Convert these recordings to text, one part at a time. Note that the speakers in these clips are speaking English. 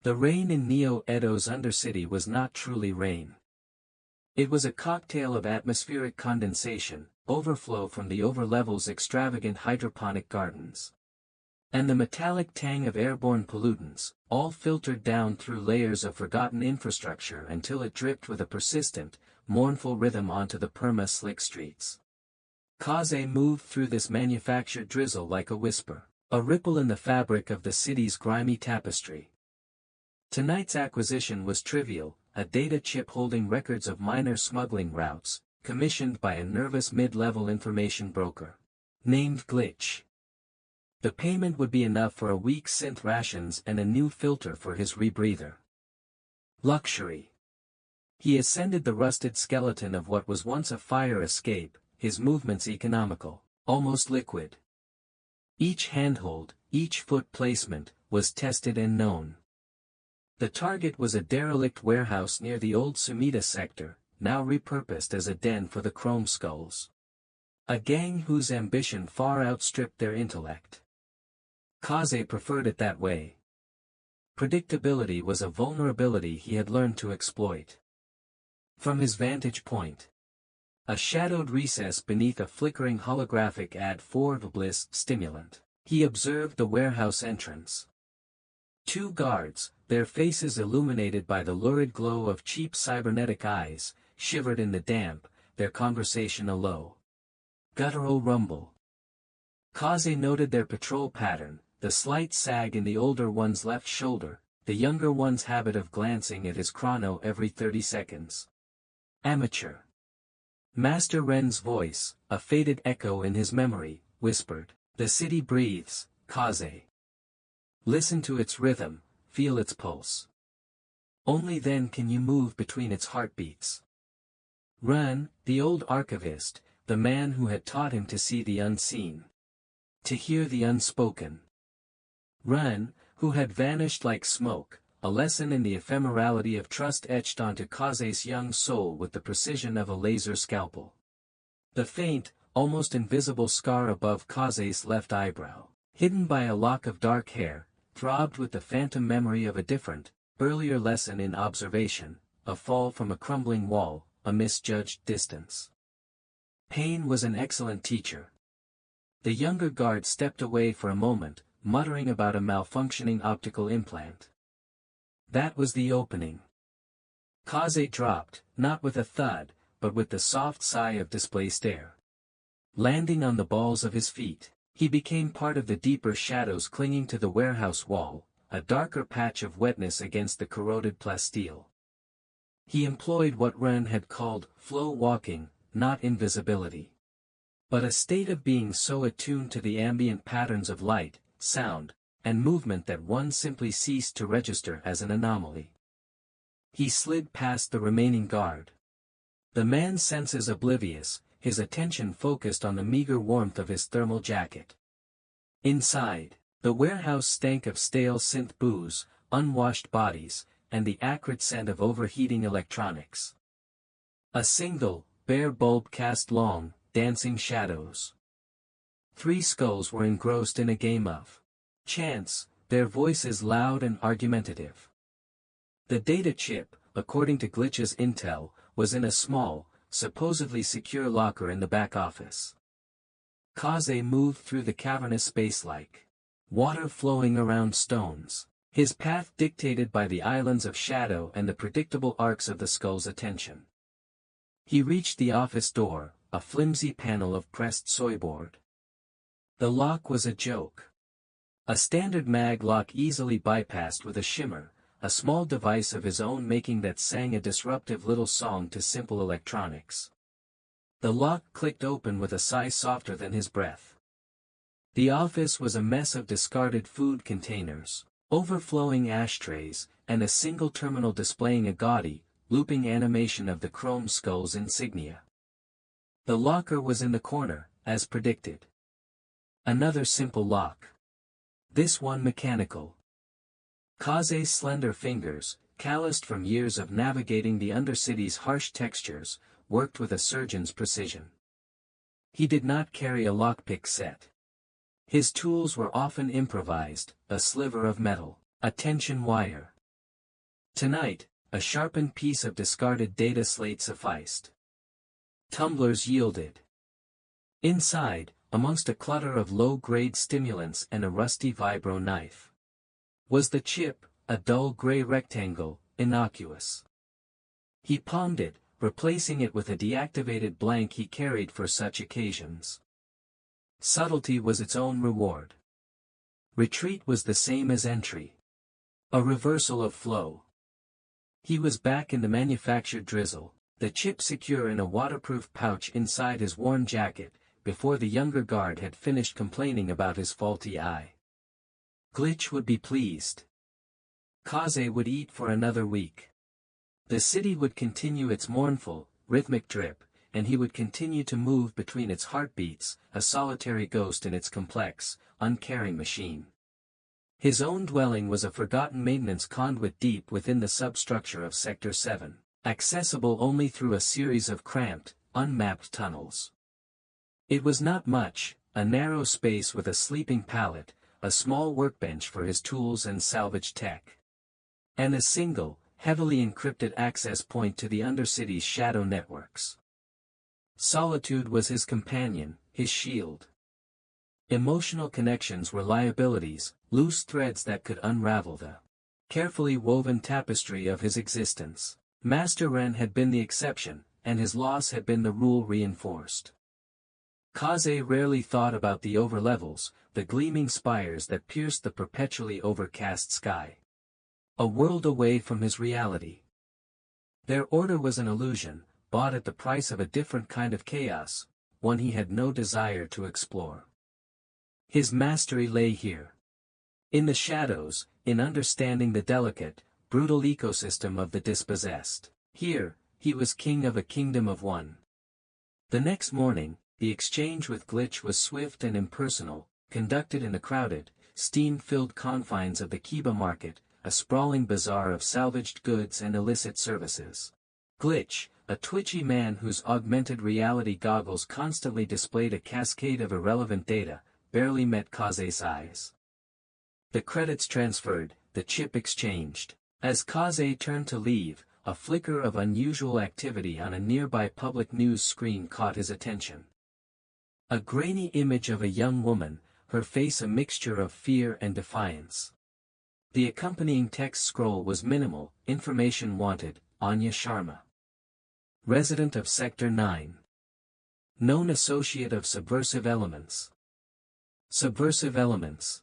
The rain in Neo-Edo's undercity was not truly rain. It was a cocktail of atmospheric condensation, overflow from the overlevel's extravagant hydroponic gardens, and the metallic tang of airborne pollutants, all filtered down through layers of forgotten infrastructure until it dripped with a persistent, mournful rhythm onto the perma-slick streets. Kaze moved through this manufactured drizzle like a whisper, a ripple in the fabric of the city's grimy tapestry. Tonight's acquisition was trivial, a data chip holding records of minor smuggling routes, commissioned by a nervous mid-level information broker named Glitch. The payment would be enough for a week's synth rations and a new filter for his rebreather. Luxury. He ascended the rusted skeleton of what was once a fire escape, his movements economical, almost liquid. Each handhold, each foot placement, was tested and known. The target was a derelict warehouse near the old Sumida sector, now repurposed as a den for the Chrome Skulls. A gang whose ambition far outstripped their intellect. Kaze preferred it that way. Predictability was a vulnerability he had learned to exploit. From his vantage point, a shadowed recess beneath a flickering holographic ad for the bliss stimulant, he observed the warehouse entrance. Two guards, their faces illuminated by the lurid glow of cheap cybernetic eyes, shivered in the damp, their conversation a low, guttural rumble. Kaze noted their patrol pattern, the slight sag in the older one's left shoulder, the younger one's habit of glancing at his chrono every 30 seconds. Amateur. Master Ren's voice, a faded echo in his memory, whispered, "The city breathes, Kaze. Listen to its rhythm, feel its pulse. Only then can you move between its heartbeats." Ren, the old archivist, the man who had taught him to see the unseen, to hear the unspoken. Ren, who had vanished like smoke, a lesson in the ephemerality of trust etched onto Kaze's young soul with the precision of a laser scalpel. The faint, almost invisible scar above Kaze's left eyebrow, hidden by a lock of dark hair, throbbed with the phantom memory of a different, earlier lesson in observation, a fall from a crumbling wall, a misjudged distance. Pain was an excellent teacher. The younger guard stepped away for a moment, muttering about a malfunctioning optical implant. That was the opening. Kaze dropped, not with a thud, but with the soft sigh of displaced air. Landing on the balls of his feet, he became part of the deeper shadows clinging to the warehouse wall, a darker patch of wetness against the corroded plasteel. He employed what Ren had called flow walking, not invisibility, but a state of being so attuned to the ambient patterns of light, sound, and movement that one simply ceased to register as an anomaly. He slid past the remaining guard. The man's senses oblivious, his attention focused on the meager warmth of his thermal jacket. Inside, the warehouse stank of stale synth booze, unwashed bodies, and the acrid scent of overheating electronics. A single, bare bulb cast long, dancing shadows. 3 skulls were engrossed in a game of chance, their voices loud and argumentative. The data chip, according to Glitch's intel, was in a small, supposedly secure locker in the back office. Kaze moved through the cavernous space like water flowing around stones, his path dictated by the islands of shadow and the predictable arcs of the skull's attention. He reached the office door, a flimsy panel of pressed soyboard. The lock was a joke. A standard mag lock easily bypassed with a shimmer, a small device of his own making that sang a disruptive little song to simple electronics. The lock clicked open with a sigh softer than his breath. The office was a mess of discarded food containers, overflowing ashtrays, and a single terminal displaying a gaudy, looping animation of the Chrome Skull's insignia. The locker was in the corner, as predicted. Another simple lock. This one mechanical. Kaze's slender fingers, calloused from years of navigating the Undercity's harsh textures, worked with a surgeon's precision. He did not carry a lockpick set. His tools were often improvised, a sliver of metal, a tension wire, Tonight, a sharpened piece of discarded data slate sufficed. Tumblers yielded. Inside, amongst a clutter of low-grade stimulants and a rusty vibro knife, was the chip, a dull gray rectangle, innocuous. He palmed it, replacing it with a deactivated blank he carried for such occasions. Subtlety was its own reward. Retreat was the same as entry. A reversal of flow. He was back in the manufactured drizzle, the chip secure in a waterproof pouch inside his worn jacket, before the younger guard had finished complaining about his faulty eye. Glitch would be pleased. Kaze would eat for another week. The city would continue its mournful, rhythmic drip, and he would continue to move between its heartbeats, a solitary ghost in its complex, uncaring machine. His own dwelling was a forgotten maintenance conduit deep within the substructure of Sector 7, accessible only through a series of cramped, unmapped tunnels. It was not much, a narrow space with a sleeping pallet, a small workbench for his tools and salvage tech, and a single, heavily encrypted access point to the Undercity's shadow networks. Solitude was his companion, his shield. Emotional connections were liabilities, loose threads that could unravel the carefully woven tapestry of his existence. Master Ren had been the exception, and his loss had been the rule reinforced. Kaze rarely thought about the overlevels, the gleaming spires that pierced the perpetually overcast sky. A world away from his reality. Their order was an illusion, bought at the price of a different kind of chaos, one he had no desire to explore. His mastery lay here. In the shadows, in understanding the delicate, brutal ecosystem of the dispossessed. Here, he was king of a kingdom of one. The next morning, the exchange with Glitch was swift and impersonal, conducted in the crowded, steam-filled confines of the Kiba market, a sprawling bazaar of salvaged goods and illicit services. Glitch, a twitchy man whose augmented reality goggles constantly displayed a cascade of irrelevant data, barely met Kaze's eyes. The credits transferred, the chip exchanged. As Kaze turned to leave, a flicker of unusual activity on a nearby public news screen caught his attention. A grainy image of a young woman, her face a mixture of fear and defiance. The accompanying text scroll was minimal, information wanted, Anya Sharma. Resident of Sector 9. Known associate of subversive elements. Subversive elements.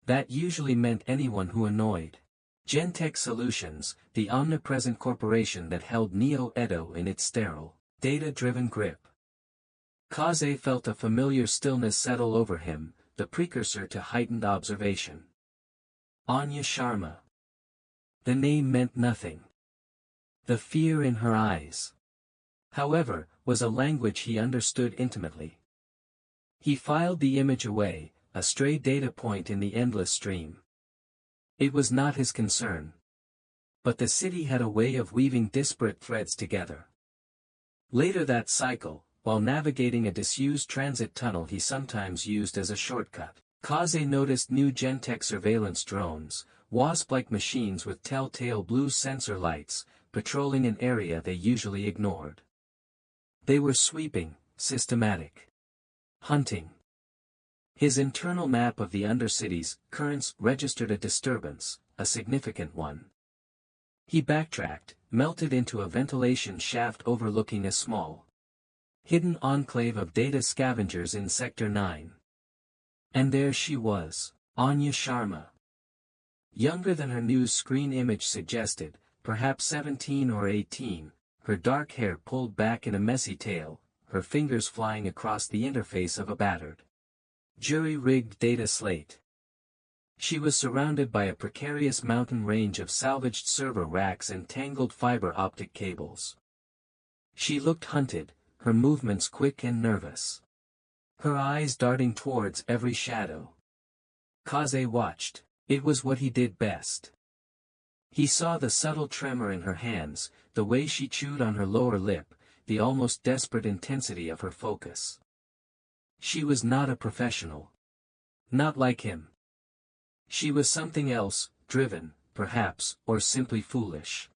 That usually meant anyone who annoyed. Gentech Solutions, the omnipresent corporation that held Neo-Edo in its sterile, data-driven grip. Kaze felt a familiar stillness settle over him, the precursor to heightened observation. Anya Sharma. The name meant nothing. The fear in her eyes, however, was a language he understood intimately. He filed the image away, a stray data point in the endless stream. It was not his concern. But the city had a way of weaving disparate threads together. Later that cycle, while navigating a disused transit tunnel he sometimes used as a shortcut, Kaze noticed new Gentech surveillance drones, wasp-like machines with telltale blue sensor lights, patrolling an area they usually ignored. They were sweeping, systematic. Hunting. His internal map of the Undercity's currents registered a disturbance, a significant one. He backtracked, melted into a ventilation shaft overlooking a small, hidden enclave of data scavengers in Sector 9. And there she was, Anya Sharma. Younger than her news screen image suggested, perhaps 17 or 18, her dark hair pulled back in a messy tail, her fingers flying across the interface of a battered, jury-rigged data slate. She was surrounded by a precarious mountain range of salvaged server racks and tangled fiber optic cables. She looked hunted, her movements quick and nervous. Her eyes darting towards every shadow. Kaze watched. It was what he did best. He saw the subtle tremor in her hands, the way she chewed on her lower lip, the almost desperate intensity of her focus. She was not a professional. Not like him. She was something else, driven, perhaps, or simply foolish.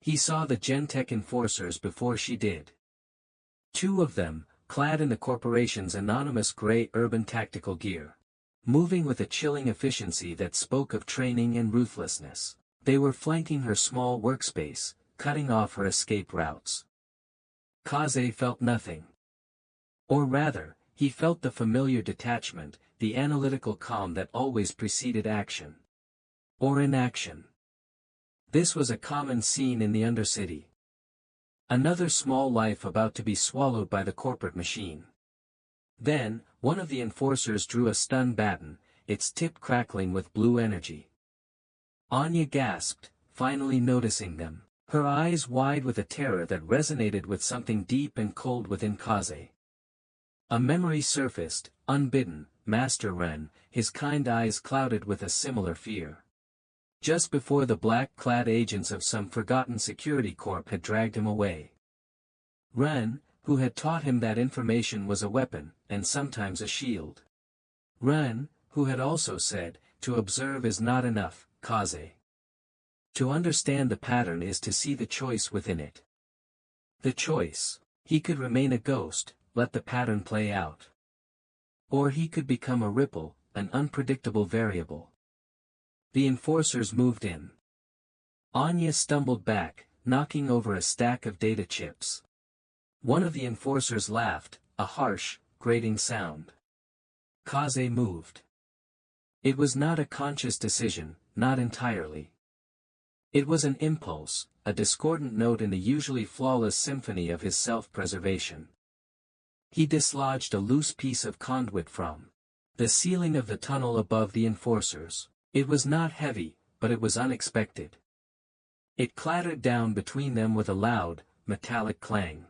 He saw the Gentech enforcers before she did. Two of them, clad in the corporation's anonymous gray urban tactical gear. Moving with a chilling efficiency that spoke of training and ruthlessness, they were flanking her small workspace, cutting off her escape routes. Kaze felt nothing. Or rather, he felt the familiar detachment, the analytical calm that always preceded action. Or inaction. This was a common scene in the Undercity. Another small life about to be swallowed by the corporate machine. Then, one of the enforcers drew a stun baton, its tip crackling with blue energy. Anya gasped, finally noticing them, her eyes wide with a terror that resonated with something deep and cold within Kaze. A memory surfaced, unbidden, Master Ren, his kind eyes clouded with a similar fear. Just before the black-clad agents of some forgotten security corp had dragged him away. Ren, who had taught him that information was a weapon, and sometimes a shield. Ren, who had also said, to observe is not enough, Kaze. To understand the pattern is to see the choice within it. The choice. He could remain a ghost, let the pattern play out. Or he could become a ripple, an unpredictable variable. The enforcers moved in. Anya stumbled back, knocking over a stack of data chips. One of the enforcers laughed, a harsh, grating sound. Kaze moved. It was not a conscious decision, not entirely. It was an impulse, a discordant note in the usually flawless symphony of his self-preservation. He dislodged a loose piece of conduit from the ceiling of the tunnel above the enforcers. It was not heavy, but it was unexpected. It clattered down between them with a loud, metallic clang.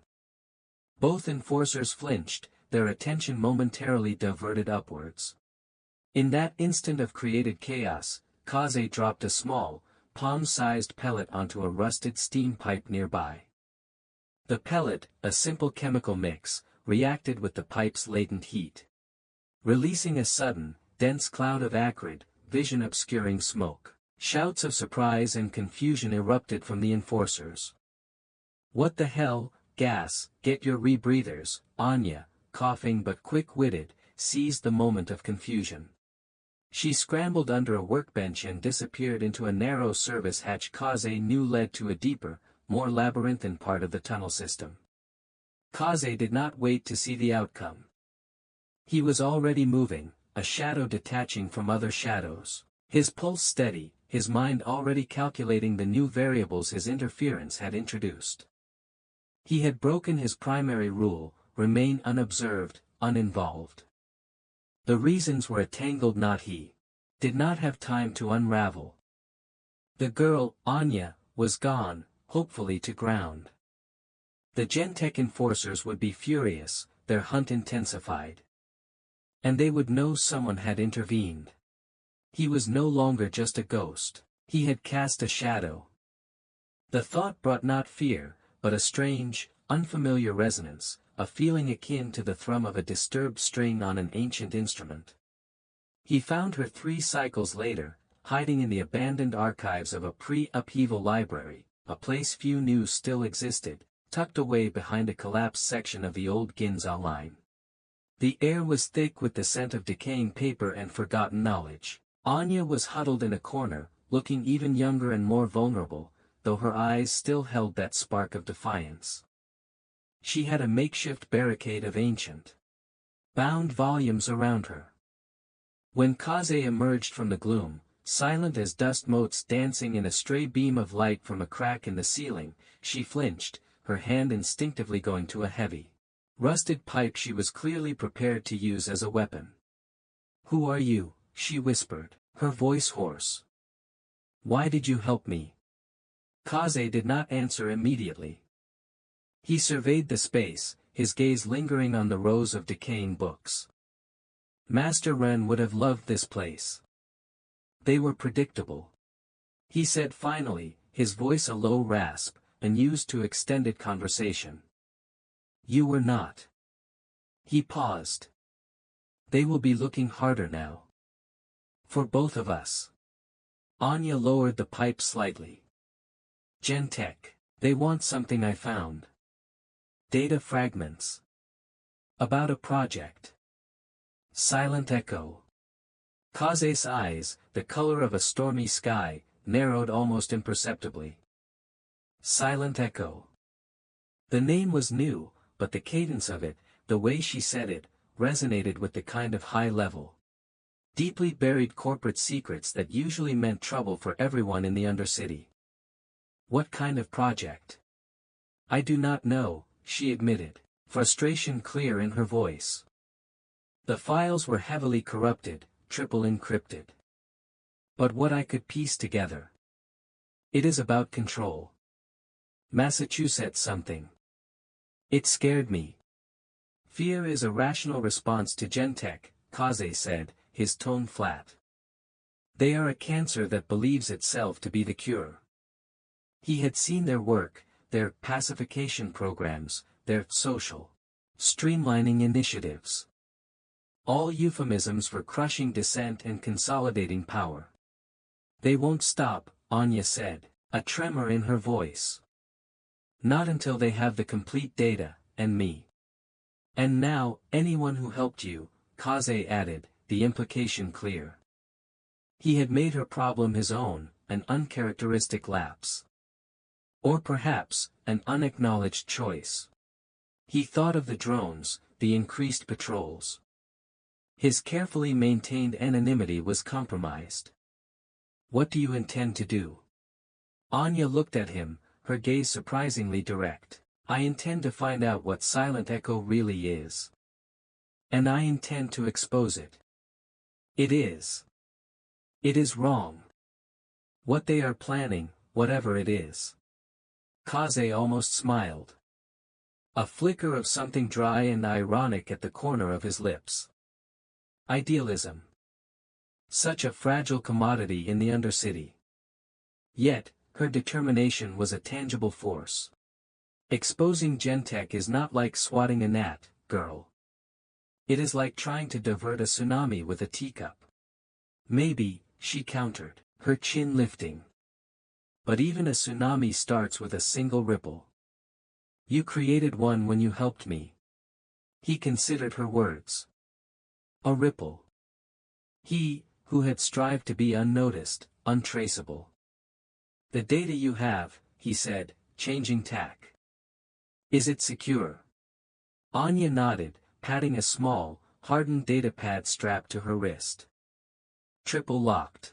Both enforcers flinched, their attention momentarily diverted upwards. In that instant of created chaos, Kaze dropped a small, palm-sized pellet onto a rusted steam pipe nearby. The pellet, a simple chemical mix, reacted with the pipe's latent heat, releasing a sudden, dense cloud of acrid, vision-obscuring smoke. Shouts of surprise and confusion erupted from the enforcers. "What the hell, gas, get your rebreathers," Anya, coughing but quick-witted, seized the moment of confusion. She scrambled under a workbench and disappeared into a narrow service hatch Kaze knew led to a deeper, more labyrinthine part of the tunnel system. Kaze did not wait to see the outcome. He was already moving, a shadow detaching from other shadows, his pulse steady, his mind already calculating the new variables his interference had introduced. He had broken his primary rule, remain unobserved, uninvolved. The reasons were a tangled knot he did not have time to unravel. The girl, Anya, was gone, hopefully to ground. The Gentech enforcers would be furious, their hunt intensified. And they would know someone had intervened. He was no longer just a ghost, he had cast a shadow. The thought brought not fear, but a strange, unfamiliar resonance, a feeling akin to the thrum of a disturbed string on an ancient instrument. He found her 3 cycles later, hiding in the abandoned archives of a pre-upheaval library, a place few knew still existed, tucked away behind a collapsed section of the old Ginza line. The air was thick with the scent of decaying paper and forgotten knowledge. Anya was huddled in a corner, looking even younger and more vulnerable, though her eyes still held that spark of defiance. She had a makeshift barricade of ancient, bound volumes around her. When Kaze emerged from the gloom, silent as dust motes dancing in a stray beam of light from a crack in the ceiling, she flinched, her hand instinctively going to a heavy, rusted pipe she was clearly prepared to use as a weapon. "Who are you?" she whispered, her voice hoarse. "Why did you help me?" Kaze did not answer immediately. He surveyed the space, his gaze lingering on the rows of decaying books. Master Ren would have loved this place. They were predictable. He said finally, his voice a low rasp, unused to extended conversation. "You were not." He paused. "They will be looking harder now. For both of us." Anya lowered the pipe slightly. Gentech. They want something I found. Data fragments. About a project. Silent echo. Kaze's eyes, the color of a stormy sky, narrowed almost imperceptibly. Silent echo. The name was new, but the cadence of it, the way she said it, resonated with the kind of high-level, deeply buried corporate secrets that usually meant trouble for everyone in the Undercity. What kind of project? I do not know, she admitted, frustration clear in her voice. The files were heavily corrupted, triple encrypted. But what I could piece together. It is about control. Massachusetts something. It scared me. Fear is a rational response to Gentech, Kaze said, his tone flat. They are a cancer that believes itself to be the cure. He had seen their work, their pacification programs, their social streamlining initiatives. All euphemisms for crushing dissent and consolidating power. They won't stop, Anya said, a tremor in her voice. Not until they have the complete data, and me. And now, anyone who helped you, Kaze added, the implication clear. He had made her problem his own, an uncharacteristic lapse. Or perhaps, an unacknowledged choice. He thought of the drones, the increased patrols. His carefully maintained anonymity was compromised. What do you intend to do? Anya looked at him, her gaze surprisingly direct. I intend to find out what Silent Echo really is. And I intend to expose it. It is. It is wrong. What they are planning, whatever it is. Kaze almost smiled. A flicker of something dry and ironic at the corner of his lips. Idealism. Such a fragile commodity in the Undercity. Yet, her determination was a tangible force. Exposing Gentech is not like swatting a gnat, girl. It is like trying to divert a tsunami with a teacup. Maybe, she countered, her chin lifting. But even a tsunami starts with a single ripple. You created one when you helped me. He considered her words. A ripple. He, who had strived to be unnoticed, untraceable. The data you have, he said, changing tack. Is it secure? Anya nodded, patting a small, hardened datapad strapped to her wrist. Triple locked.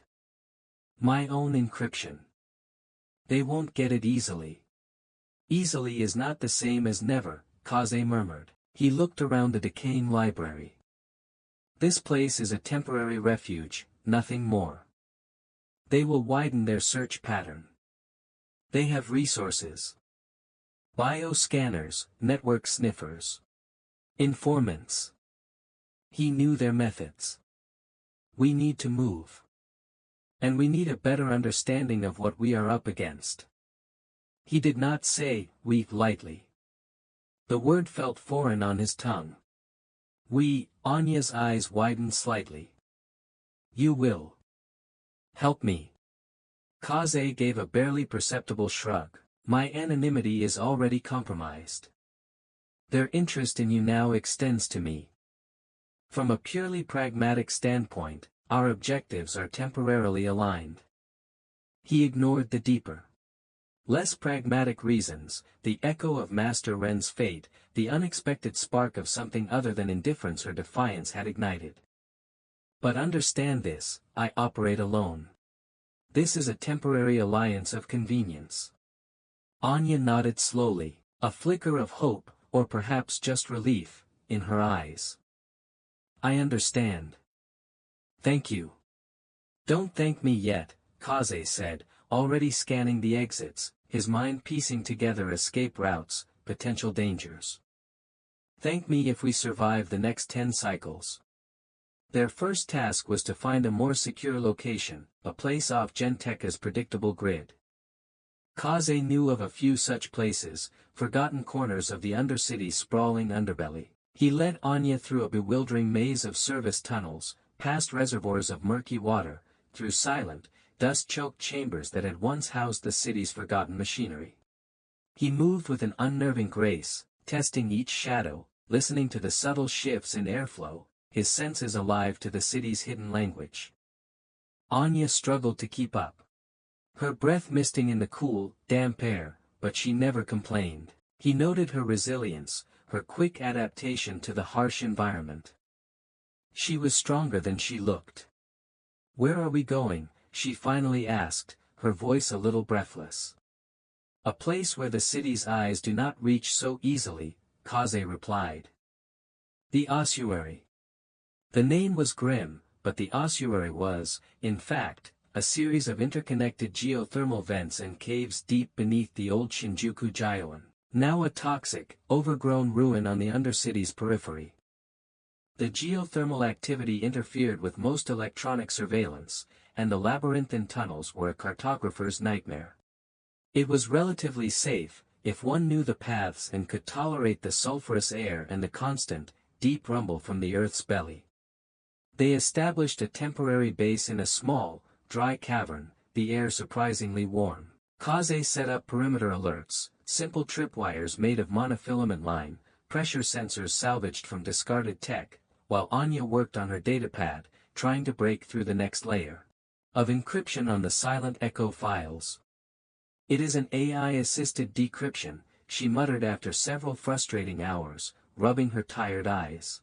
My own encryption. They won't get it easily. Easily is not the same as never, Kaze murmured. He looked around the decaying library. This place is a temporary refuge, nothing more. They will widen their search pattern. They have resources. Bioscanners, network sniffers. Informants. He knew their methods. We need to move. And we need a better understanding of what we are up against. He did not say, we, lightly. The word felt foreign on his tongue. We, Anya's eyes widened slightly. You will. Help me. Kaze gave a barely perceptible shrug. My anonymity is already compromised. Their interest in you now extends to me. From a purely pragmatic standpoint, our objectives are temporarily aligned. He ignored the deeper, less pragmatic reasons, the echo of Master Ren's fate, the unexpected spark of something other than indifference or defiance had ignited. But understand this, I operate alone. This is a temporary alliance of convenience. Anya nodded slowly, a flicker of hope, or perhaps just relief, in her eyes. I understand. Thank you. Don't thank me yet, Kaze said, already scanning the exits, his mind piecing together escape routes, potential dangers. Thank me if we survive the next 10 cycles. Their first task was to find a more secure location, a place off Gentech's predictable grid. Kaze knew of a few such places, forgotten corners of the Undercity's sprawling underbelly. He led Anya through a bewildering maze of service tunnels, past reservoirs of murky water, through silent, dust-choked chambers that had once housed the city's forgotten machinery. He moved with an unnerving grace, testing each shadow, listening to the subtle shifts in airflow, his senses alive to the city's hidden language. Anya struggled to keep up. Her breath misting in the cool, damp air, but she never complained. He noted her resilience, her quick adaptation to the harsh environment. She was stronger than she looked. "Where are we going?" she finally asked, her voice a little breathless. "A place where the city's eyes do not reach so easily," Kaze replied. "The ossuary." The name was grim, but the ossuary was, in fact, a series of interconnected geothermal vents and caves deep beneath the old Shinjuku Gyoen, now a toxic, overgrown ruin on the Undercity's periphery. The geothermal activity interfered with most electronic surveillance, and the labyrinthine tunnels were a cartographer's nightmare. It was relatively safe, if one knew the paths and could tolerate the sulfurous air and the constant, deep rumble from the Earth's belly. They established a temporary base in a small, dry cavern, the air surprisingly warm. Kaze set up perimeter alerts, simple tripwires made of monofilament line, pressure sensors salvaged from discarded tech, while Anya worked on her datapad, trying to break through the next layer of encryption on the silent echo files. "It is an AI-assisted decryption," she muttered after several frustrating hours, rubbing her tired eyes.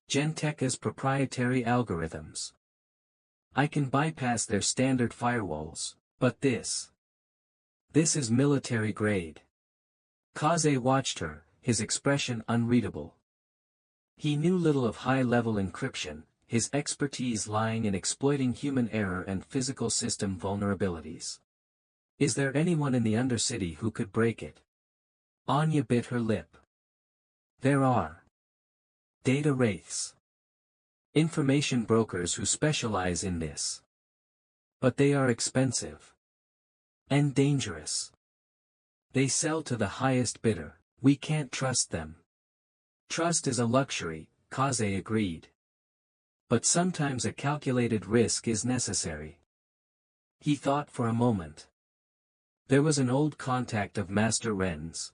"Gentek's proprietary algorithms. I can bypass their standard firewalls, but this is military grade." Kaze watched her, his expression unreadable. He knew little of high-level encryption, his expertise lying in exploiting human error and physical system vulnerabilities. "Is there anyone in the Undercity who could break it?" Anya bit her lip. "There are. Data wraiths. Information brokers who specialize in this. But they are expensive. And dangerous. They sell to the highest bidder. We can't trust them." "Trust is a luxury," Kaze agreed. "But sometimes a calculated risk is necessary." He thought for a moment. There was an old contact of Master Ren's.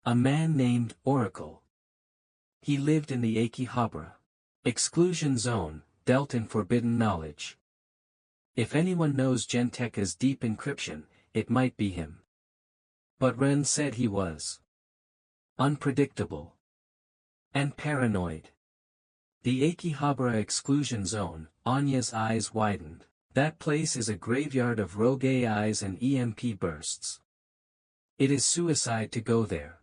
A man named Oracle. He lived in the Akihabara exclusion zone, dealt in forbidden knowledge. If anyone knows Gentek's deep encryption, it might be him. But Ren said he was unpredictable and paranoid. The Akihabara exclusion zone, Anya's eyes widened. That place is a graveyard of rogue AIs and EMP bursts. It is suicide to go there.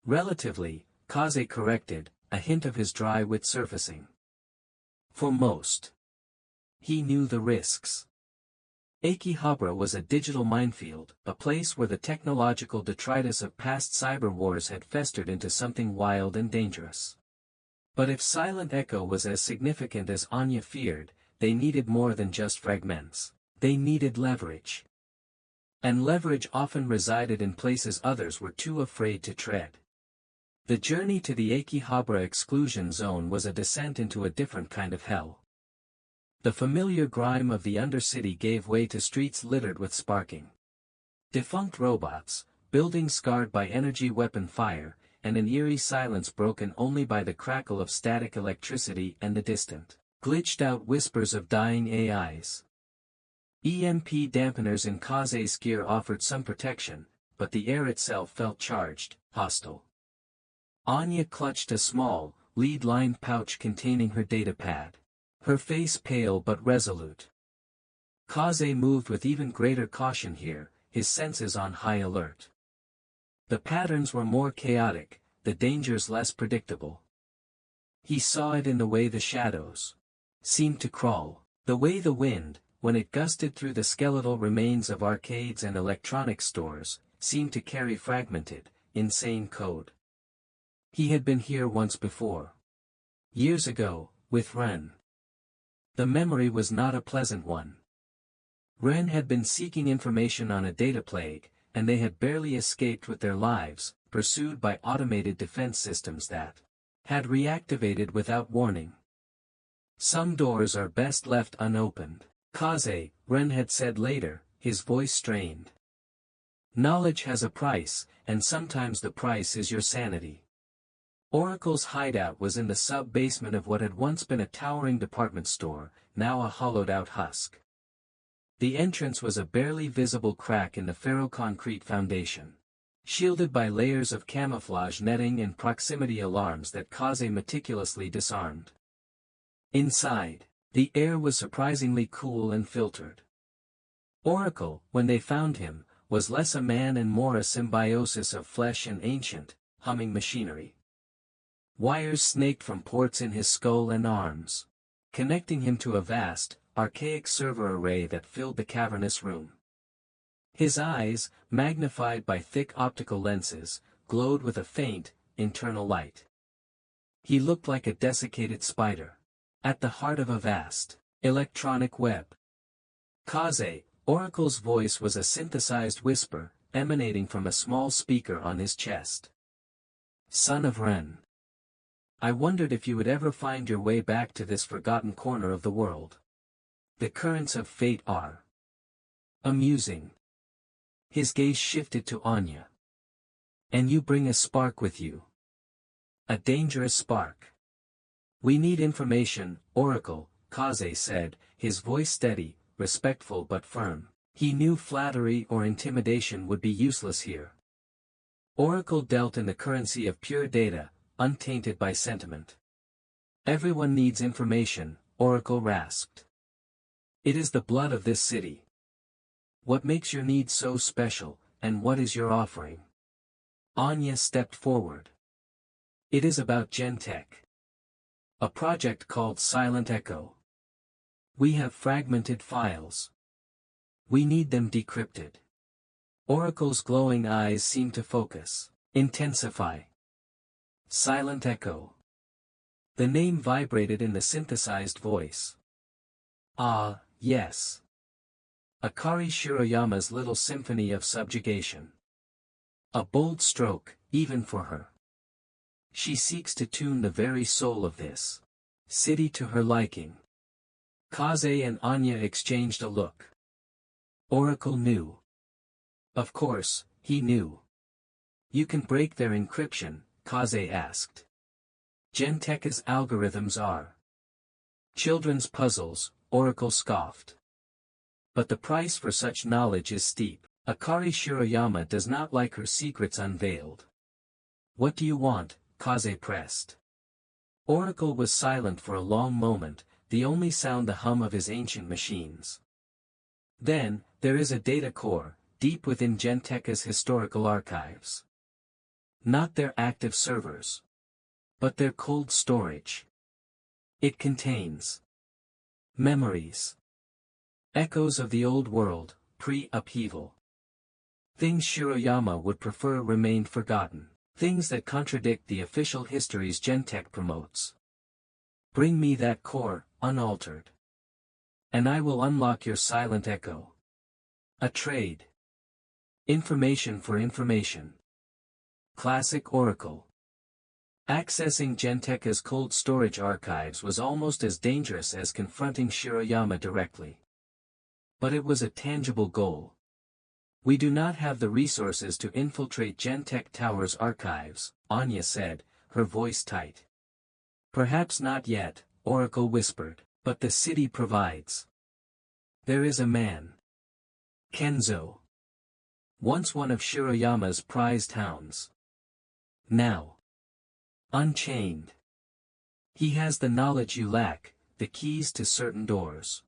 Relatively, Kaze corrected, a hint of his dry wit surfacing. For most. He knew the risks. Akihabara was a digital minefield, a place where the technological detritus of past cyber wars had festered into something wild and dangerous. But if Silent Echo was as significant as Anya feared, they needed more than just fragments. They needed leverage. And leverage often resided in places others were too afraid to tread. The journey to the Akihabara exclusion zone was a descent into a different kind of hell. The familiar grime of the Undercity gave way to streets littered with sparking defunct robots, buildings scarred by energy weapon fire, and an eerie silence broken only by the crackle of static electricity and the distant, glitched-out whispers of dying AIs. EMP dampeners in Kaze's gear offered some protection, but the air itself felt charged, hostile. Anya clutched a small, lead-lined pouch containing her datapad. Her face pale but resolute. Kaze moved with even greater caution here, his senses on high alert. The patterns were more chaotic, the dangers less predictable. He saw it in the way the shadows seemed to crawl, the way the wind, when it gusted through the skeletal remains of arcades and electronics stores, seemed to carry fragmented, insane code. He had been here once before. Years ago, with Ren. The memory was not a pleasant one. Ren had been seeking information on a data plague, and they had barely escaped with their lives, pursued by automated defense systems that had reactivated without warning. Some doors are best left unopened. Kaze, Ren had said later, his voice strained. Knowledge has a price, and sometimes the price is your sanity. Oracle's hideout was in the sub-basement of what had once been a towering department store, now a hollowed-out husk. The entrance was a barely visible crack in the ferroconcrete foundation, shielded by layers of camouflage netting and proximity alarms that Kaze meticulously disarmed. Inside, the air was surprisingly cool and filtered. Oracle, when they found him, was less a man and more a symbiosis of flesh and ancient, humming machinery. Wires snaked from ports in his skull and arms, connecting him to a vast, archaic server array that filled the cavernous room. His eyes, magnified by thick optical lenses, glowed with a faint, internal light. He looked like a desiccated spider, at the heart of a vast, electronic web. Kaze, Oracle's voice was a synthesized whisper, emanating from a small speaker on his chest. Son of Ren. I wondered if you would ever find your way back to this forgotten corner of the world. The currents of fate are amusing. His gaze shifted to Anya. And you bring a spark with you. A dangerous spark. We need information, Oracle, Kaze said, his voice steady, respectful but firm. He knew flattery or intimidation would be useless here. Oracle dealt in the currency of pure data, untainted by sentiment. Everyone needs information, Oracle rasped. It is the blood of this city. What makes your need so special, and what is your offering? Anya stepped forward. It is about Gentech. A project called Silent Echo. We have fragmented files. We need them decrypted. Oracle's glowing eyes seemed to focus, intensify. Silent Echo. The name vibrated in the synthesized voice. Ah, yes. Akari Shiroyama's little symphony of subjugation. A bold stroke, even for her. She seeks to tune the very soul of this city to her liking. Kaze and Anya exchanged a look. Oracle knew. Of course, he knew. You can break their encryption, Kaze asked. Gentech's algorithms are children's puzzles, Oracle scoffed. But the price for such knowledge is steep. Akari Shiroyama does not like her secrets unveiled. What do you want? Kaze pressed. Oracle was silent for a long moment, the only sound the hum of his ancient machines. Then, there is a data core, deep within Gentech's historical archives. Not their active servers. But their cold storage. It contains memories. Echoes of the old world, pre-upheaval. Things Shiroyama would prefer remained forgotten. Things that contradict the official histories Gentech promotes. Bring me that core, unaltered. And I will unlock your Silent Echo. A trade. Information for information. Classic Oracle. Accessing Gentech's cold storage archives was almost as dangerous as confronting Shiroyama directly. But it was a tangible goal. We do not have the resources to infiltrate Gentech Tower's archives, Anya said, her voice tight. Perhaps not yet, Oracle whispered, but the city provides. There is a man. Kenzo. Once one of Shiroyama's prized hounds. Now. Unchained. He has the knowledge you lack, the keys to certain doors.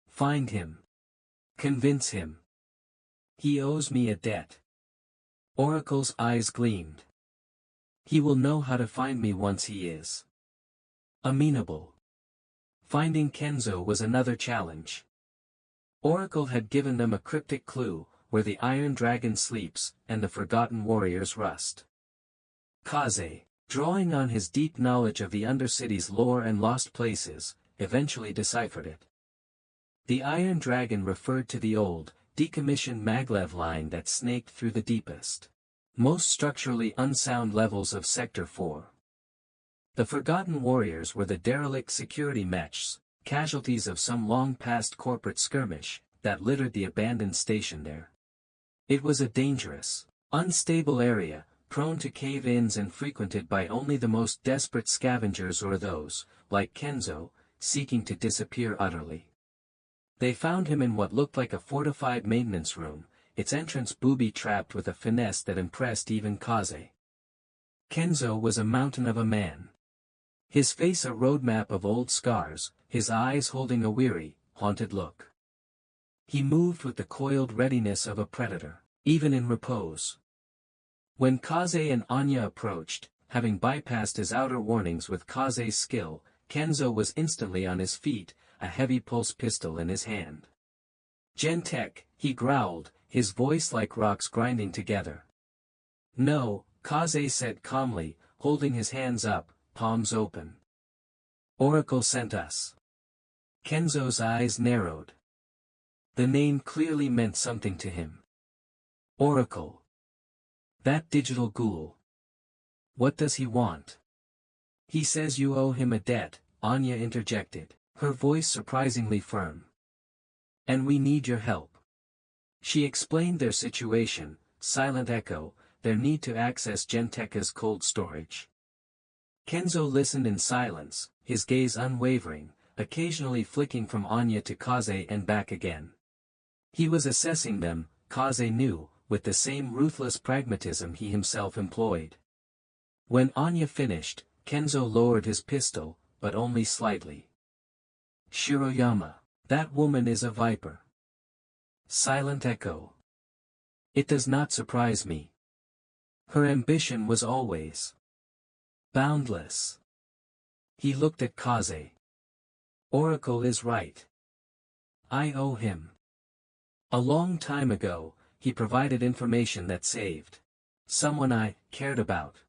Find him. Convince him. He owes me a debt. Oracle's eyes gleamed. He will know how to find me once he is amenable. Finding Kenzo was another challenge. Oracle had given them a cryptic clue, where the Iron Dragon sleeps, and the Forgotten Warriors rust. Kaze, drawing on his deep knowledge of the Undercity's lore and lost places, eventually deciphered it. The Iron Dragon referred to the old, decommissioned maglev line that snaked through the deepest, most structurally unsound levels of Sector 4. The Forgotten Warriors were the derelict security mechs, casualties of some long-past corporate skirmish, that littered the abandoned station there. It was a dangerous, unstable area, prone to cave-ins and frequented by only the most desperate scavengers or those, like Kenzo, seeking to disappear utterly. They found him in what looked like a fortified maintenance room, its entrance booby-trapped with a finesse that impressed even Kaze. Kenzo was a mountain of a man. His face a roadmap of old scars, his eyes holding a weary, haunted look. He moved with the coiled readiness of a predator, even in repose. When Kaze and Anya approached, having bypassed his outer warnings with Kaze's skill, Kenzo was instantly on his feet, a heavy pulse pistol in his hand. "Gentek," he growled, his voice like rocks grinding together. "No," Kaze said calmly, holding his hands up, palms open. "Oracle sent us." Kenzo's eyes narrowed. The name clearly meant something to him. Oracle. That digital ghoul. What does he want? "He says you owe him a debt," Anya interjected, her voice surprisingly firm. "And we need your help." She explained their situation, Silent Echo, their need to access Genteka's cold storage. Kenzo listened in silence, his gaze unwavering, occasionally flicking from Anya to Kaze and back again. He was assessing them, Kaze knew, with the same ruthless pragmatism he himself employed. When Anya finished, Kenzo lowered his pistol, but only slightly. "Shiroyama, that woman is a viper." Silent Echo. "It does not surprise me. Her ambition was always boundless." He looked at Kaze. "Oracle is right. I owe him. A long time ago, he provided information that saved someone I cared about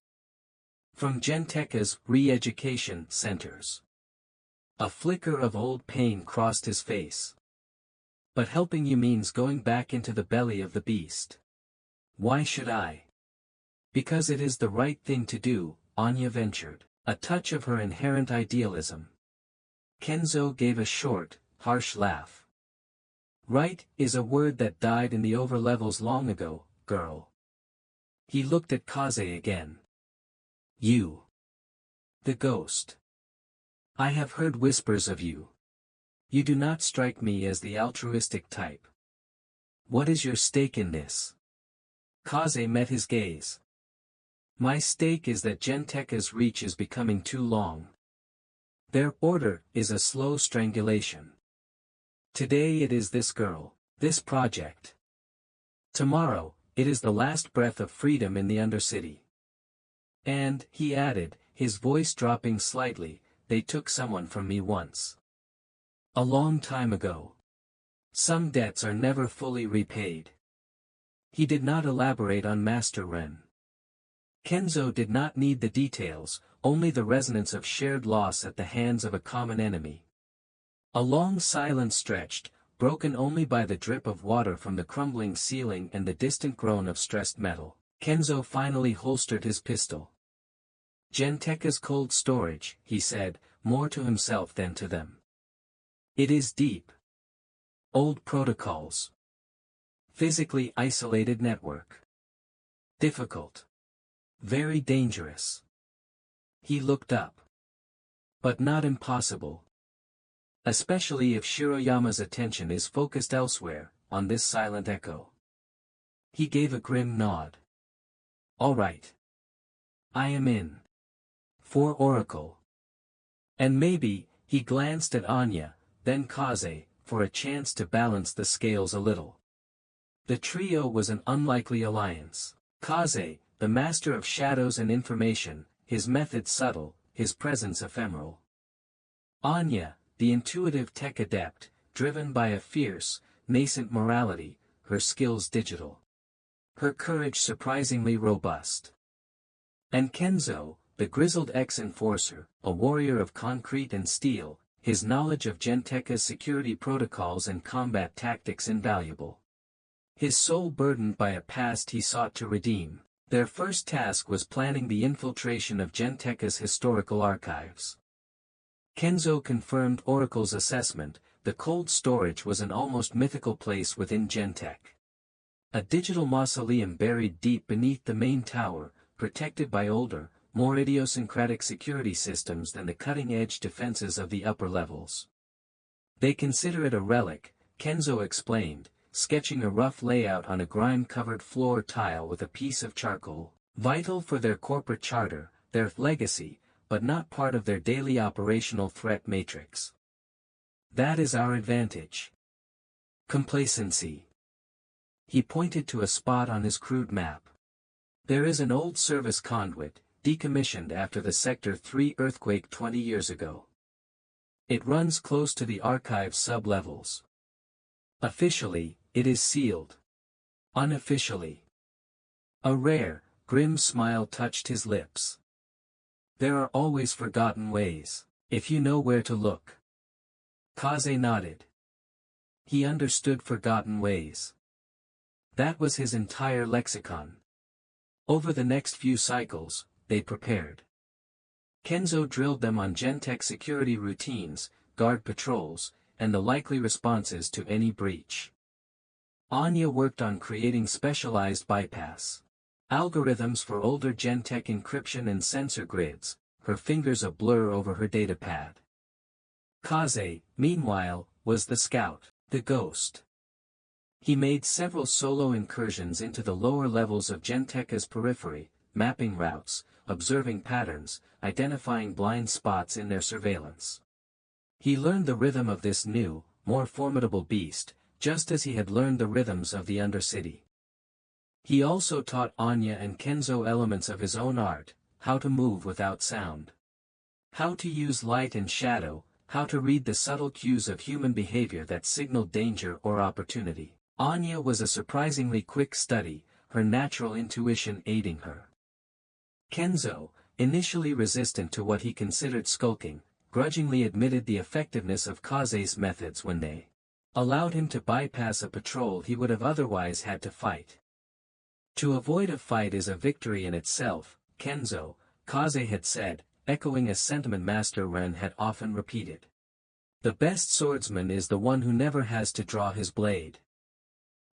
from Genteka's re-education centers." A flicker of old pain crossed his face. "But helping you means going back into the belly of the beast." "Why should I?" "Because it is the right thing to do," Anya ventured, a touch of her inherent idealism. Kenzo gave a short, harsh laugh. "Right is a word that died in the overlevels long ago, girl." He looked at Kaze again. "You. The ghost. I have heard whispers of you. You do not strike me as the altruistic type. What is your stake in this?" Kaze met his gaze. "My stake is that Genteka's reach is becoming too long. Their order is a slow strangulation. Today it is this girl, this project. Tomorrow, it is the last breath of freedom in the Undercity. And," he added, his voice dropping slightly, "they took someone from me once. A long time ago. Some debts are never fully repaid." He did not elaborate on Master Ren. Kenzo did not need the details, only the resonance of shared loss at the hands of a common enemy. A long silence stretched, broken only by the drip of water from the crumbling ceiling and the distant groan of stressed metal. Kenzo finally holstered his pistol. "Genteka's cold storage," he said, more to himself than to them. "It is deep. Old protocols. Physically isolated network. Difficult. Very dangerous." He looked up. "But not impossible. Especially if Shiroyama's attention is focused elsewhere, on this Silent Echo." He gave a grim nod. "All right. I am in. For Oracle. And maybe," he glanced at Anya, then Kaze, "for a chance to balance the scales a little." The trio was an unlikely alliance. Kaze, the master of shadows and information, his methods subtle, his presence ephemeral. Anya, the intuitive tech adept, driven by a fierce, nascent morality, her skills digital. Her courage surprisingly robust. And Kenzo, the grizzled ex-enforcer, a warrior of concrete and steel, his knowledge of Genteka's security protocols and combat tactics invaluable. His soul burdened by a past he sought to redeem. Their first task was planning the infiltration of Genteka's historical archives. Kenzo confirmed Oracle's assessment. The cold storage was an almost mythical place within Gentech. A digital mausoleum buried deep beneath the main tower, protected by older, more idiosyncratic security systems than the cutting-edge defenses of the upper levels. They consider it a relic, Kenzo explained, sketching a rough layout on a grime-covered floor tile with a piece of charcoal. Vital for their corporate charter, their legacy, but not part of their daily operational threat matrix. That is our advantage. Complacency. He pointed to a spot on his crude map. There is an old service conduit, decommissioned after the Sector 3 earthquake 20 years ago. It runs close to the archive sub-levels. Officially, it is sealed. Unofficially. A rare, grim smile touched his lips. There are always forgotten ways, if you know where to look. Kaze nodded. He understood forgotten ways. That was his entire lexicon. Over the next few cycles, they prepared. Kenzo drilled them on Gentech security routines, guard patrols, and the likely responses to any breach. Anya worked on creating specialized bypass algorithms for older Gentech encryption and sensor grids, her fingers a blur over her datapad. Kaze, meanwhile, was the scout, the ghost. He made several solo incursions into the lower levels of Gentech's periphery, mapping routes, observing patterns, identifying blind spots in their surveillance. He learned the rhythm of this new, more formidable beast, just as he had learned the rhythms of the Undercity. He also taught Anya and Kenzo elements of his own art, how to move without sound. How to use light and shadow, how to read the subtle cues of human behavior that signaled danger or opportunity. Anya was a surprisingly quick study, her natural intuition aiding her. Kenzo, initially resistant to what he considered skulking, grudgingly admitted the effectiveness of Kaze's methods when they allowed him to bypass a patrol he would have otherwise had to fight. To avoid a fight is a victory in itself, Kenzo, Kaze had said, echoing a sentiment Master Ren had often repeated. The best swordsman is the one who never has to draw his blade.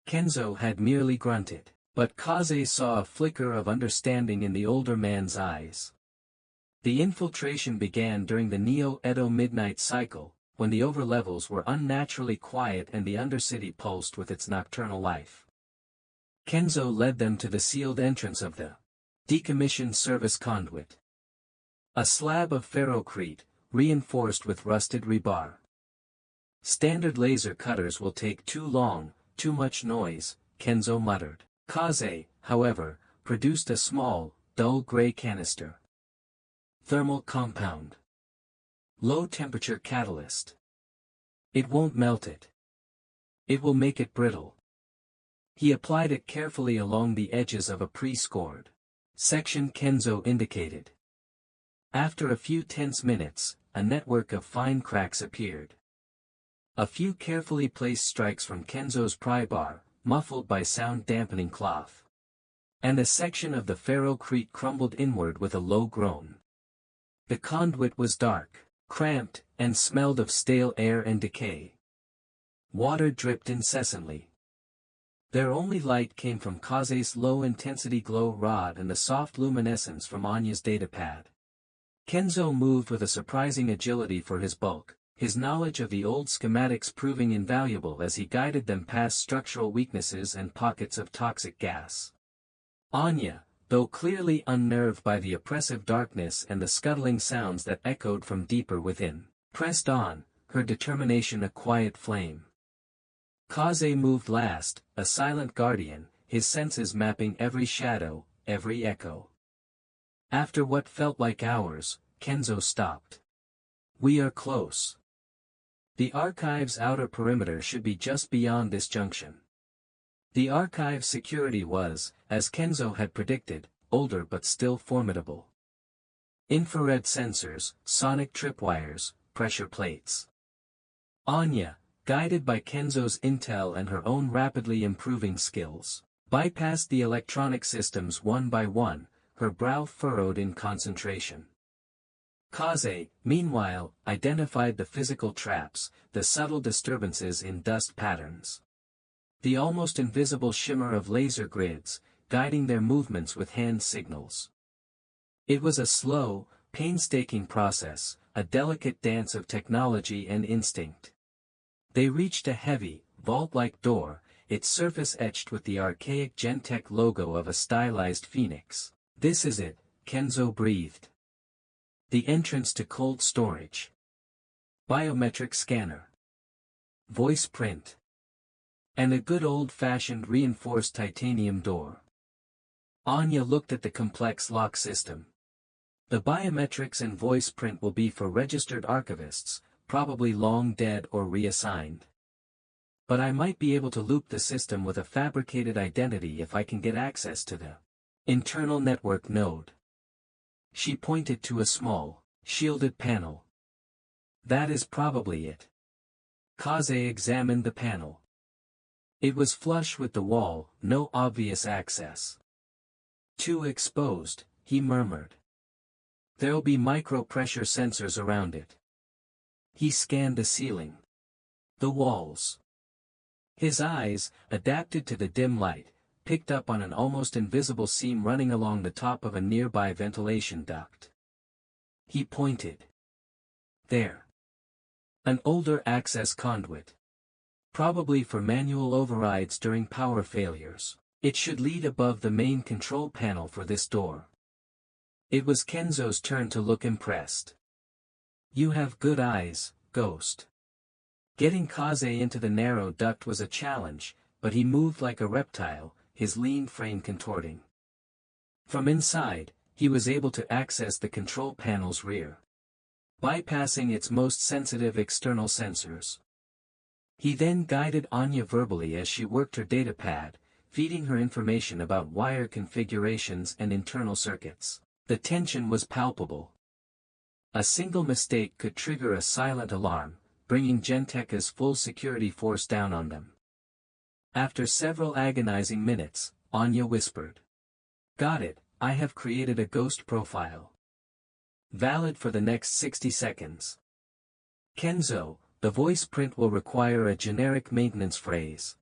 Kenzo had merely grunted, but Kaze saw a flicker of understanding in the older man's eyes. The infiltration began during the Neo-Edo midnight cycle, when the overlevels were unnaturally quiet and the Undercity pulsed with its nocturnal life. Kenzo led them to the sealed entrance of the decommissioned service conduit. A slab of ferrocrete, reinforced with rusted rebar. Standard laser cutters will take too long, too much noise, Kenzo muttered. Kaze, however, produced a small, dull gray canister. Thermal compound. Low-temperature catalyst. It won't melt it. It will make it brittle. He applied it carefully along the edges of a pre-scored section Kenzo indicated. After a few tense minutes, a network of fine cracks appeared. A few carefully placed strikes from Kenzo's pry bar, muffled by sound-dampening cloth. And a section of the ferrocrete crumbled inward with a low groan. The conduit was dark, cramped, and smelled of stale air and decay. Water dripped incessantly. Their only light came from Kaze's low-intensity glow rod and the soft luminescence from Anya's datapad. Kenzo moved with a surprising agility for his bulk, his knowledge of the old schematics proving invaluable as he guided them past structural weaknesses and pockets of toxic gas. Anya, though clearly unnerved by the oppressive darkness and the scuttling sounds that echoed from deeper within, pressed on, her determination a quiet flame. Kaze moved last, a silent guardian, his senses mapping every shadow, every echo. After what felt like hours, Kenzo stopped. We are close. The archive's outer perimeter should be just beyond this junction. The archive's security was, as Kenzo had predicted, older but still formidable. Infrared sensors, sonic tripwires, pressure plates. Anya, guided by Kenzo's intel and her own rapidly improving skills, bypassed the electronic systems one by one, her brow furrowed in concentration. Kaze, meanwhile, identified the physical traps, the subtle disturbances in dust patterns. The almost invisible shimmer of laser grids, guiding their movements with hand signals. It was a slow, painstaking process, a delicate dance of technology and instinct. They reached a heavy, vault-like door, its surface etched with the archaic Gentech logo of a stylized phoenix. "This is it," Kenzo breathed. The entrance to cold storage. Biometric scanner. Voice print. And a good old-fashioned reinforced titanium door. Anya looked at the complex lock system. The biometrics and voice print will be for registered archivists, probably long dead or reassigned. But I might be able to loop the system with a fabricated identity if I can get access to the internal network node. She pointed to a small, shielded panel. That is probably it. Kaze examined the panel. It was flush with the wall, no obvious access. "Too exposed," he murmured. "There'll be micro-pressure sensors around it." He scanned the ceiling. The walls. His eyes, adapted to the dim light, picked up on an almost invisible seam running along the top of a nearby ventilation duct. He pointed. There. An older access conduit. Probably for manual overrides during power failures. It should lead above the main control panel for this door. It was Kenzo's turn to look impressed. "You have good eyes, Ghost." Getting Kaze into the narrow duct was a challenge, but he moved like a reptile, his lean frame contorting. From inside, he was able to access the control panel's rear, bypassing its most sensitive external sensors. He then guided Anya verbally as she worked her datapad, feeding her information about wire configurations and internal circuits. The tension was palpable. A single mistake could trigger a silent alarm, bringing Gentech's full security force down on them. After several agonizing minutes, Anya whispered. "Got it, I have created a ghost profile. Valid for the next 60 seconds. Kenzo, the voice print will require a generic maintenance phrase.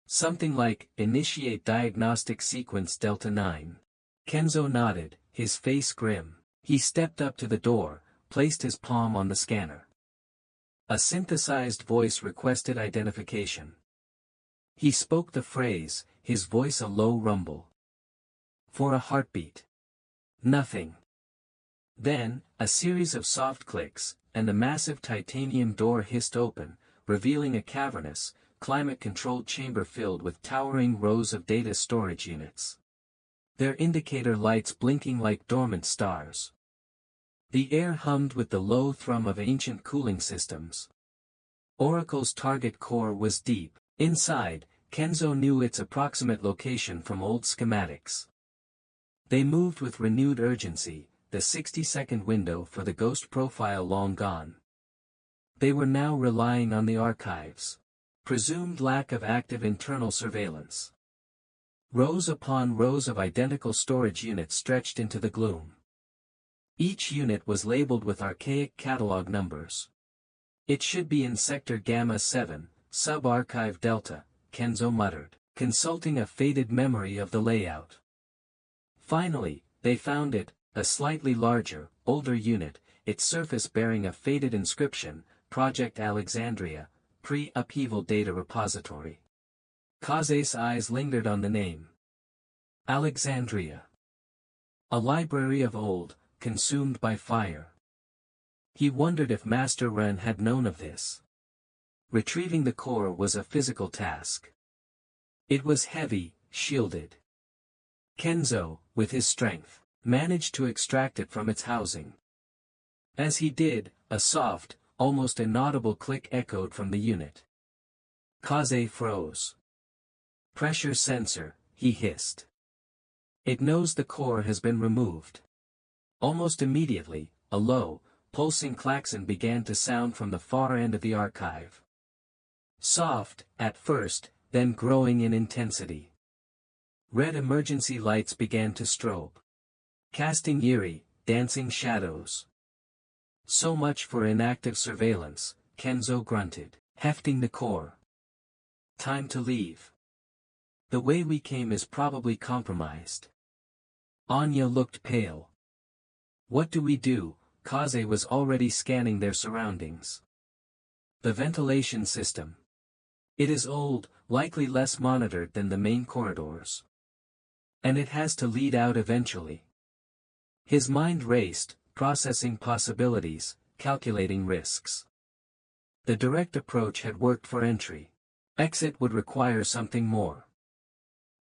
Something like, initiate diagnostic sequence Delta 9. Kenzo nodded, his face grim. He stepped up to the door, placed his palm on the scanner. A synthesized voice requested identification. He spoke the phrase, his voice a low rumble. For a heartbeat. Nothing. Then, a series of soft clicks, and the massive titanium door hissed open, revealing a cavernous, climate-controlled chamber filled with towering rows of data storage units. Their indicator lights blinking like dormant stars. The air hummed with the low thrum of ancient cooling systems. Oracle's target core was deep. Inside, Kenzo knew its approximate location from old schematics. They moved with renewed urgency, the 60-second window for the ghost profile long gone. They were now relying on the archives. Presumed lack of active internal surveillance. Rows upon rows of identical storage units stretched into the gloom. Each unit was labeled with archaic catalog numbers. "It should be in Sector Gamma 7, Sub-Archive Delta," Kenzo muttered, consulting a faded memory of the layout. Finally, they found it, a slightly larger, older unit, its surface bearing a faded inscription, Project Alexandria, Pre-Upheaval Data Repository. Kaze's eyes lingered on the name. Alexandria. A library of old, consumed by fire. He wondered if Master Ren had known of this. Retrieving the core was a physical task. It was heavy, shielded. Kenzo, with his strength, managed to extract it from its housing. As he did, a soft, almost inaudible click echoed from the unit. Kaze froze. "Pressure sensor," he hissed. "It knows the core has been removed." Almost immediately, a low, pulsing klaxon began to sound from the far end of the archive. Soft, at first, then growing in intensity. Red emergency lights began to strobe. Casting eerie, dancing shadows. So much for inactive surveillance, Kenzo grunted, hefting the core. Time to leave. The way we came is probably compromised. Anya looked pale. What do we do? Kaze was already scanning their surroundings. The ventilation system. It is old, likely less monitored than the main corridors. And it has to lead out eventually. His mind raced, processing possibilities, calculating risks. The direct approach had worked for entry. Exit would require something more.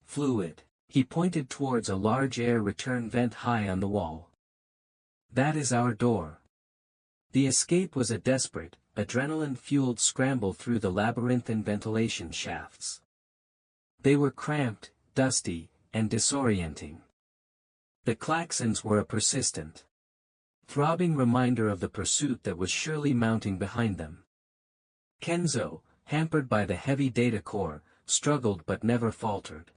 Fluid. He pointed towards a large air return vent high on the wall. That is our door. The escape was a desperate, adrenaline-fueled scramble through the labyrinthine ventilation shafts. They were cramped, dusty, and disorienting. The klaxons were a persistent, throbbing reminder of the pursuit that was surely mounting behind them. Kenzo, hampered by the heavy data core, struggled but never faltered.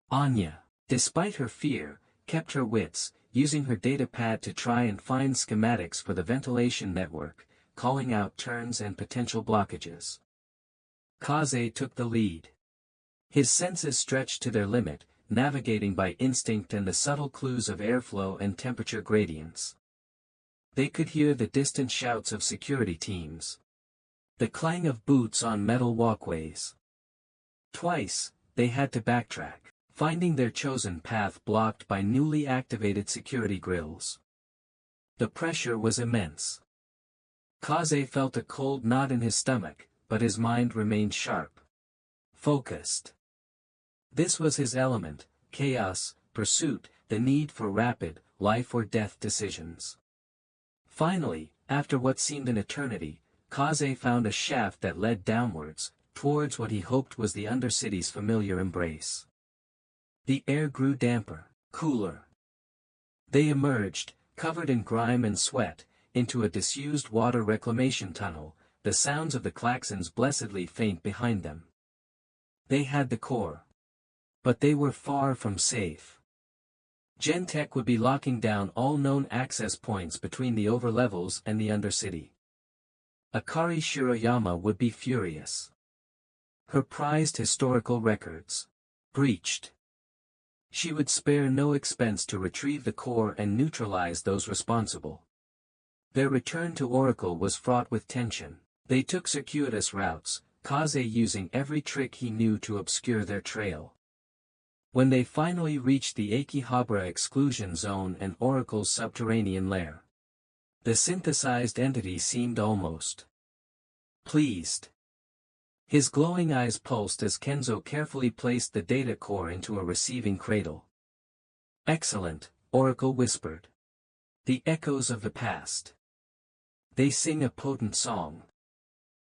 Anya, despite her fear, kept her wits, using her data pad to try and find schematics for the ventilation network, calling out turns and potential blockages. Kaze took the lead. His senses stretched to their limit, navigating by instinct and the subtle clues of airflow and temperature gradients. They could hear the distant shouts of security teams. The clang of boots on metal walkways. Twice, they had to backtrack, finding their chosen path blocked by newly activated security grills. The pressure was immense. Kaze felt a cold knot in his stomach, but his mind remained sharp. Focused. This was his element: chaos, pursuit, the need for rapid, life-or-death decisions. Finally, after what seemed an eternity, Kaze found a shaft that led downwards, towards what he hoped was the Undercity's familiar embrace. The air grew damper, cooler. They emerged, covered in grime and sweat, into a disused water reclamation tunnel, the sounds of the klaxons blessedly faint behind them. They had the core. But they were far from safe. Gentech would be locking down all known access points between the overlevels and the Undercity. Akari Shiroyama would be furious. Her prized historical records breached. She would spare no expense to retrieve the core and neutralize those responsible. Their return to Oracle was fraught with tension. They took circuitous routes, Kaze using every trick he knew to obscure their trail. When they finally reached the Akihabara exclusion zone and Oracle's subterranean lair, the synthesized entity seemed almost pleased. His glowing eyes pulsed as Kenzo carefully placed the data core into a receiving cradle. Excellent, Oracle whispered. The echoes of the past. They sing a potent song.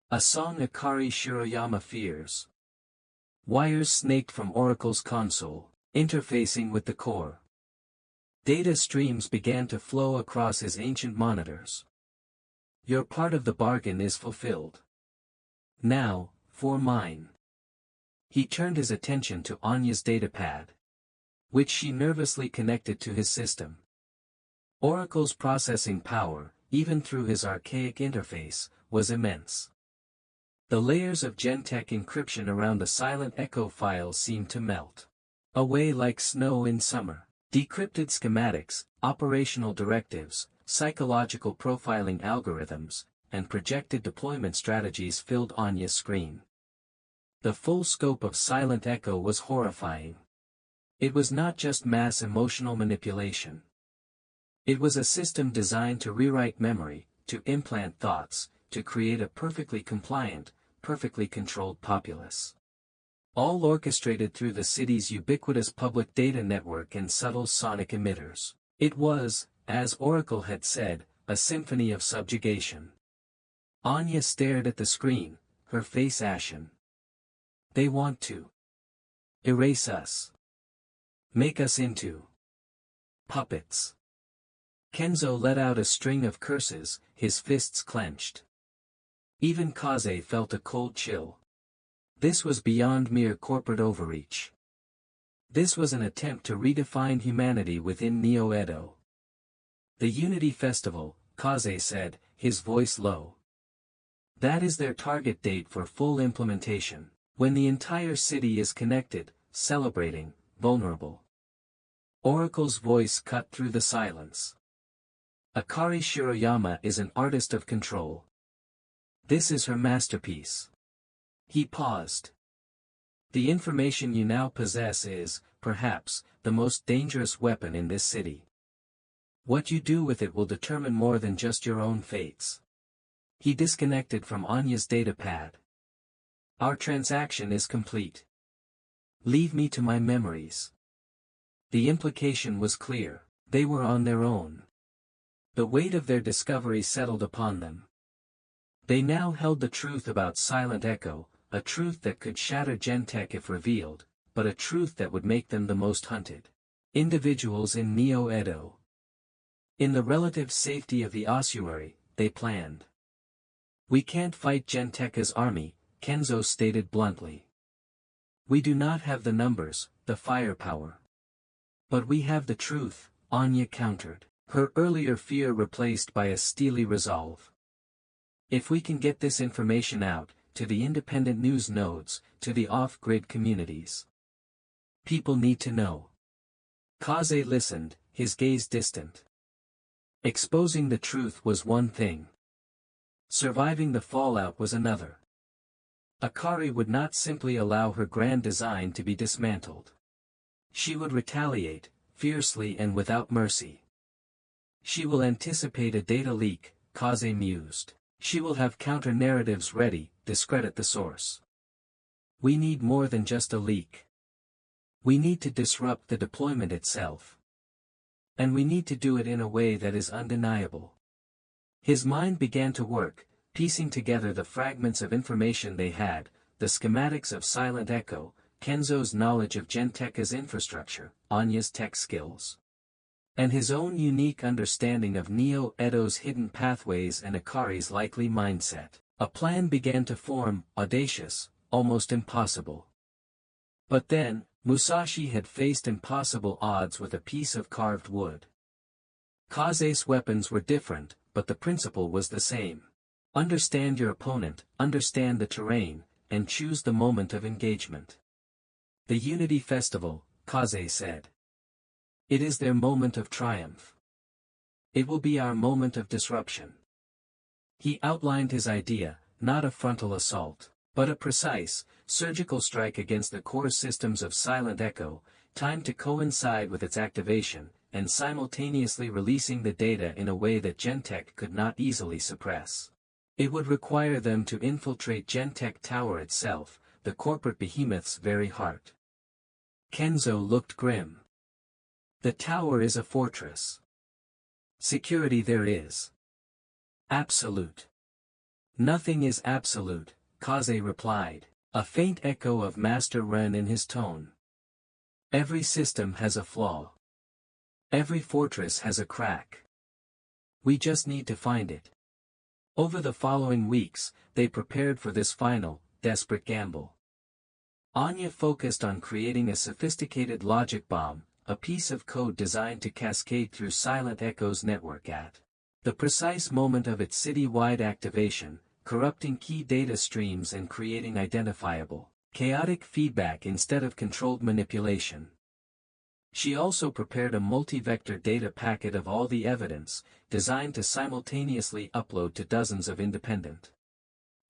A song Akari Shiroyama fears. Wires snaked from Oracle's console, interfacing with the core. Data streams began to flow across his ancient monitors. Your part of the bargain is fulfilled. Now, for mine. He turned his attention to Anya's datapad, which she nervously connected to his system. Oracle's processing power, even through his archaic interface, was immense. The layers of Gentech encryption around the silent echo files seemed to melt away like snow in summer. Decrypted schematics, operational directives, psychological profiling algorithms, and projected deployment strategies filled Anya's screen. The full scope of Silent Echo was horrifying. It was not just mass emotional manipulation. It was a system designed to rewrite memory, to implant thoughts, to create a perfectly compliant, perfectly controlled populace. All orchestrated through the city's ubiquitous public data network and subtle sonic emitters. It was, as Oracle had said, a symphony of subjugation. Anya stared at the screen, her face ashen. They want to erase us. Make us into puppets. Kenzo let out a string of curses, his fists clenched. Even Kaze felt a cold chill. This was beyond mere corporate overreach. This was an attempt to redefine humanity within Neo-Edo. The Unity Festival, Kaze said, his voice low. That is their target date for full implementation, when the entire city is connected, celebrating, vulnerable. Oracle's voice cut through the silence. Akari Shiroyama is an artist of control. This is her masterpiece. He paused. The information you now possess is, perhaps, the most dangerous weapon in this city. What you do with it will determine more than just your own fates. He disconnected from Anya's datapad. Our transaction is complete. Leave me to my memories. The implication was clear, they were on their own. The weight of their discovery settled upon them. They now held the truth about Silent Echo, a truth that could shatter Gentech if revealed, but a truth that would make them the most hunted individuals in Neo-Edo. In the relative safety of the ossuary, they planned. We can't fight Gentech's army, Kenzo stated bluntly. We do not have the numbers, the firepower. But we have the truth, Anya countered, her earlier fear replaced by a steely resolve. If we can get this information out, to the independent news nodes, to the off-grid communities. People need to know. Kaze listened, his gaze distant. Exposing the truth was one thing. Surviving the fallout was another. Akari would not simply allow her grand design to be dismantled. She would retaliate, fiercely and without mercy. She will anticipate a data leak, Kaze mused. She will have counter-narratives ready, discredit the source. We need more than just a leak. We need to disrupt the deployment itself. And we need to do it in a way that is undeniable. His mind began to work, piecing together the fragments of information they had, the schematics of Silent Echo, Kenzo's knowledge of Gentech's infrastructure, Anya's tech skills. And his own unique understanding of Neo-Edo's hidden pathways and Akari's likely mindset. A plan began to form, audacious, almost impossible. But then, Musashi had faced impossible odds with a piece of carved wood. Kaze's weapons were different, but the principle was the same. Understand your opponent, understand the terrain, and choose the moment of engagement. The Unity Festival, Kaze said. It is their moment of triumph. It will be our moment of disruption. He outlined his idea, not a frontal assault, but a precise, surgical strike against the core systems of Silent Echo, timed to coincide with its activation, and simultaneously releasing the data in a way that Gentech could not easily suppress. It would require them to infiltrate Gentech Tower itself, the corporate behemoth's very heart. Kenzo looked grim. The tower is a fortress. Security there is. Absolute. Nothing is absolute, Kaze replied, a faint echo of Master Ren in his tone. Every system has a flaw. Every fortress has a crack. We just need to find it. Over the following weeks, they prepared for this final, desperate gamble. Anya focused on creating a sophisticated logic bomb, a piece of code designed to cascade through Silent Echo's network at the precise moment of its city-wide activation, corrupting key data streams and creating identifiable, chaotic feedback instead of controlled manipulation. She also prepared a multi-vector data packet of all the evidence, designed to simultaneously upload to dozens of independent,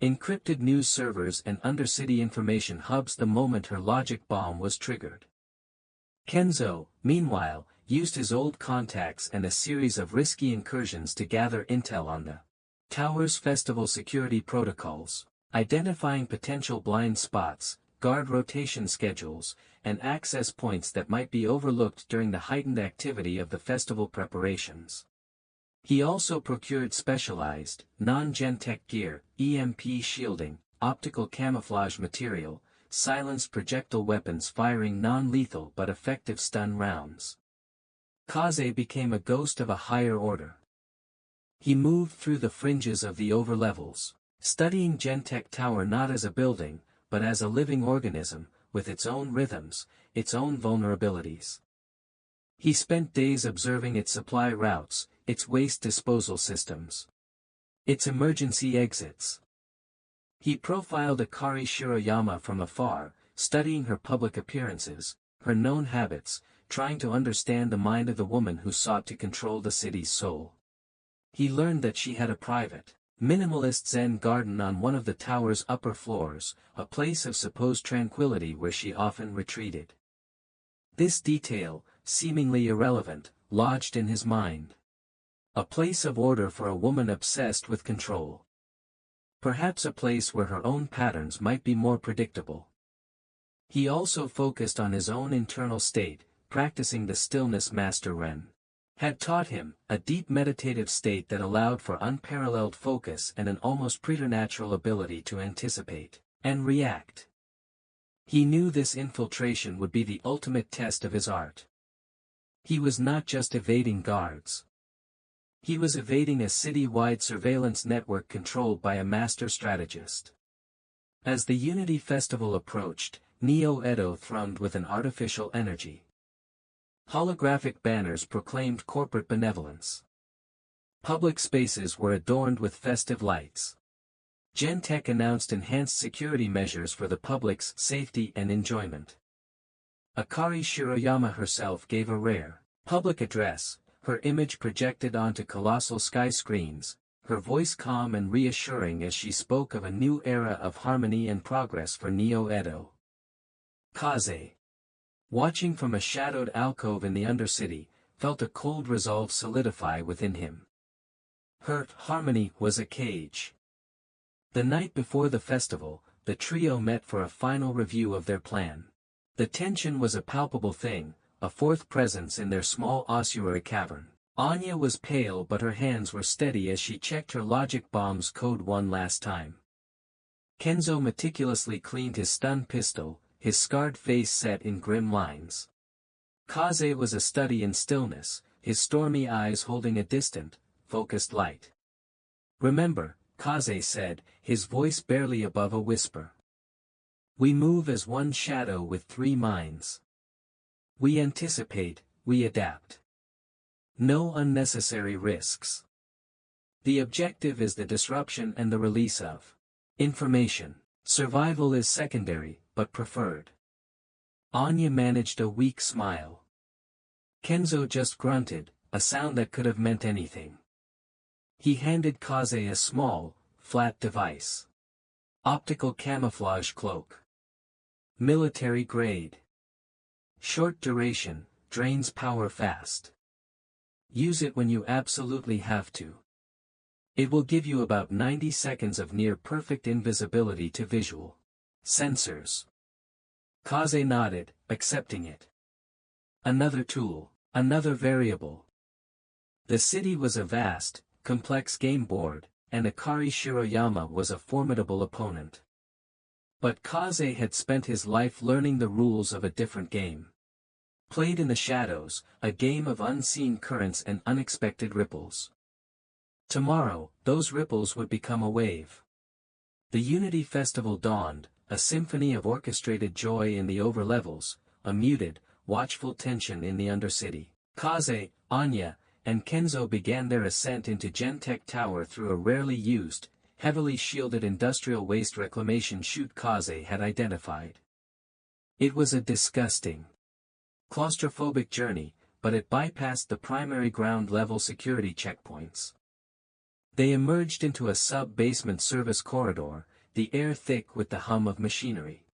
encrypted news servers and undercity information hubs the moment her logic bomb was triggered. Kenzo, meanwhile, used his old contacts and a series of risky incursions to gather intel on the tower's festival security protocols, identifying potential blind spots, guard rotation schedules, and access points that might be overlooked during the heightened activity of the festival preparations. He also procured specialized, non-Gentech gear, EMP shielding, optical camouflage material, silenced projectile weapons firing non-lethal but effective stun rounds. Kaze became a ghost of a higher order. He moved through the fringes of the overlevels, studying Gentech Tower not as a building, but as a living organism, with its own rhythms, its own vulnerabilities. He spent days observing its supply routes, its waste disposal systems, its emergency exits. He profiled Akari Shiroyama from afar, studying her public appearances, her known habits, trying to understand the mind of the woman who sought to control the city's soul. He learned that she had a private, minimalist Zen garden on one of the tower's upper floors, a place of supposed tranquility where she often retreated. This detail, seemingly irrelevant, lodged in his mind. A place of order for a woman obsessed with control. Perhaps a place where her own patterns might be more predictable. He also focused on his own internal state, practicing the stillness Master Ren had taught him, a deep meditative state that allowed for unparalleled focus and an almost preternatural ability to anticipate and react. He knew this infiltration would be the ultimate test of his art. He was not just evading guards. He was evading a city-wide surveillance network controlled by a master strategist. As the Unity Festival approached, Neo-Edo thrummed with an artificial energy. Holographic banners proclaimed corporate benevolence. Public spaces were adorned with festive lights. Gentech announced enhanced security measures for the public's safety and enjoyment. Akari Shiroyama herself gave a rare, public address, her image projected onto colossal sky screens, her voice calm and reassuring as she spoke of a new era of harmony and progress for Neo-Edo. Kaze, watching from a shadowed alcove in the Undercity, felt a cold resolve solidify within him. Her harmony was a cage. The night before the festival, the trio met for a final review of their plan. The tension was a palpable thing, a fourth presence in their small ossuary cavern. Anya was pale but her hands were steady as she checked her logic bomb's code one last time. Kenzo meticulously cleaned his stun pistol, his scarred face set in grim lines. Kaze was a study in stillness, his stormy eyes holding a distant, focused light. "Remember," Kaze said, his voice barely above a whisper. "We move as one shadow with three minds. We anticipate, we adapt. No unnecessary risks. The objective is the disruption and the release of information. Survival is secondary, but preferred." Anya managed a weak smile. Kenzo just grunted, a sound that could have meant anything. He handed Kaze a small, flat device. Optical camouflage cloak. Military grade. Short duration, drains power fast. Use it when you absolutely have to. It will give you about 90 seconds of near-perfect invisibility to visual sensors. Kaze nodded, accepting it. Another tool, another variable. The city was a vast, complex game board, and Akari Shiroyama was a formidable opponent. But Kaze had spent his life learning the rules of a different game. Played in the shadows, a game of unseen currents and unexpected ripples. Tomorrow, those ripples would become a wave. The Unity Festival dawned, a symphony of orchestrated joy in the overlevels, a muted, watchful tension in the Undercity. Kaze, Anya, and Kenzo began their ascent into Gentech Tower through a rarely used, heavily shielded industrial waste reclamation chute Kaze had identified. It was a disgusting, claustrophobic journey, but it bypassed the primary ground-level security checkpoints. They emerged into a sub-basement service corridor, the air thick with the hum of machinery.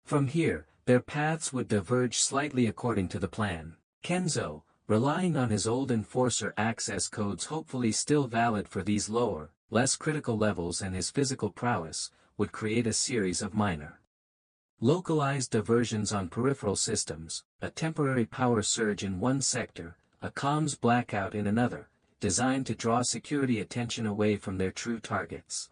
From here, their paths would diverge slightly according to the plan. Kenzo, relying on his old enforcer access codes hopefully still valid for these lower, less critical levels and his physical prowess, would create a series of minor, localized diversions on peripheral systems, a temporary power surge in one sector, a comms blackout in another, designed to draw security attention away from their true targets.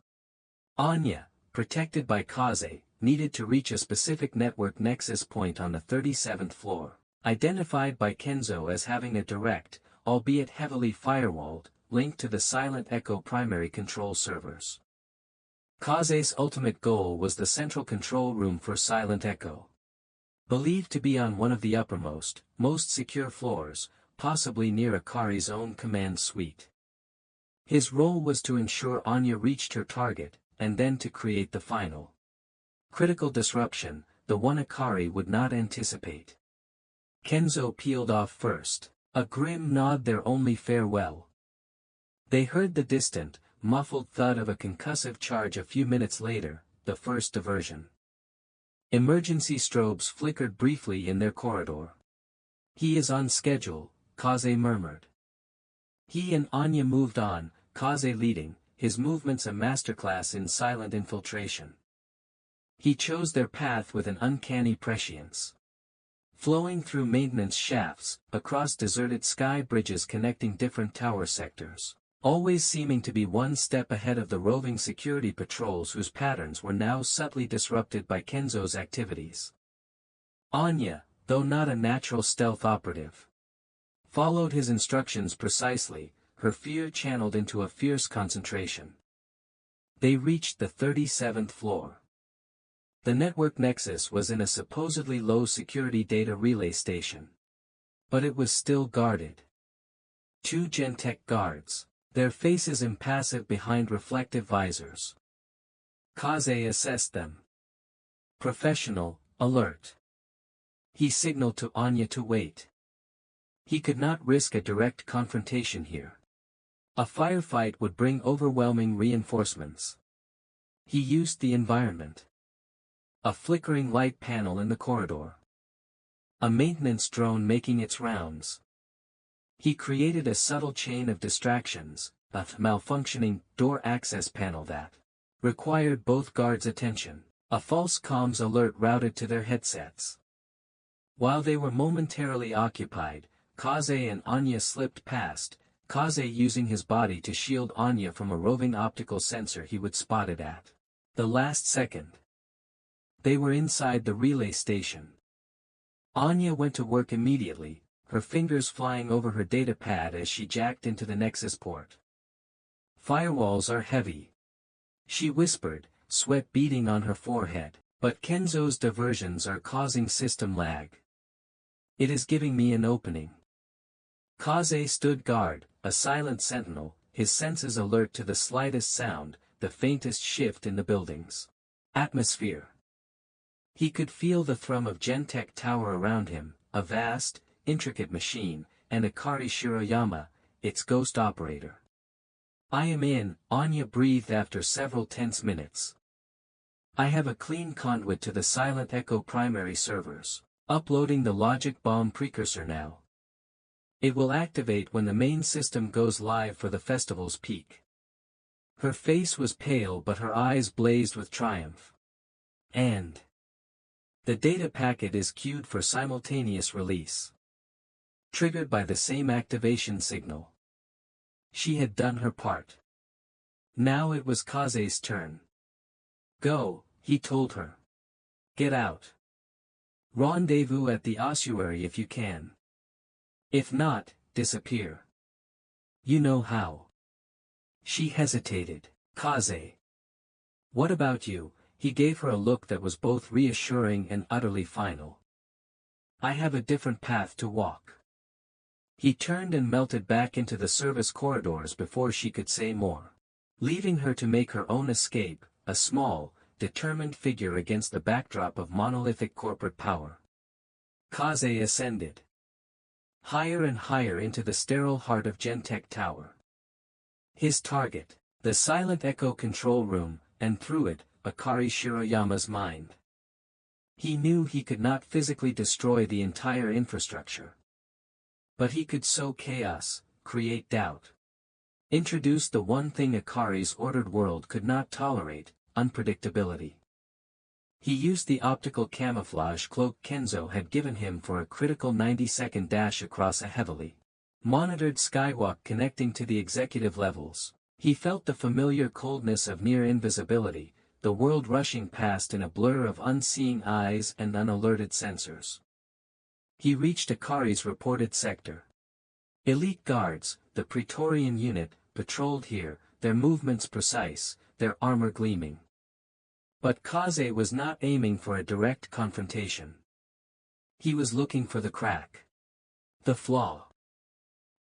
Anya, protected by Kaze, needed to reach a specific network nexus point on the 37th floor, identified by Kenzo as having a direct, albeit heavily firewalled, link to the Silent Echo primary control servers. Kaze's ultimate goal was the central control room for Silent Echo. Believed to be on one of the uppermost, most secure floors, possibly near Akari's own command suite. His role was to ensure Anya reached her target, and then to create the final critical disruption, the one Akari would not anticipate. Kenzo peeled off first, a grim nod their only farewell. They heard the distant, muffled thud of a concussive charge a few minutes later, the first diversion. Emergency strobes flickered briefly in their corridor. "He is on schedule," Kaze murmured. He and Anya moved on, Kaze leading, his movements a masterclass in silent infiltration. He chose their path with an uncanny prescience. Flowing through maintenance shafts, across deserted sky bridges connecting different tower sectors, always seeming to be one step ahead of the roving security patrols whose patterns were now subtly disrupted by Kenzo's activities. Anya, though not a natural stealth operative, followed his instructions precisely, her fear channeled into a fierce concentration. They reached the 37th floor. The network nexus was in a supposedly low-security data relay station. But it was still guarded. 2 Gentech guards, their faces impassive behind reflective visors. Kaze assessed them. Professional, alert. He signaled to Anya to wait. He could not risk a direct confrontation here. A firefight would bring overwhelming reinforcements. He used the environment. A flickering light panel in the corridor. A maintenance drone making its rounds. He created a subtle chain of distractions, a malfunctioning door access panel that required both guards' attention, a false comms alert routed to their headsets. While they were momentarily occupied, Kaze and Anya slipped past, Kaze using his body to shield Anya from a roving optical sensor he would spot it at the last second. They were inside the relay station. Anya went to work immediately, her fingers flying over her datapad as she jacked into the Nexus port. "Firewalls are heavy," she whispered, sweat beading on her forehead, "but Kenzo's diversions are causing system lag. It is giving me an opening." Kaze stood guard, a silent sentinel, his senses alert to the slightest sound, the faintest shift in the building's atmosphere. He could feel the thrum of Gentech Tower around him, a vast, intricate machine, and Akari Shiroyama, its ghost operator. "I am in," Anya breathed after several tense minutes. "I have a clean conduit to the Silent Echo primary servers, uploading the logic bomb precursor now. It will activate when the main system goes live for the festival's peak." Her face was pale but her eyes blazed with triumph. "And the data packet is queued for simultaneous release. Triggered by the same activation signal." She had done her part. Now it was Kaze's turn. "Go," he told her. "Get out. Rendezvous at the ossuary if you can. If not, disappear. You know how." She hesitated. "Kaze. What about you?" He gave her a look that was both reassuring and utterly final. "I have a different path to walk." He turned and melted back into the service corridors before she could say more, leaving her to make her own escape, a small, determined figure against the backdrop of monolithic corporate power. Kaze ascended higher and higher into the sterile heart of Gentech Tower. His target, the Silent Echo control room, and through it, Akari Shiroyama's mind. He knew he could not physically destroy the entire infrastructure. But he could sow chaos, create doubt. Introduce the one thing Akari's ordered world could not tolerate, unpredictability. He used the optical camouflage cloak Kenzo had given him for a critical 90-second dash across a heavily monitored skywalk connecting to the executive levels. He felt the familiar coldness of near invisibility, the world rushing past in a blur of unseeing eyes and unalerted sensors. He reached Akari's reported sector. Elite guards, the Praetorian unit, patrolled here, their movements precise, their armor gleaming. But Kaze was not aiming for a direct confrontation. He was looking for the crack. The flaw.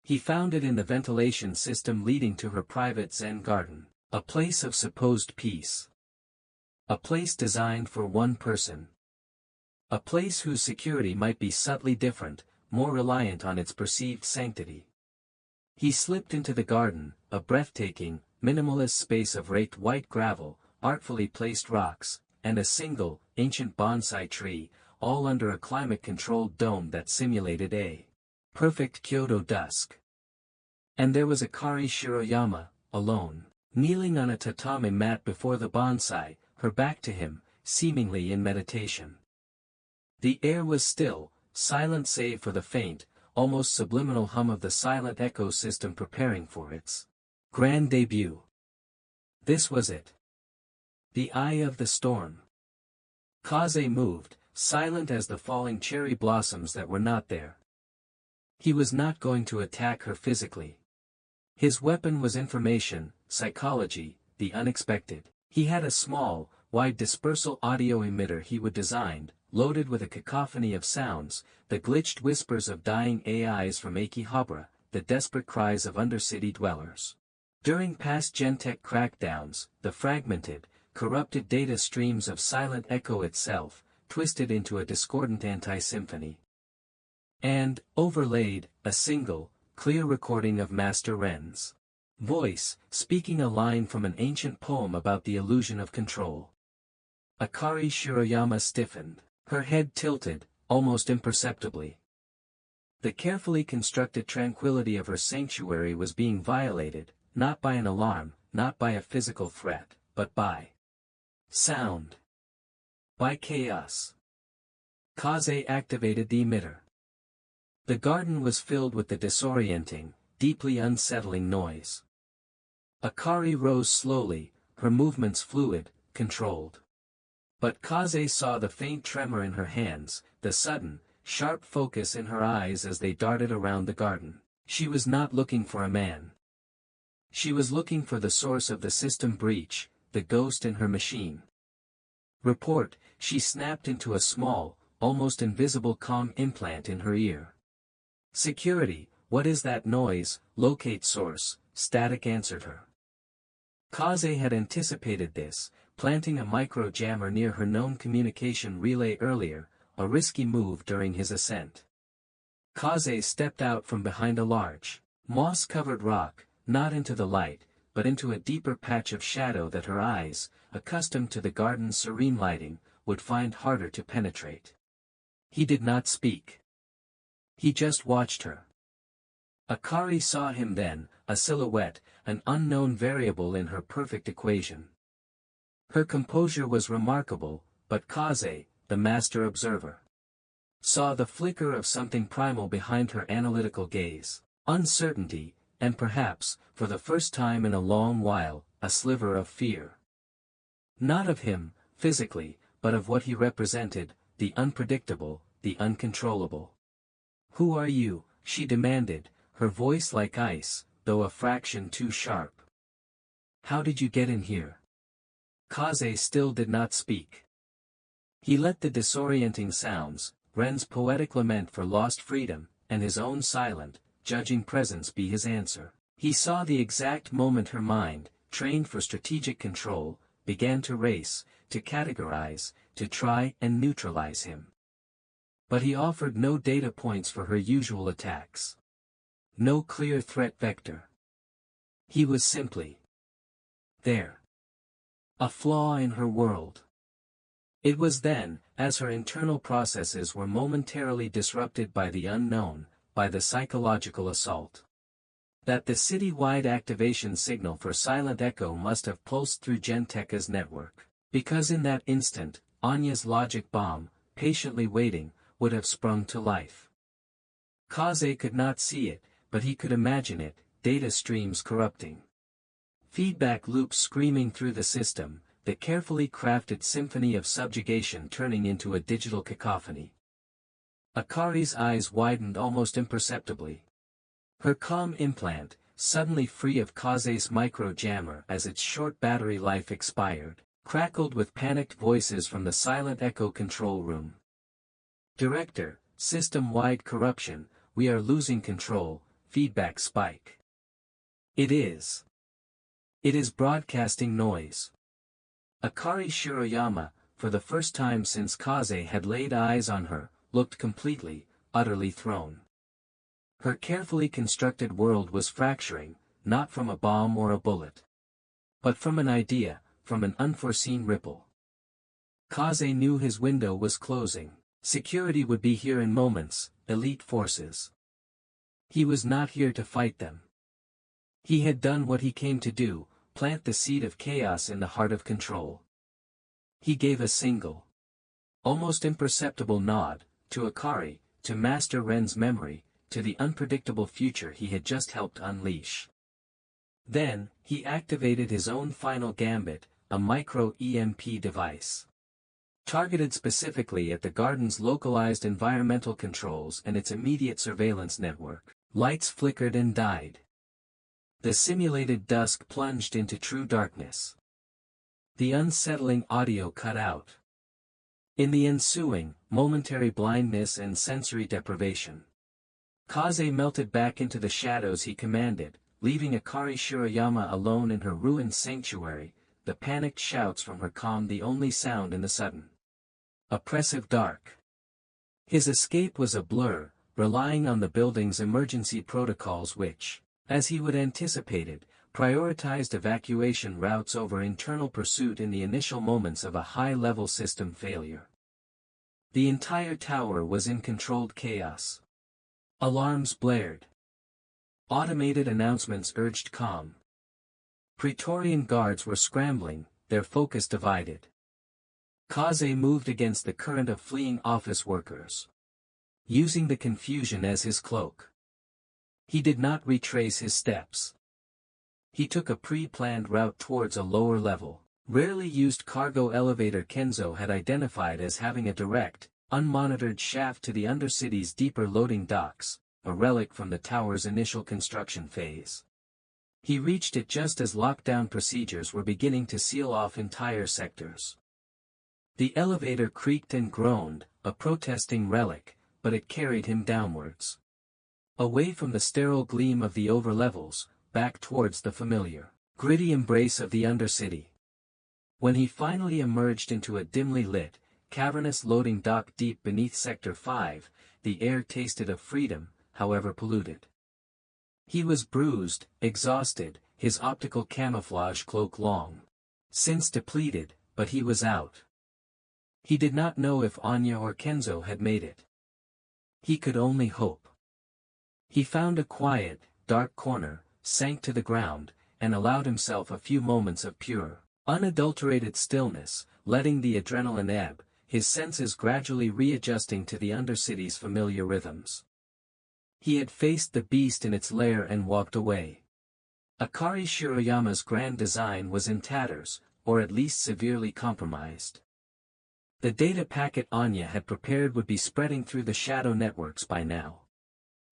He found it in the ventilation system leading to her private Zen garden, a place of supposed peace. A place designed for one person. A place whose security might be subtly different, more reliant on its perceived sanctity. He slipped into the garden, a breathtaking, minimalist space of raked white gravel, artfully placed rocks, and a single, ancient bonsai tree, all under a climate-controlled dome that simulated a perfect Kyoto dusk. And there was Akari Shiroyama, alone, kneeling on a tatami mat before the bonsai, her back to him, seemingly in meditation. The air was still, silent save for the faint, almost subliminal hum of the silent echo system preparing for its grand debut. This was it. The eye of the storm. Kaze moved, silent as the falling cherry blossoms that were not there. He was not going to attack her physically. His weapon was information, psychology, the unexpected. He had a small, wide dispersal audio emitter he would designed, loaded with a cacophony of sounds, the glitched whispers of dying AIs from Akihabara, the desperate cries of undercity dwellers. During past Gentech crackdowns, the fragmented, corrupted data streams of silent echo itself, twisted into a discordant anti-symphony. And, overlaid, a single, clear recording of Master Ren's voice, speaking a line from an ancient poem about the illusion of control. Akari Shiroyama stiffened, her head tilted, almost imperceptibly. The carefully constructed tranquility of her sanctuary was being violated, not by an alarm, not by a physical threat, but by sound. By chaos. Kaze activated the emitter. The garden was filled with the disorienting, deeply unsettling noise. Akari rose slowly, her movements fluid, controlled. But Kaze saw the faint tremor in her hands, the sudden, sharp focus in her eyes as they darted around the garden. She was not looking for a man. She was looking for the source of the system breach, the ghost in her machine. Report, she snapped into a small, almost invisible comm implant in her ear. Security, what is that noise? Locate source, static answered her. Kaze had anticipated this, planting a micro-jammer near her known communication relay earlier, a risky move during his ascent. Kaze stepped out from behind a large, moss-covered rock, not into the light, but into a deeper patch of shadow that her eyes, accustomed to the garden's serene lighting, would find harder to penetrate. He did not speak. He just watched her. Akari saw him then, a silhouette, an unknown variable in her perfect equation. Her composure was remarkable, but Kaze, the master observer, saw the flicker of something primal behind her analytical gaze, uncertainty, and perhaps, for the first time in a long while, a sliver of fear. Not of him, physically, but of what he represented, the unpredictable, the uncontrollable. "Who are you?" she demanded, her voice like ice, though a fraction too sharp. "How did you get in here?" Kaze still did not speak. He let the disorienting sounds, Ren's poetic lament for lost freedom, and his own silent, judging presence be his answer. He saw the exact moment her mind, trained for strategic control, began to race, to categorize, to try and neutralize him. But he offered no data points for her usual attacks. No clear threat vector. He was simply there. A flaw in her world. It was then, as her internal processes were momentarily disrupted by the unknown, by the psychological assault, that the city-wide activation signal for silent echo must have pulsed through Gentech's network, because in that instant, Anya's logic bomb, patiently waiting, would have sprung to life. Kaze could not see it, but he could imagine it, data streams corrupting. Feedback loops screaming through the system, the carefully crafted symphony of subjugation turning into a digital cacophony. Akari's eyes widened almost imperceptibly. Her comm implant, suddenly free of Kaze's micro-jammer as its short battery life expired, crackled with panicked voices from the silent echo control room. "Director, system-wide corruption, we are losing control, feedback spike. It is. It is broadcasting noise. Akari Shiroyama, for the first time since Kaze had laid eyes on her, looked completely, utterly thrown. Her carefully constructed world was fracturing, not from a bomb or a bullet, but from an idea, from an unforeseen ripple. Kaze knew his window was closing. Security would be here in moments, elite forces. He was not here to fight them. He had done what he came to do, plant the seed of chaos in the heart of control. He gave a single, almost imperceptible nod, to Akari, to Master Ren's memory, to the unpredictable future he had just helped unleash. Then, he activated his own final gambit, a micro-EMP device. Targeted specifically at the garden's localized environmental controls and its immediate surveillance network. Lights flickered and died. The simulated dusk plunged into true darkness. The unsettling audio cut out. In the ensuing, momentary blindness and sensory deprivation, Kaze melted back into the shadows he commanded, leaving Akari Shiroyama alone in her ruined sanctuary, the panicked shouts from her calm the only sound in the sudden, oppressive dark. His escape was a blur, relying on the building's emergency protocols which, as he would anticipated, prioritized evacuation routes over internal pursuit in the initial moments of a high-level system failure. The entire tower was in controlled chaos. Alarms blared. Automated announcements urged calm. Praetorian guards were scrambling, their focus divided. Kaze moved against the current of fleeing office workers, using the confusion as his cloak. He did not retrace his steps. He took a pre-planned route towards a lower level, rarely used cargo elevator Kenzo had identified as having a direct, unmonitored shaft to the Undercity's deeper loading docks, a relic from the tower's initial construction phase. He reached it just as lockdown procedures were beginning to seal off entire sectors. The elevator creaked and groaned, a protesting relic, but it carried him downwards. Away from the sterile gleam of the overlevels, back towards the familiar, gritty embrace of the Undercity. When he finally emerged into a dimly lit, cavernous loading dock deep beneath Sector 5, the air tasted of freedom, however polluted. He was bruised, exhausted, his optical camouflage cloak long since depleted, but he was out. He did not know if Anya or Kenzo had made it. He could only hope. He found a quiet, dark corner, sank to the ground, and allowed himself a few moments of pure, unadulterated stillness, letting the adrenaline ebb, his senses gradually readjusting to the Undercity's familiar rhythms. He had faced the beast in its lair and walked away. Akari Shiroyama's grand design was in tatters, or at least severely compromised. The data packet Anya had prepared would be spreading through the shadow networks by now.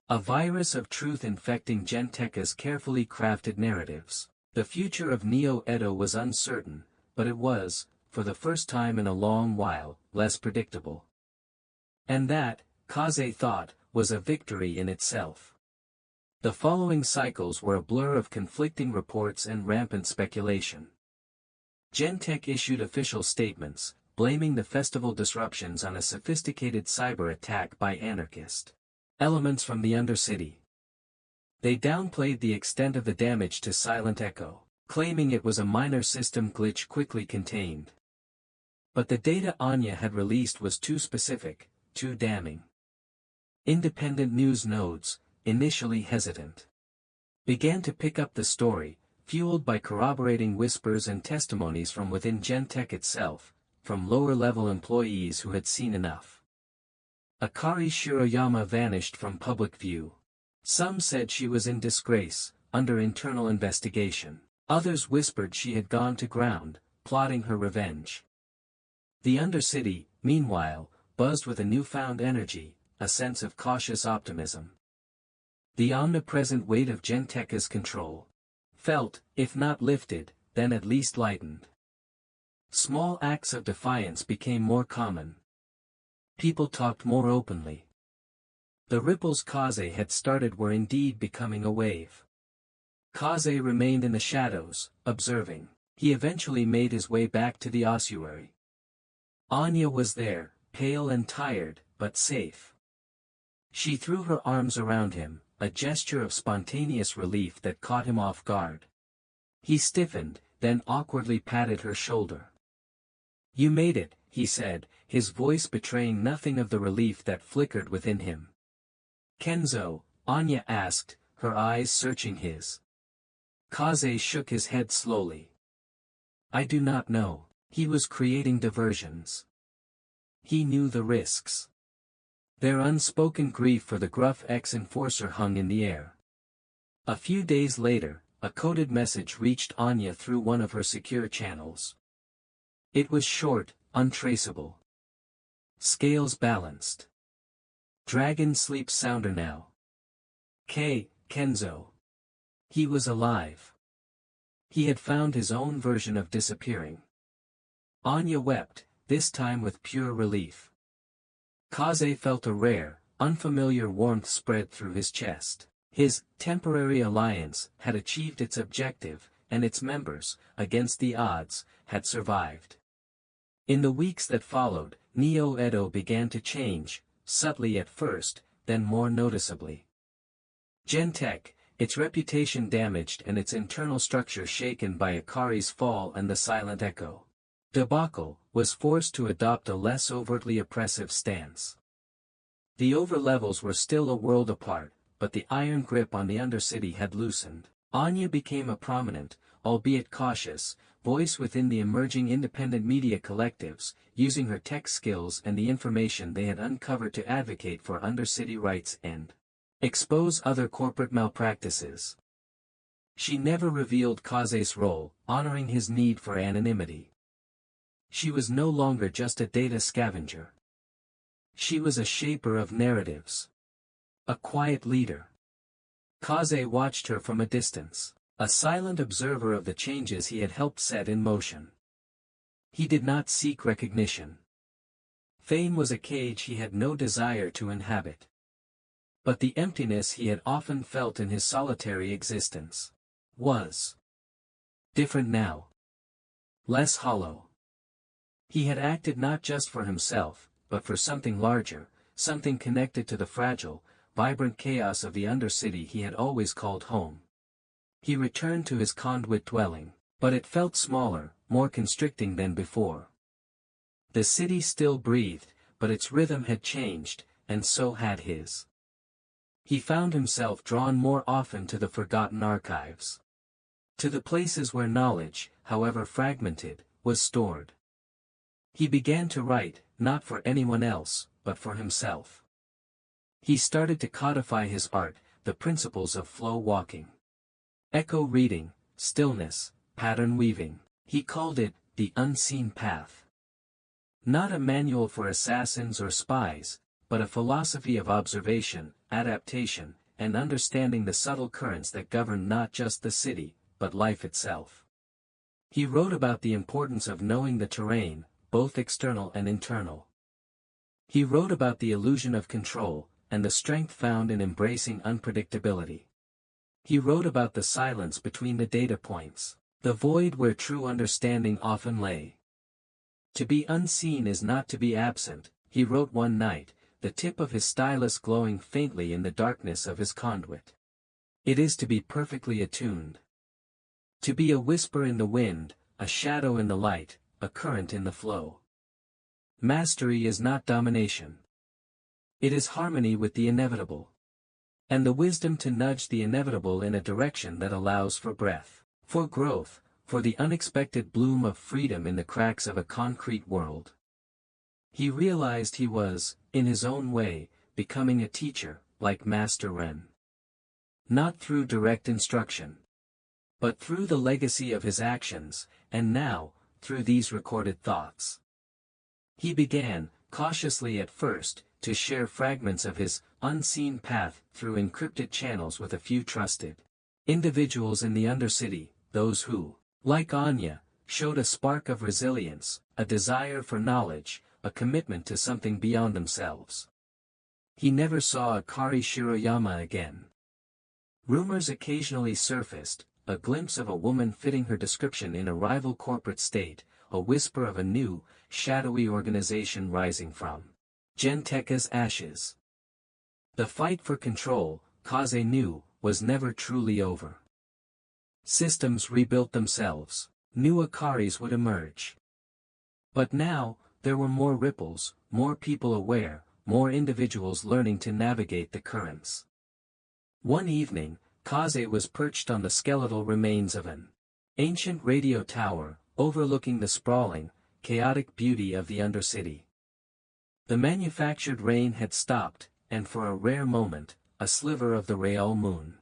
A virus of truth infecting Genteka's carefully crafted narratives. The future of Neo-Edo was uncertain, but it was, for the first time in a long while, less predictable. And that, Kaze thought, was a victory in itself. The following cycles were a blur of conflicting reports and rampant speculation. Gentek issued official statements, blaming the festival disruptions on a sophisticated cyber attack by anarchist elements from the Undercity. They downplayed the extent of the damage to Silent Echo, claiming it was a minor system glitch quickly contained. But the data Anya had released was too specific, too damning. Independent news nodes, initially hesitant, began to pick up the story, fueled by corroborating whispers and testimonies from within Gentek itself, from lower-level employees who had seen enough. Akari Shiroyama vanished from public view. Some said she was in disgrace, under internal investigation. Others whispered she had gone to ground, plotting her revenge. The Undercity, meanwhile, buzzed with a newfound energy, a sense of cautious optimism. The omnipresent weight of Genteka's control felt, if not lifted, then at least lightened. Small acts of defiance became more common. People talked more openly. The ripples Kaze had started were indeed becoming a wave. Kaze remained in the shadows, observing. He eventually made his way back to the ossuary. Anya was there, pale and tired, but safe. She threw her arms around him, a gesture of spontaneous relief that caught him off guard. He stiffened, then awkwardly patted her shoulder. "You made it," he said, his voice betraying nothing of the relief that flickered within him. "Kenzo?" Anya asked, her eyes searching his. Kaze shook his head slowly. "I do not know." He was creating diversions. He knew the risks. Their unspoken grief for the gruff ex-enforcer hung in the air. A few days later, a coded message reached Anya through one of her secure channels. It was short, untraceable. Scales balanced. Dragon sleeps sounder now. Kenzo. He was alive. He had found his own version of disappearing. Anya wept, this time with pure relief. Kaze felt a rare, unfamiliar warmth spread through his chest. His temporary alliance had achieved its objective, and its members, against the odds, had survived. In the weeks that followed, Neo-Edo began to change, subtly at first, then more noticeably. Gentech, its reputation damaged and its internal structure shaken by Akari's fall and the Silent Echo debacle, was forced to adopt a less overtly oppressive stance. The overlevels were still a world apart, but the iron grip on the Undercity had loosened. Anya became a prominent, albeit cautious, voice within the emerging independent media collectives, using her tech skills and the information they had uncovered to advocate for Undercity rights and expose other corporate malpractices. She never revealed Kaze's role, honoring his need for anonymity. She was no longer just a data scavenger. She was a shaper of narratives. A quiet leader. Kaze watched her from a distance, a silent observer of the changes he had helped set in motion. He did not seek recognition. Fame was a cage he had no desire to inhabit. But the emptiness he had often felt in his solitary existence was different now. Less hollow. He had acted not just for himself, but for something larger, something connected to the fragile, vibrant chaos of the Undercity he had always called home. He returned to his conduit dwelling, but it felt smaller, more constricting than before. The city still breathed, but its rhythm had changed, and so had his. He found himself drawn more often to the forgotten archives. To the places where knowledge, however fragmented, was stored. He began to write, not for anyone else, but for himself. He started to codify his art, the principles of flow walking. Echo reading, stillness, pattern weaving. He called it, the unseen path. Not a manual for assassins or spies, but a philosophy of observation, adaptation, and understanding the subtle currents that govern not just the city, but life itself. He wrote about the importance of knowing the terrain, both external and internal. He wrote about the illusion of control, and the strength found in embracing unpredictability. He wrote about the silence between the data points, the void where true understanding often lay. To be unseen is not to be absent, he wrote one night, the tip of his stylus glowing faintly in the darkness of his conduit. It is to be perfectly attuned. To be a whisper in the wind, a shadow in the light, a current in the flow. Mastery is not domination. It is harmony with the inevitable. And the wisdom to nudge the inevitable in a direction that allows for breath, for growth, for the unexpected bloom of freedom in the cracks of a concrete world. He realized he was, in his own way, becoming a teacher, like Master Ren. Not through direct instruction, but through the legacy of his actions, and now, through these recorded thoughts. He began, cautiously at first, to share fragments of his unseen path through encrypted channels with a few trusted individuals in the Undercity, those who, like Anya, showed a spark of resilience, a desire for knowledge, a commitment to something beyond themselves. He never saw Akari Shiroyama again. Rumors occasionally surfaced, a glimpse of a woman fitting her description in a rival corporate state, a whisper of a new, shadowy organization rising from Genteka's ashes. The fight for control, Kaze knew, was never truly over. Systems rebuilt themselves. New Akaris would emerge. But now, there were more ripples, more people aware, more individuals learning to navigate the currents. One evening, Kaze was perched on the skeletal remains of an ancient radio tower, overlooking the sprawling, chaotic beauty of the Undercity. The manufactured rain had stopped, and for a rare moment, a sliver of the Real moon,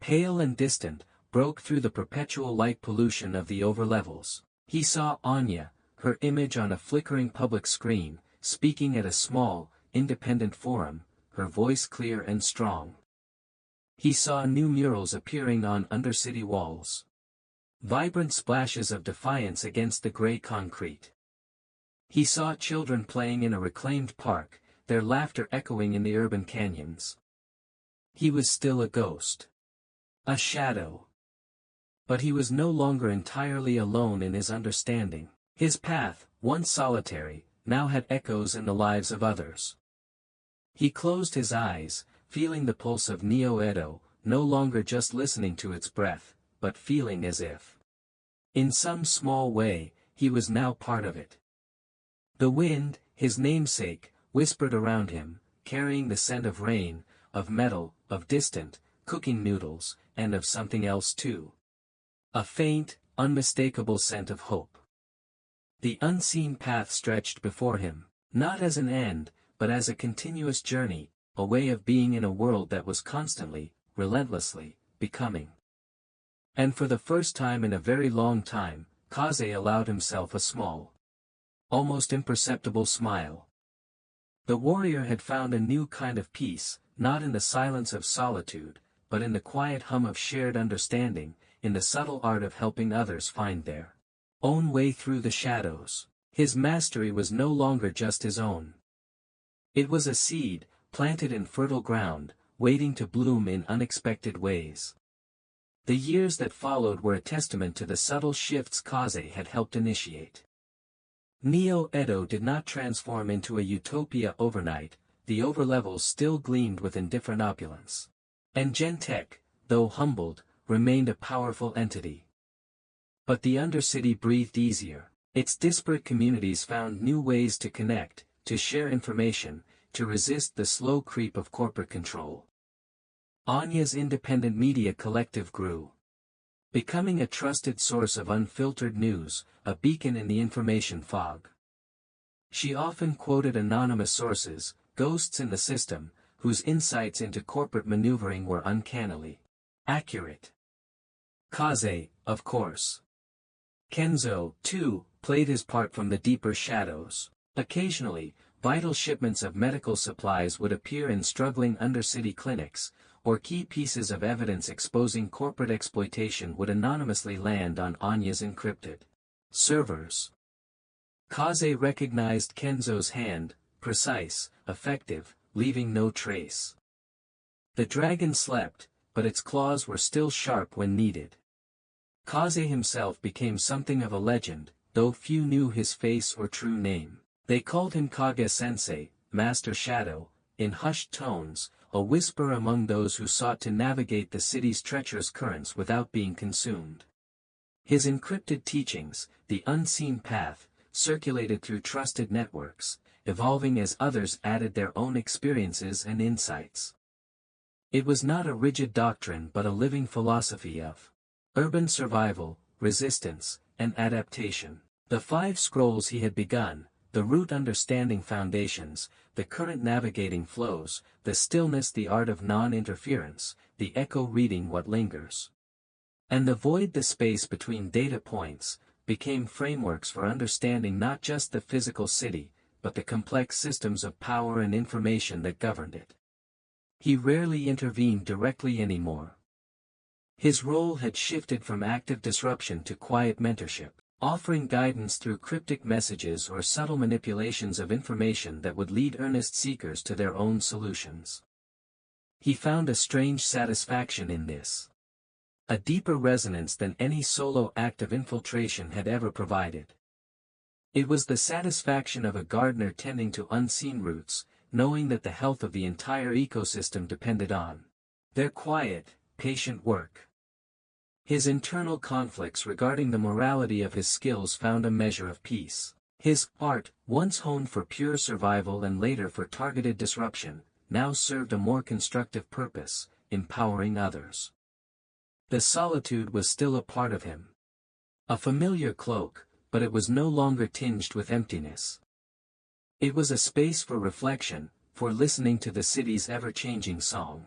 pale and distant, broke through the perpetual light pollution of the overlevels. He saw Anya, her image on a flickering public screen, speaking at a small, independent forum, her voice clear and strong. He saw new murals appearing on Undercity walls. Vibrant splashes of defiance against the gray concrete. He saw children playing in a reclaimed park, their laughter echoing in the urban canyons. He was still a ghost. A shadow. But he was no longer entirely alone in his understanding. His path, once solitary, now had echoes in the lives of others. He closed his eyes, feeling the pulse of Neo-Edo, no longer just listening to its breath, but feeling as if, in some small way, he was now part of it. The wind, his namesake, whispered around him, carrying the scent of rain, of metal, of distant, cooking noodles, and of something else too. A faint, unmistakable scent of hope. The unseen path stretched before him, not as an end, but as a continuous journey, a way of being in a world that was constantly, relentlessly, becoming. And for the first time in a very long time, Kaze allowed himself a small, almost imperceptible smile. The warrior had found a new kind of peace, not in the silence of solitude, but in the quiet hum of shared understanding, in the subtle art of helping others find their own way through the shadows. His mastery was no longer just his own. It was a seed, planted in fertile ground, waiting to bloom in unexpected ways. The years that followed were a testament to the subtle shifts Kaze had helped initiate. Neo-Edo did not transform into a utopia overnight, the overlevels still gleamed with indifferent opulence. And Gentek, though humbled, remained a powerful entity. But the Undercity breathed easier. Its disparate communities found new ways to connect, to share information, to resist the slow creep of corporate control. Anya's independent media collective grew, becoming a trusted source of unfiltered news, a beacon in the information fog. She often quoted anonymous sources, ghosts in the system, whose insights into corporate maneuvering were uncannily accurate. Kaze, of course. Kenzo, too, played his part from the deeper shadows. Occasionally, vital shipments of medical supplies would appear in struggling Undercity clinics, or key pieces of evidence exposing corporate exploitation would anonymously land on Anya's encrypted servers. Kaze recognized Kenzo's hand, precise, effective, leaving no trace. The dragon slept, but its claws were still sharp when needed. Kaze himself became something of a legend, though few knew his face or true name. They called him Kage-sensei, Master Shadow, in hushed tones, a whisper among those who sought to navigate the city's treacherous currents without being consumed. His encrypted teachings, the unseen path, circulated through trusted networks, evolving as others added their own experiences and insights. It was not a rigid doctrine but a living philosophy of urban survival, resistance, and adaptation. The 5 scrolls he had begun, the root understanding foundations, the current navigating flows, the stillness the art of non-interference, the echo reading what lingers, and the void the space between data points, became frameworks for understanding not just the physical city, but the complex systems of power and information that governed it. He rarely intervened directly anymore. His role had shifted from active disruption to quiet mentorship. offering guidance through cryptic messages or subtle manipulations of information that would lead earnest seekers to their own solutions. He found a strange satisfaction in this. A deeper resonance than any solo act of infiltration had ever provided. It was the satisfaction of a gardener tending to unseen roots, knowing that the health of the entire ecosystem depended on their quiet, patient work. His internal conflicts regarding the morality of his skills found a measure of peace. His art, once honed for pure survival and later for targeted disruption, now served a more constructive purpose, empowering others. The solitude was still a part of him. A familiar cloak, but it was no longer tinged with emptiness. It was a space for reflection, for listening to the city's ever-changing song.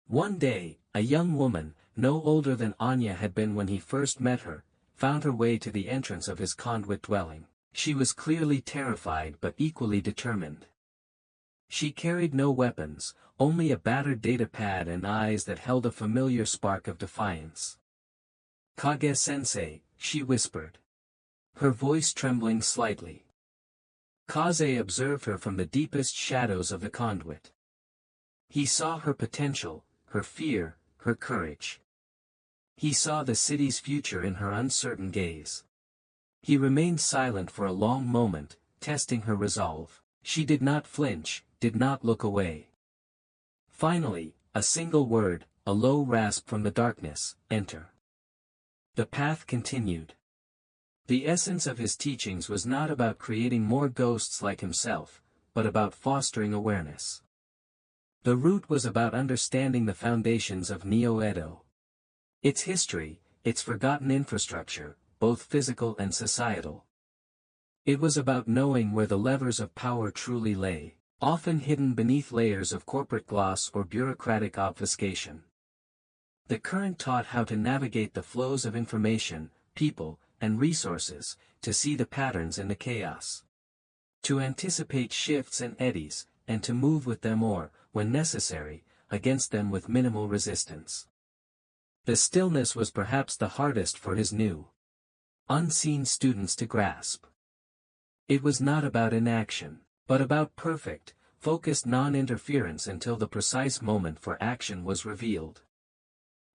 One day, a young woman, no older than Anya had been when he first met her, found her way to the entrance of his conduit dwelling. She was clearly terrified but equally determined. She carried no weapons, only a battered datapad and eyes that held a familiar spark of defiance. "Kage-sensei," she whispered, her voice trembling slightly. Kaze observed her from the deepest shadows of the conduit. He saw her potential, her fear, her courage. He saw the city's future in her uncertain gaze. He remained silent for a long moment, testing her resolve. She did not flinch, did not look away. Finally, a single word, a low rasp from the darkness, "Enter." The path continued. The essence of his teachings was not about creating more ghosts like himself, but about fostering awareness. The route was about understanding the foundations of Neo-Edo. Its history, its forgotten infrastructure, both physical and societal. It was about knowing where the levers of power truly lay, often hidden beneath layers of corporate gloss or bureaucratic obfuscation. The current taught how to navigate the flows of information, people, and resources, to see the patterns in the chaos. To anticipate shifts and eddies, and to move with them or, when necessary, against them with minimal resistance. The stillness was perhaps the hardest for his new, unseen students to grasp. It was not about inaction, but about perfect, focused non-interference until the precise moment for action was revealed.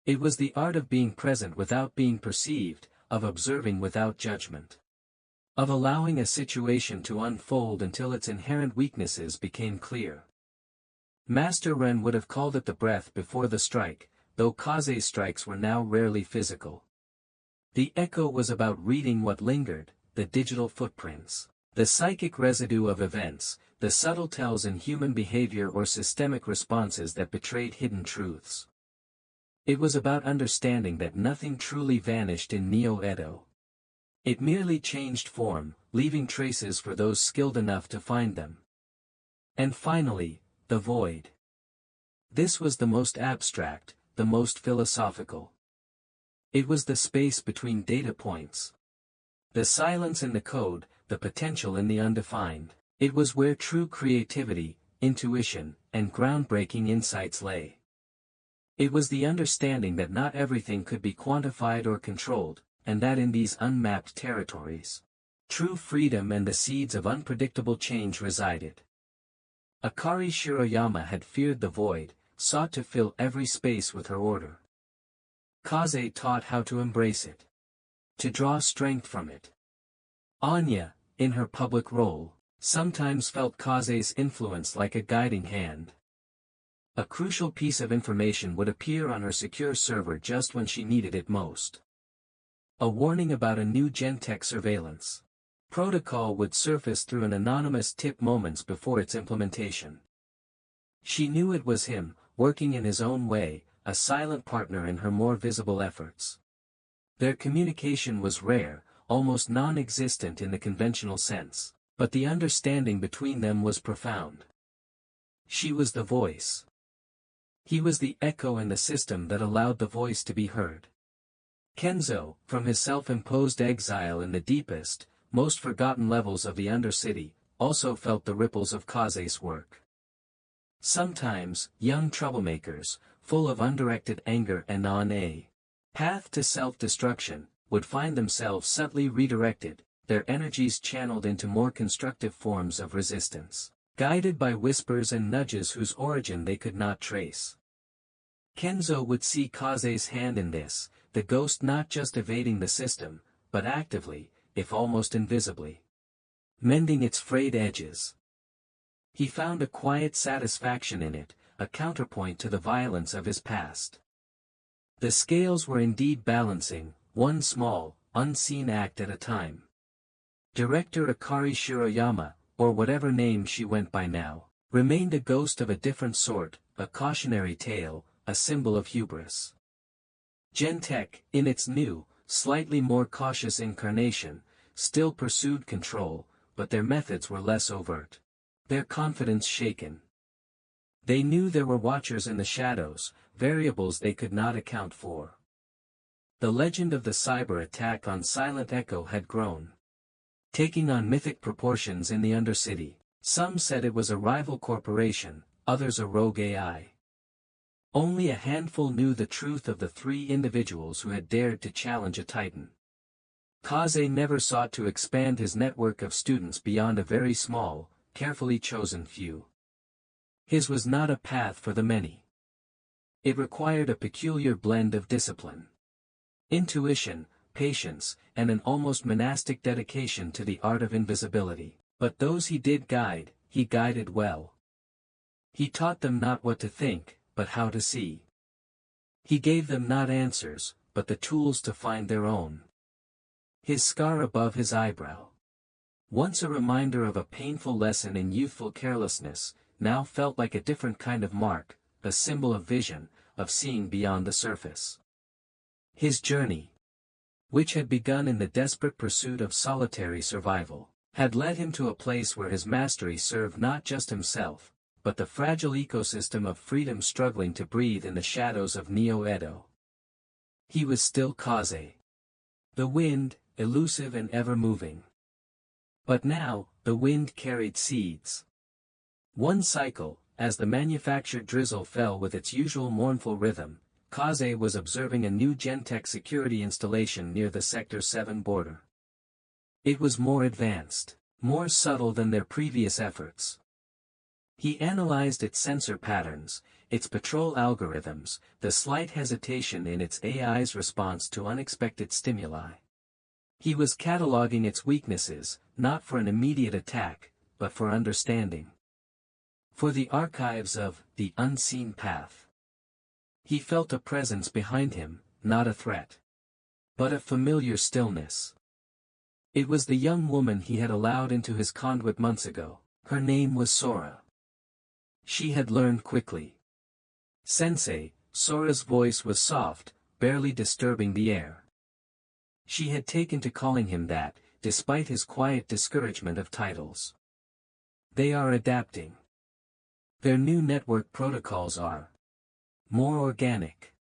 It was the art of being present without being perceived, of observing without judgment. Of allowing a situation to unfold until its inherent weaknesses became clear. Master Ren would have called it the breath before the strike, though Kaze's strikes were now rarely physical. The echo was about reading what lingered, the digital footprints, the psychic residue of events, the subtle tells in human behavior or systemic responses that betrayed hidden truths. It was about understanding that nothing truly vanished in Neo-Edo. It merely changed form, leaving traces for those skilled enough to find them. And finally, the void. This was the most abstract, the most philosophical. It was the space between data points. The silence in the code, the potential in the undefined. It was where true creativity, intuition, and groundbreaking insights lay. It was the understanding that not everything could be quantified or controlled, and that in these unmapped territories, true freedom and the seeds of unpredictable change resided. Akari Shiroyama had feared the void, sought to fill every space with her order. Kaze taught how to embrace it, to draw strength from it. Anya, in her public role, sometimes felt Kaze's influence like a guiding hand. A crucial piece of information would appear on her secure server just when she needed it most. A warning about a new Gentech surveillance protocol would surface through an anonymous tip moments before its implementation. She knew it was him, working in his own way, a silent partner in her more visible efforts. Their communication was rare, almost non-existent in the conventional sense, but the understanding between them was profound. She was the voice. He was the echo in the system that allowed the voice to be heard. Kenzo, from his self-imposed exile in the deepest, most forgotten levels of the Undercity, also felt the ripples of Kaze's work. Sometimes, young troublemakers, full of undirected anger and on a path to self-destruction, would find themselves subtly redirected, their energies channeled into more constructive forms of resistance, guided by whispers and nudges whose origin they could not trace. Kenzo would see Kaze's hand in this, the ghost not just evading the system, but actively, if almost invisibly, mending its frayed edges. He found a quiet satisfaction in it, a counterpoint to the violence of his past. The scales were indeed balancing, one small, unseen act at a time. Director Akari Shiroyama, or whatever name she went by now, remained a ghost of a different sort, a cautionary tale, a symbol of hubris. Gentech, in its new, slightly more cautious incarnation, still pursued control, but their methods were less overt. Their confidence shaken. They knew there were watchers in the shadows, variables they could not account for. The legend of the cyber attack on Silent Echo had grown, taking on mythic proportions in the Undercity. Some said it was a rival corporation, others a rogue AI. Only a handful knew the truth of the 3 individuals who had dared to challenge a titan. Kaze never sought to expand his network of students beyond a very small, carefully chosen few. His was not a path for the many. It required a peculiar blend of discipline, intuition, patience, and an almost monastic dedication to the art of invisibility. But those he did guide, he guided well. He taught them not what to think, but how to see. He gave them not answers, but the tools to find their own. His scar above his eyebrow, once a reminder of a painful lesson in youthful carelessness, now felt like a different kind of mark, a symbol of vision, of seeing beyond the surface. His journey, which had begun in the desperate pursuit of solitary survival, had led him to a place where his mastery served not just himself, but the fragile ecosystem of freedom struggling to breathe in the shadows of Neo-Edo. He was still Kaze. The wind, elusive and ever-moving. But now, the wind carried seeds. One cycle, as the manufactured drizzle fell with its usual mournful rhythm, Kaze was observing a new Gentech security installation near the Sector 7 border. It was more advanced, more subtle than their previous efforts. He analyzed its sensor patterns, its patrol algorithms, the slight hesitation in its AI's response to unexpected stimuli. He was cataloging its weaknesses, not for an immediate attack, but for understanding. For the archives of the unseen path. He felt a presence behind him, not a threat, but a familiar stillness. It was the young woman he had allowed into his conduit months ago. Her name was Sora. She had learned quickly. Sensei, Sora's voice was soft, barely disturbing the air. She had taken to calling him that, despite his quiet discouragement of titles. They are adapting. Their new network protocols are more organic,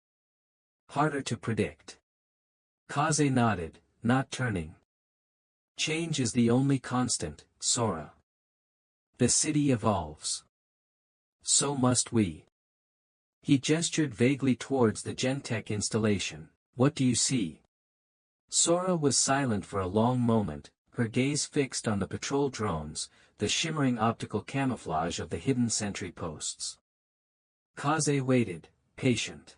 harder to predict. Kaze nodded, not turning. Change is the only constant, Sora. The city evolves. So must we. He gestured vaguely towards the Gentech installation. What do you see? Sora was silent for a long moment, her gaze fixed on the patrol drones, the shimmering optical camouflage of the hidden sentry posts. Kaze waited, patient.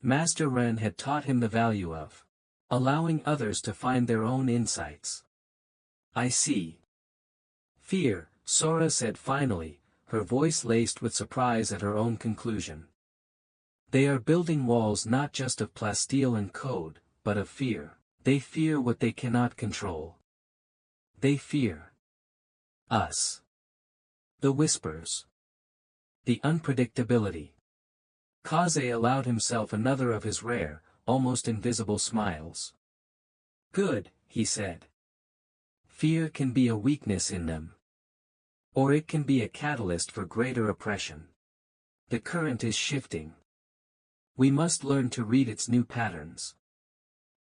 Master Ren had taught him the value of allowing others to find their own insights. I see. Fear, Sora said finally, her voice laced with surprise at her own conclusion. They are building walls not just of plasteel and code, but of fear. They fear what they cannot control. They fear us. The whispers. The unpredictability. Kaze allowed himself another of his rare, almost invisible smiles. Good, he said. Fear can be a weakness in them. Or it can be a catalyst for greater oppression. The current is shifting. We must learn to read its new patterns.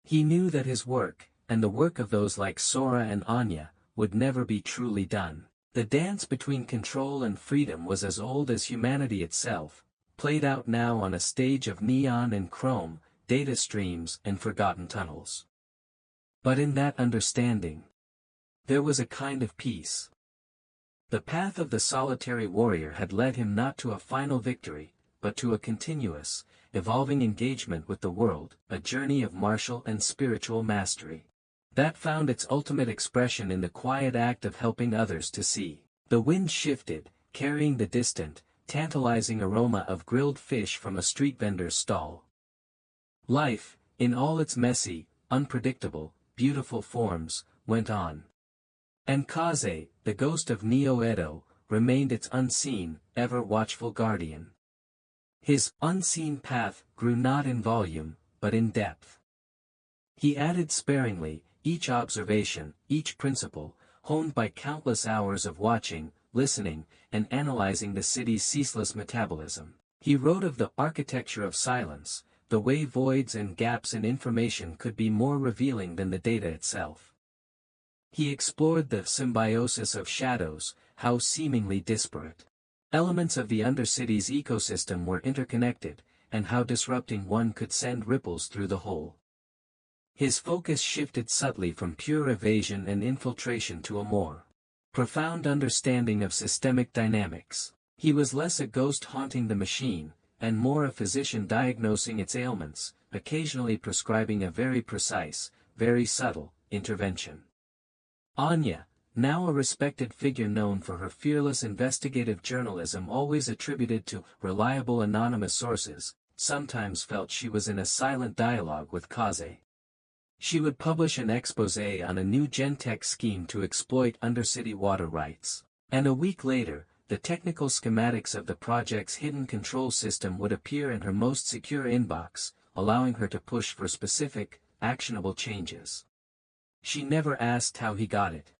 He knew that his work, and the work of those like Sora and Anya, would never be truly done. The dance between control and freedom was as old as humanity itself, played out now on a stage of neon and chrome, data streams and forgotten tunnels. But in that understanding, there was a kind of peace. The path of the solitary warrior had led him not to a final victory, but to a continuous, evolving engagement with the world, a journey of martial and spiritual mastery. That found its ultimate expression in the quiet act of helping others to see. The wind shifted, carrying the distant, tantalizing aroma of grilled fish from a street vendor's stall. Life, in all its messy, unpredictable, beautiful forms, went on. And Kaze, the ghost of Neo-Edo, remained its unseen, ever-watchful guardian. His unseen path grew not in volume, but in depth. He added sparingly, each observation, each principle, honed by countless hours of watching, listening, and analyzing the city's ceaseless metabolism. He wrote of the architecture of silence, the way voids and gaps in information could be more revealing than the data itself. He explored the symbiosis of shadows, how seemingly disparate elements of the Undercity's ecosystem were interconnected, and how disrupting one could send ripples through the whole. His focus shifted subtly from pure evasion and infiltration to a more profound understanding of systemic dynamics. He was less a ghost haunting the machine, and more a physician diagnosing its ailments, occasionally prescribing a very precise, very subtle, intervention. Anya, now a respected figure known for her fearless investigative journalism always attributed to reliable anonymous sources, sometimes felt she was in a silent dialogue with Kaze. She would publish an exposé on a new Gentech scheme to exploit Undercity water rights, and a week later, the technical schematics of the project's hidden control system would appear in her most secure inbox, allowing her to push for specific, actionable changes. She never asked how he got it.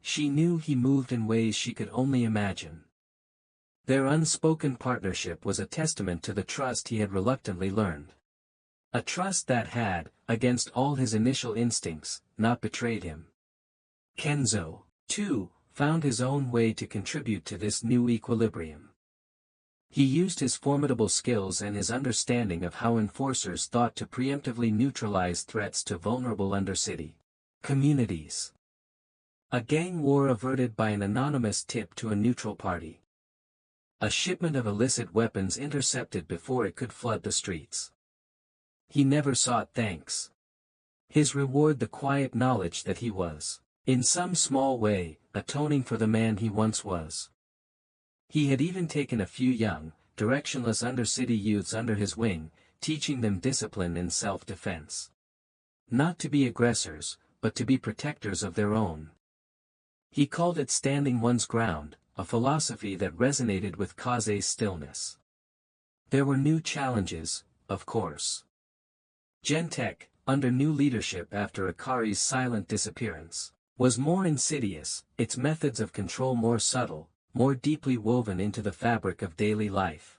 She knew he moved in ways she could only imagine. Their unspoken partnership was a testament to the trust he had reluctantly learned. A trust that had, against all his initial instincts, not betrayed him. Kenzo, too, found his own way to contribute to this new equilibrium. He used his formidable skills and his understanding of how enforcers thought to preemptively neutralize threats to vulnerable Undercity communities. A gang war averted by an anonymous tip to a neutral party. A shipment of illicit weapons intercepted before it could flood the streets. He never sought thanks. His reward the quiet knowledge that he was, in some small way, atoning for the man he once was. He had even taken a few young, directionless Undercity youths under his wing, teaching them discipline and self-defense. Not to be aggressors, but to be protectors of their own. He called it standing one's ground, a philosophy that resonated with Kaze's stillness. There were new challenges, of course. Gentech, under new leadership after Akari's silent disappearance, was more insidious, its methods of control more subtle, more deeply woven into the fabric of daily life.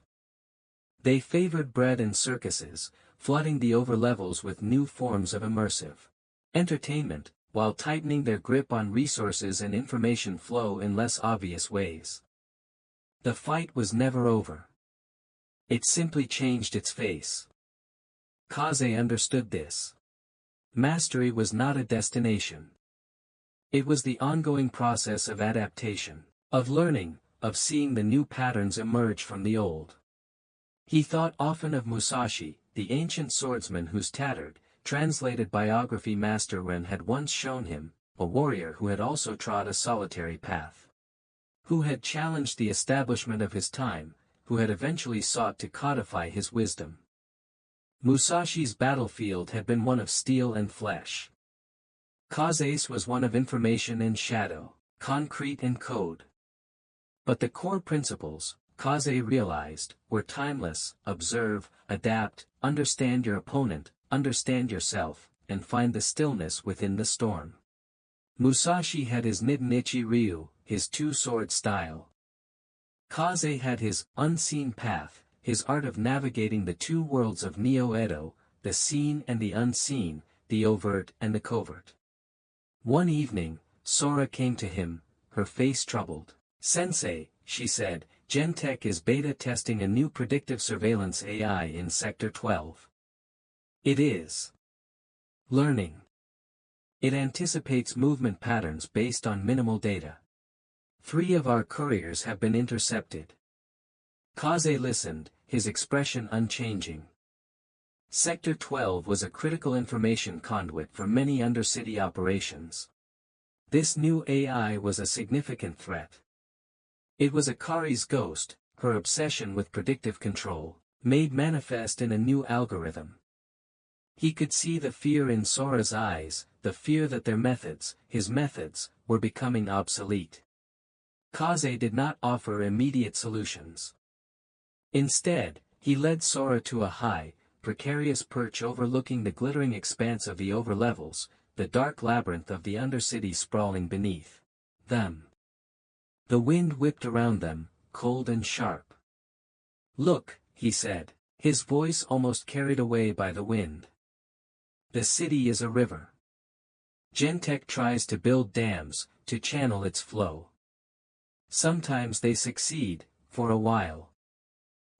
They favored bread and circuses, flooding the overlevels with new forms of immersive entertainment, while tightening their grip on resources and information flow in less obvious ways. The fight was never over. It simply changed its face. Kaze understood this. Mastery was not a destination. It was the ongoing process of adaptation, of learning, of seeing the new patterns emerge from the old. He thought often of Musashi, the ancient swordsman whose tattered, translated biography Master Ren had once shown him, a warrior who had also trod a solitary path. Who had challenged the establishment of his time, who had eventually sought to codify his wisdom. Musashi's battlefield had been one of steel and flesh. Kaze's was one of information and shadow, concrete and code. But the core principles, Kaze realized, were timeless: observe, adapt, understand your opponent, understand yourself, and find the stillness within the storm. Musashi had his Nidanichi Ryu, his two-sword style. Kaze had his unseen path, his art of navigating the two worlds of Neo-Edo, the seen and the unseen, the overt and the covert. One evening, Sora came to him, her face troubled. "Sensei," she said, "Gentech is beta testing a new predictive surveillance AI in Sector 12. It is learning. It anticipates movement patterns based on minimal data. 3 of our couriers have been intercepted. Kaze listened, his expression unchanging. Sector 12 was a critical information conduit for many undercity operations. This new AI was a significant threat. It was Akari's ghost, her obsession with predictive control, made manifest in a new algorithm. He could see the fear in Sora's eyes, the fear that his methods, were becoming obsolete. Kaze did not offer immediate solutions. Instead, he led Sora to a high, precarious perch overlooking the glittering expanse of the overlevels, the dark labyrinth of the undercity sprawling beneath them. The wind whipped around them, cold and sharp. "Look," he said, his voice almost carried away by the wind. "The city is a river. Gentech tries to build dams, to channel its flow. Sometimes they succeed, for a while.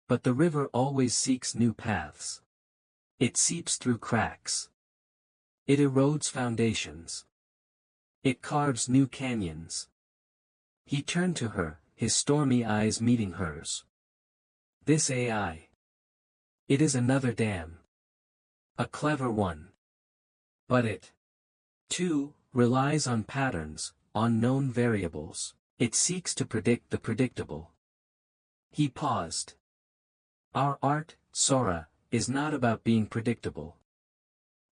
But the river always seeks new paths. It seeps through cracks. It erodes foundations. It carves new canyons." He turned to her, his stormy eyes meeting hers. "This AI. It is another dam. A clever one. But it, too, relies on patterns, on known variables. It seeks to predict the predictable." He paused. "Our art, Sora, is not about being predictable.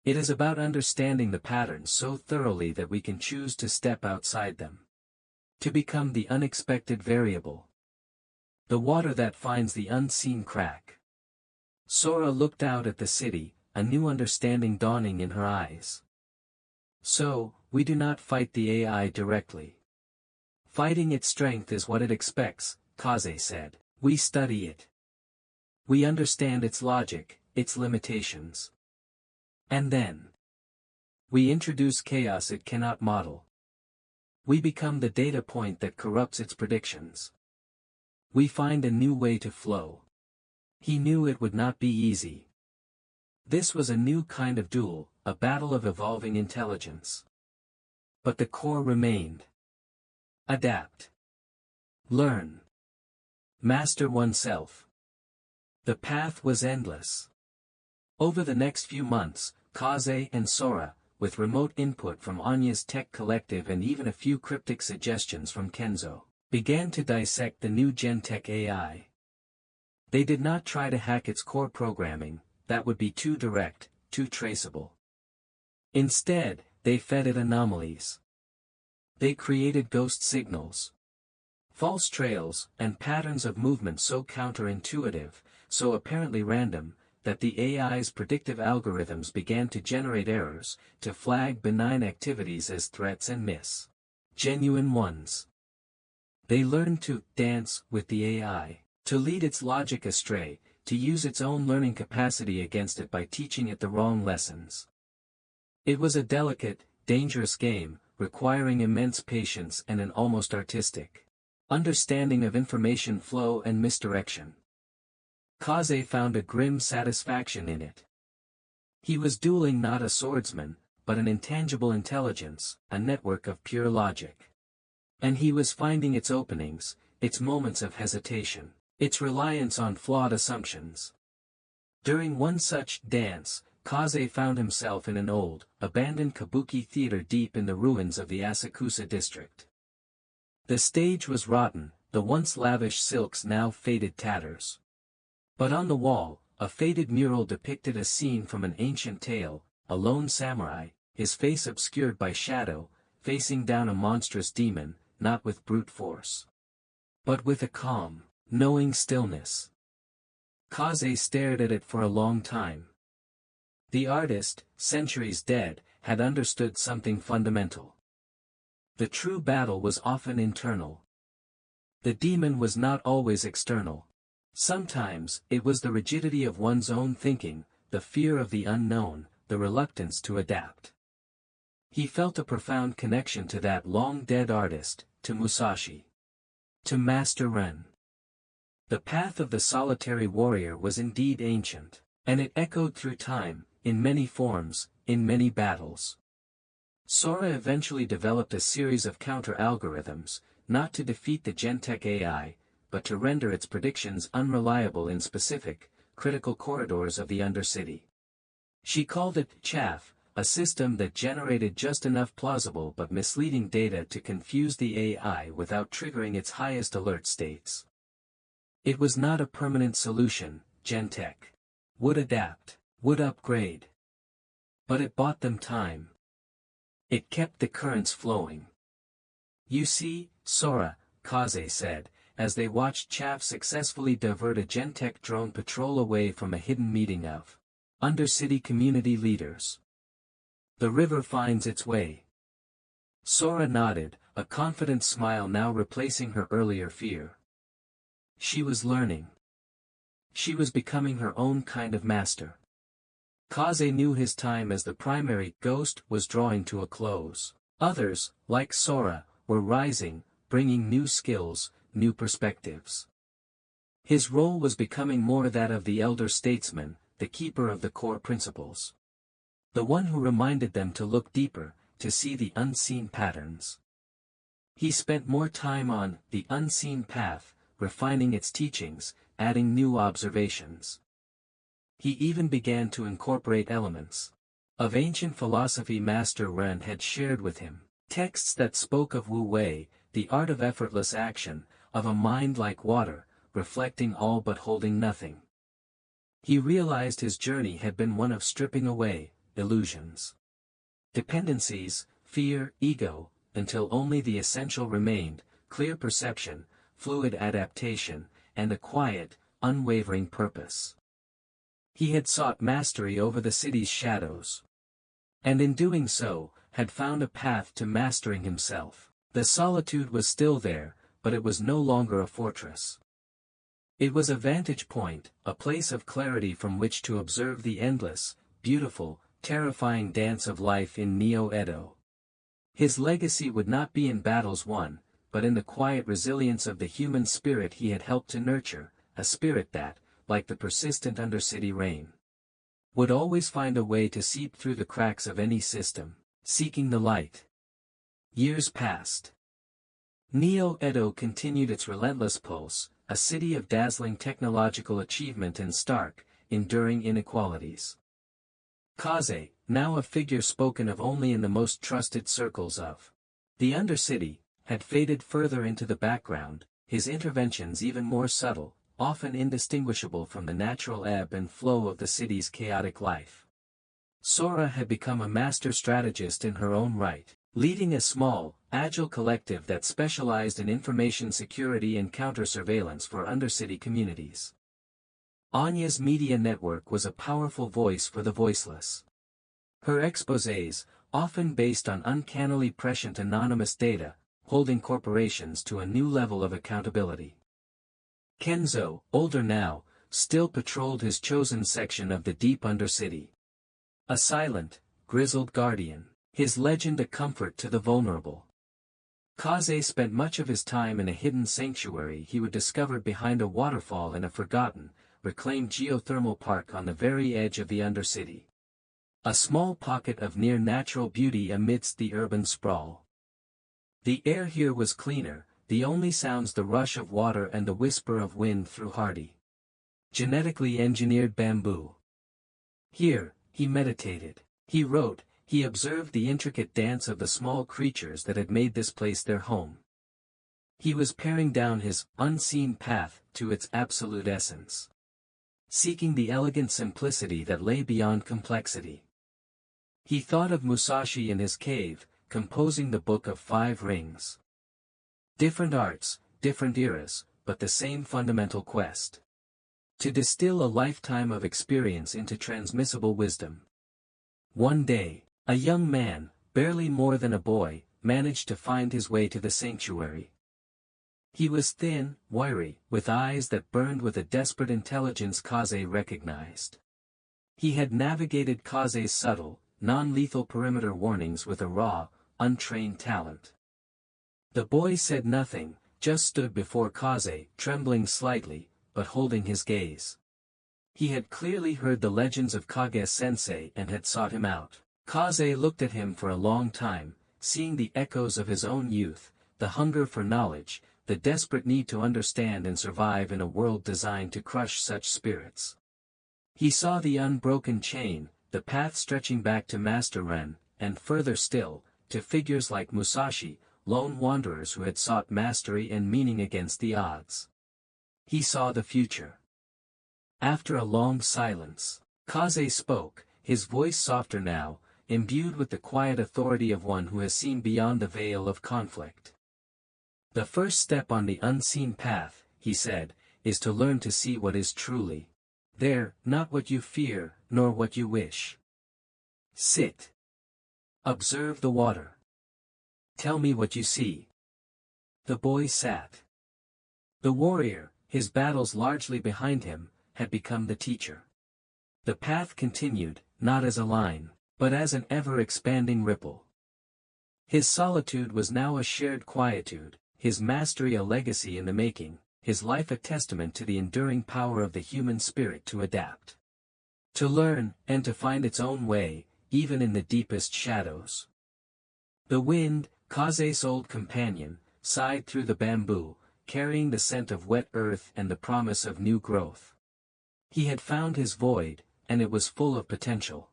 It is about understanding the patterns so thoroughly that we can choose to step outside them. To become the unexpected variable. The water that finds the unseen crack." Sora looked out at the city, a new understanding dawning in her eyes. "So, we do not fight the AI directly. Fighting its strength is what it expects," Kaze said. "We study it. We understand its logic, its limitations. And then we introduce chaos it cannot model. We become the data point that corrupts its predictions. We find a new way to flow." He knew it would not be easy. This was a new kind of duel, a battle of evolving intelligence. But the core remained. Adapt. Learn. Master oneself. The path was endless. Over the next few months, Kaze and Sora, with remote input from Anya's tech collective and even a few cryptic suggestions from Kenzo, began to dissect the new Gentech AI. They did not try to hack its core programming, that would be too direct, too traceable. Instead, they fed it anomalies. They created ghost signals, false trails, and patterns of movement so counterintuitive, so apparently random, that the AI's predictive algorithms began to generate errors, to flag benign activities as threats and miss genuine ones. They learned to dance with the AI, to lead its logic astray, to use its own learning capacity against it by teaching it the wrong lessons. It was a delicate, dangerous game, requiring immense patience and an almost artistic understanding of information flow and misdirection. Kaze found a grim satisfaction in it. He was dueling not a swordsman, but an intangible intelligence, a network of pure logic. And he was finding its openings, its moments of hesitation, its reliance on flawed assumptions. During one such dance, Kaze found himself in an old, abandoned kabuki theater deep in the ruins of the Asakusa district. The stage was rotten, the once lavish silks now faded tatters. But on the wall, a faded mural depicted a scene from an ancient tale, a lone samurai, his face obscured by shadow, facing down a monstrous demon, not with brute force, but with a calm, knowing stillness. Kaze stared at it for a long time. The artist, centuries dead, had understood something fundamental. The true battle was often internal. The demon was not always external. Sometimes, it was the rigidity of one's own thinking, the fear of the unknown, the reluctance to adapt. He felt a profound connection to that long-dead artist, to Musashi. To Master Ren. The path of the solitary warrior was indeed ancient, and it echoed through time, in many forms, in many battles. Sora eventually developed a series of counter-algorithms, not to defeat the Gentech AI, but to render its predictions unreliable in specific, critical corridors of the Undercity. She called it chaff, a system that generated just enough plausible but misleading data to confuse the AI without triggering its highest alert states. It was not a permanent solution. Gentech would adapt, would upgrade. But it bought them time. It kept the currents flowing. "You see, Sora," Kaze said, as they watched Chaff successfully divert a Gentech drone patrol away from a hidden meeting of Undercity community leaders. "The river finds its way." Sora nodded, a confident smile now replacing her earlier fear. She was learning. She was becoming her own kind of master. Kaze knew his time as the primary ghost was drawing to a close. Others, like Sora, were rising, bringing new skills, new perspectives. His role was becoming more that of the elder statesman, the keeper of the core principles. The one who reminded them to look deeper, to see the unseen patterns. He spent more time on the unseen path, refining its teachings, adding new observations. He even began to incorporate elements of ancient philosophy Master Ren had shared with him, texts that spoke of Wu Wei, the art of effortless action, of a mind like water, reflecting all but holding nothing. He realized his journey had been one of stripping away illusions, dependencies, fear, ego, until only the essential remained: clear perception, fluid adaptation, and a quiet, unwavering purpose. He had sought mastery over the city's shadows. And in doing so, had found a path to mastering himself. The solitude was still there, but it was no longer a fortress. It was a vantage point, a place of clarity from which to observe the endless, beautiful, terrifying dance of life in Neo-Edo. His legacy would not be in battles won, but in the quiet resilience of the human spirit he had helped to nurture, a spirit that, like the persistent Undercity rain, would always find a way to seep through the cracks of any system, seeking the light. Years passed. Neo-Edo continued its relentless pulse, a city of dazzling technological achievement and stark, enduring inequalities. Kaze, now a figure spoken of only in the most trusted circles of the Undercity, had faded further into the background, his interventions even more subtle, often indistinguishable from the natural ebb and flow of the city's chaotic life. Sora had become a master strategist in her own right, leading a small, agile collective that specialized in information security and counter-surveillance for Undercity communities. Anya's media network was a powerful voice for the voiceless. Her exposés, often based on uncannily prescient anonymous data, holding corporations to a new level of accountability. Kenzo, older now, still patrolled his chosen section of the deep Undercity. A silent, grizzled guardian, his legend a comfort to the vulnerable. Kaze spent much of his time in a hidden sanctuary he would discover behind a waterfall in a forgotten, reclaimed geothermal park on the very edge of the Undercity. A small pocket of near-natural beauty amidst the urban sprawl. The air here was cleaner, the only sounds the rush of water and the whisper of wind through hardy, genetically engineered bamboo. Here, he meditated, he wrote, he observed the intricate dance of the small creatures that had made this place their home. He was paring down his unseen path to its absolute essence, seeking the elegant simplicity that lay beyond complexity. He thought of Musashi in his cave, composing the Book of Five Rings. Different arts, different eras, but the same fundamental quest. To distill a lifetime of experience into transmissible wisdom. One day, a young man, barely more than a boy, managed to find his way to the sanctuary. He was thin, wiry, with eyes that burned with a desperate intelligence Kaze recognized. He had navigated Kaze's subtle, non-lethal perimeter warnings with a raw, untrained talent. The boy said nothing, just stood before Kaze, trembling slightly, but holding his gaze. He had clearly heard the legends of Kage-sensei and had sought him out. Kaze looked at him for a long time, seeing the echoes of his own youth, the hunger for knowledge, the desperate need to understand and survive in a world designed to crush such spirits. He saw the unbroken chain, the path stretching back to Master Ren, and further still, to figures like Musashi, lone wanderers who had sought mastery and meaning against the odds. He saw the future. After a long silence, Kaze spoke, his voice softer now, imbued with the quiet authority of one who has seen beyond the veil of conflict. The first step on the unseen path, he said, is to learn to see what is truly there, not what you fear, nor what you wish. Sit. Observe the water. Tell me what you see. The boy sat. The warrior, his battles largely behind him, had become the teacher. The path continued, not as a line, but as an ever-expanding ripple. His solitude was now a shared quietude, his mastery a legacy in the making, his life a testament to the enduring power of the human spirit to adapt. To learn, and to find its own way, even in the deepest shadows. The wind, Kaze's old companion, sighed through the bamboo, carrying the scent of wet earth and the promise of new growth. He had found his void, and it was full of potential.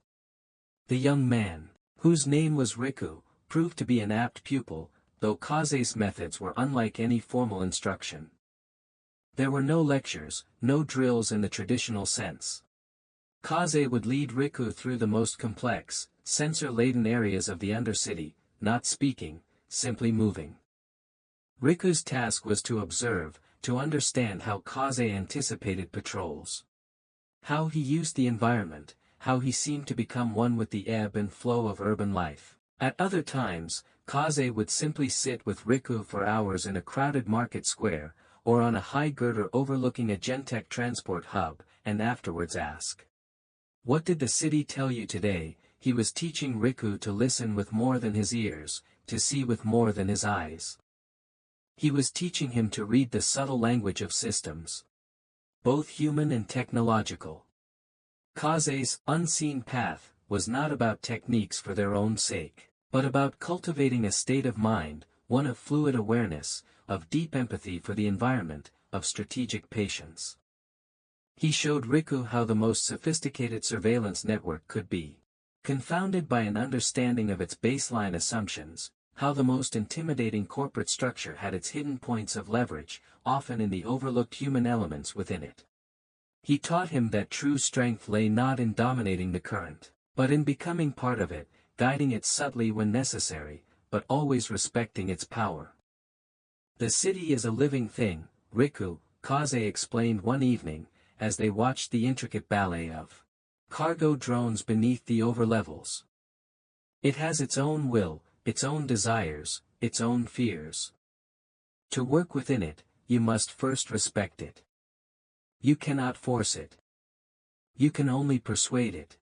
The young man, whose name was Riku, proved to be an apt pupil, though Kaze's methods were unlike any formal instruction. There were no lectures, no drills in the traditional sense. Kaze would lead Riku through the most complex, sensor-laden areas of the Undercity, not speaking, simply moving. Riku's task was to observe, to understand how Kaze anticipated patrols. How he used the environment, how he seemed to become one with the ebb and flow of urban life. At other times, Kaze would simply sit with Riku for hours in a crowded market square, or on a high girder overlooking a Gentech transport hub, and afterwards ask, "What did the city tell you today?" He was teaching Riku to listen with more than his ears, to see with more than his eyes. He was teaching him to read the subtle language of systems, both human and technological. Kaze's unseen path was not about techniques for their own sake, but about cultivating a state of mind, one of fluid awareness, of deep empathy for the environment, of strategic patience. He showed Riku how the most sophisticated surveillance network could be confounded by an understanding of its baseline assumptions, how the most intimidating corporate structure had its hidden points of leverage, often in the overlooked human elements within it. He taught him that true strength lay not in dominating the current, but in becoming part of it, guiding it subtly when necessary, but always respecting its power. The city is a living thing, Riku, Kaze explained one evening, as they watched the intricate ballet of cargo drones beneath the overlevels. It has its own will, its own desires, its own fears. To work within it, you must first respect it. You cannot force it. You can only persuade it.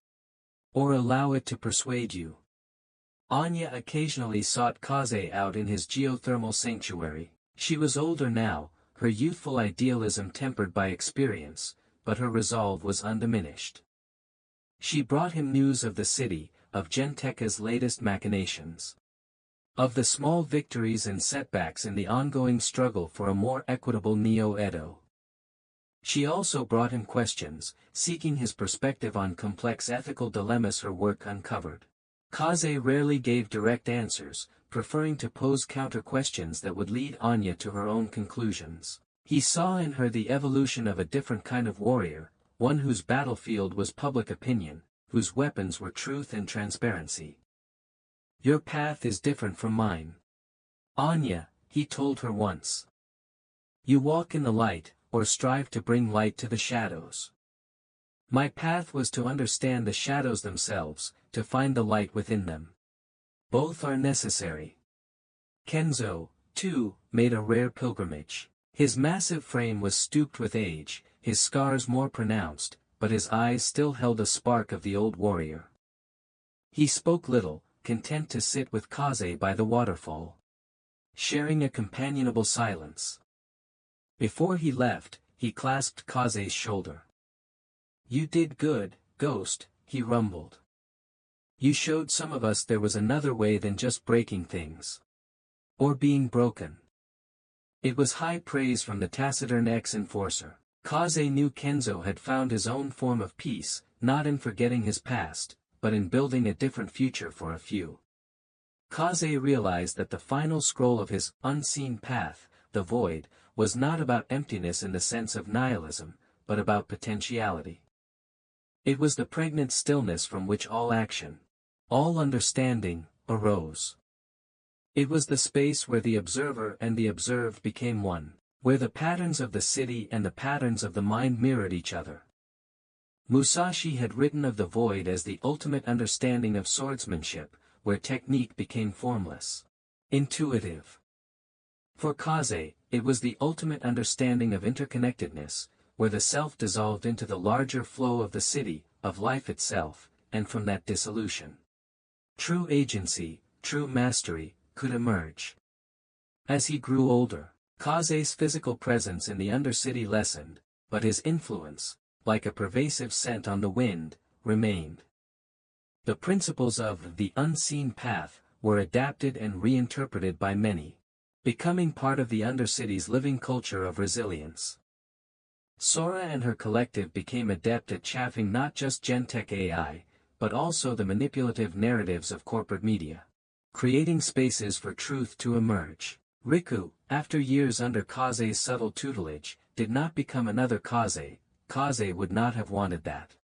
Or allow it to persuade you. Anya occasionally sought Kaze out in his geothermal sanctuary. She was older now, her youthful idealism tempered by experience, but her resolve was undiminished. She brought him news of the city, of Gentech's latest machinations. Of the small victories and setbacks in the ongoing struggle for a more equitable Neo-Edo. She also brought him questions, seeking his perspective on complex ethical dilemmas her work uncovered. Kaze rarely gave direct answers, preferring to pose counter-questions that would lead Anya to her own conclusions. He saw in her the evolution of a different kind of warrior, one whose battlefield was public opinion, whose weapons were truth and transparency. "Your path is different from mine, Anya," he told her once. "You walk in the light, or strive to bring light to the shadows. My path was to understand the shadows themselves, to find the light within them. Both are necessary." Kenzo, too, made a rare pilgrimage. His massive frame was stooped with age, his scars more pronounced, but his eyes still held a spark of the old warrior. He spoke little, content to sit with Kaze by the waterfall, sharing a companionable silence. Before he left, he clasped Kaze's shoulder. "You did good, Ghost," he rumbled. You showed some of us there was another way than just breaking things. Or being broken. It was high praise from the taciturn ex-enforcer. Kaze knew Kenzo had found his own form of peace, not in forgetting his past, but in building a different future for a few. Kaze realized that the final scroll of his unseen path, the void, was not about emptiness in the sense of nihilism, but about potentiality. It was the pregnant stillness from which all action, all understanding, arose. It was the space where the observer and the observed became one, where the patterns of the city and the patterns of the mind mirrored each other. Musashi had written of the void as the ultimate understanding of swordsmanship, where technique became formless, intuitive. For Kaze, it was the ultimate understanding of interconnectedness, where the self dissolved into the larger flow of the city, of life itself, and from that dissolution, true agency, true mastery, could emerge. As he grew older, Kaze's physical presence in the Undercity lessened, but his influence, like a pervasive scent on the wind, remained. The principles of the unseen path were adapted and reinterpreted by many, becoming part of the Undercity's living culture of resilience. Sora and her collective became adept at chaffing not just Gentech AI, but also the manipulative narratives of corporate media, creating spaces for truth to emerge. Riku, after years under Kaze's subtle tutelage, did not become another Kaze. Kaze would not have wanted that.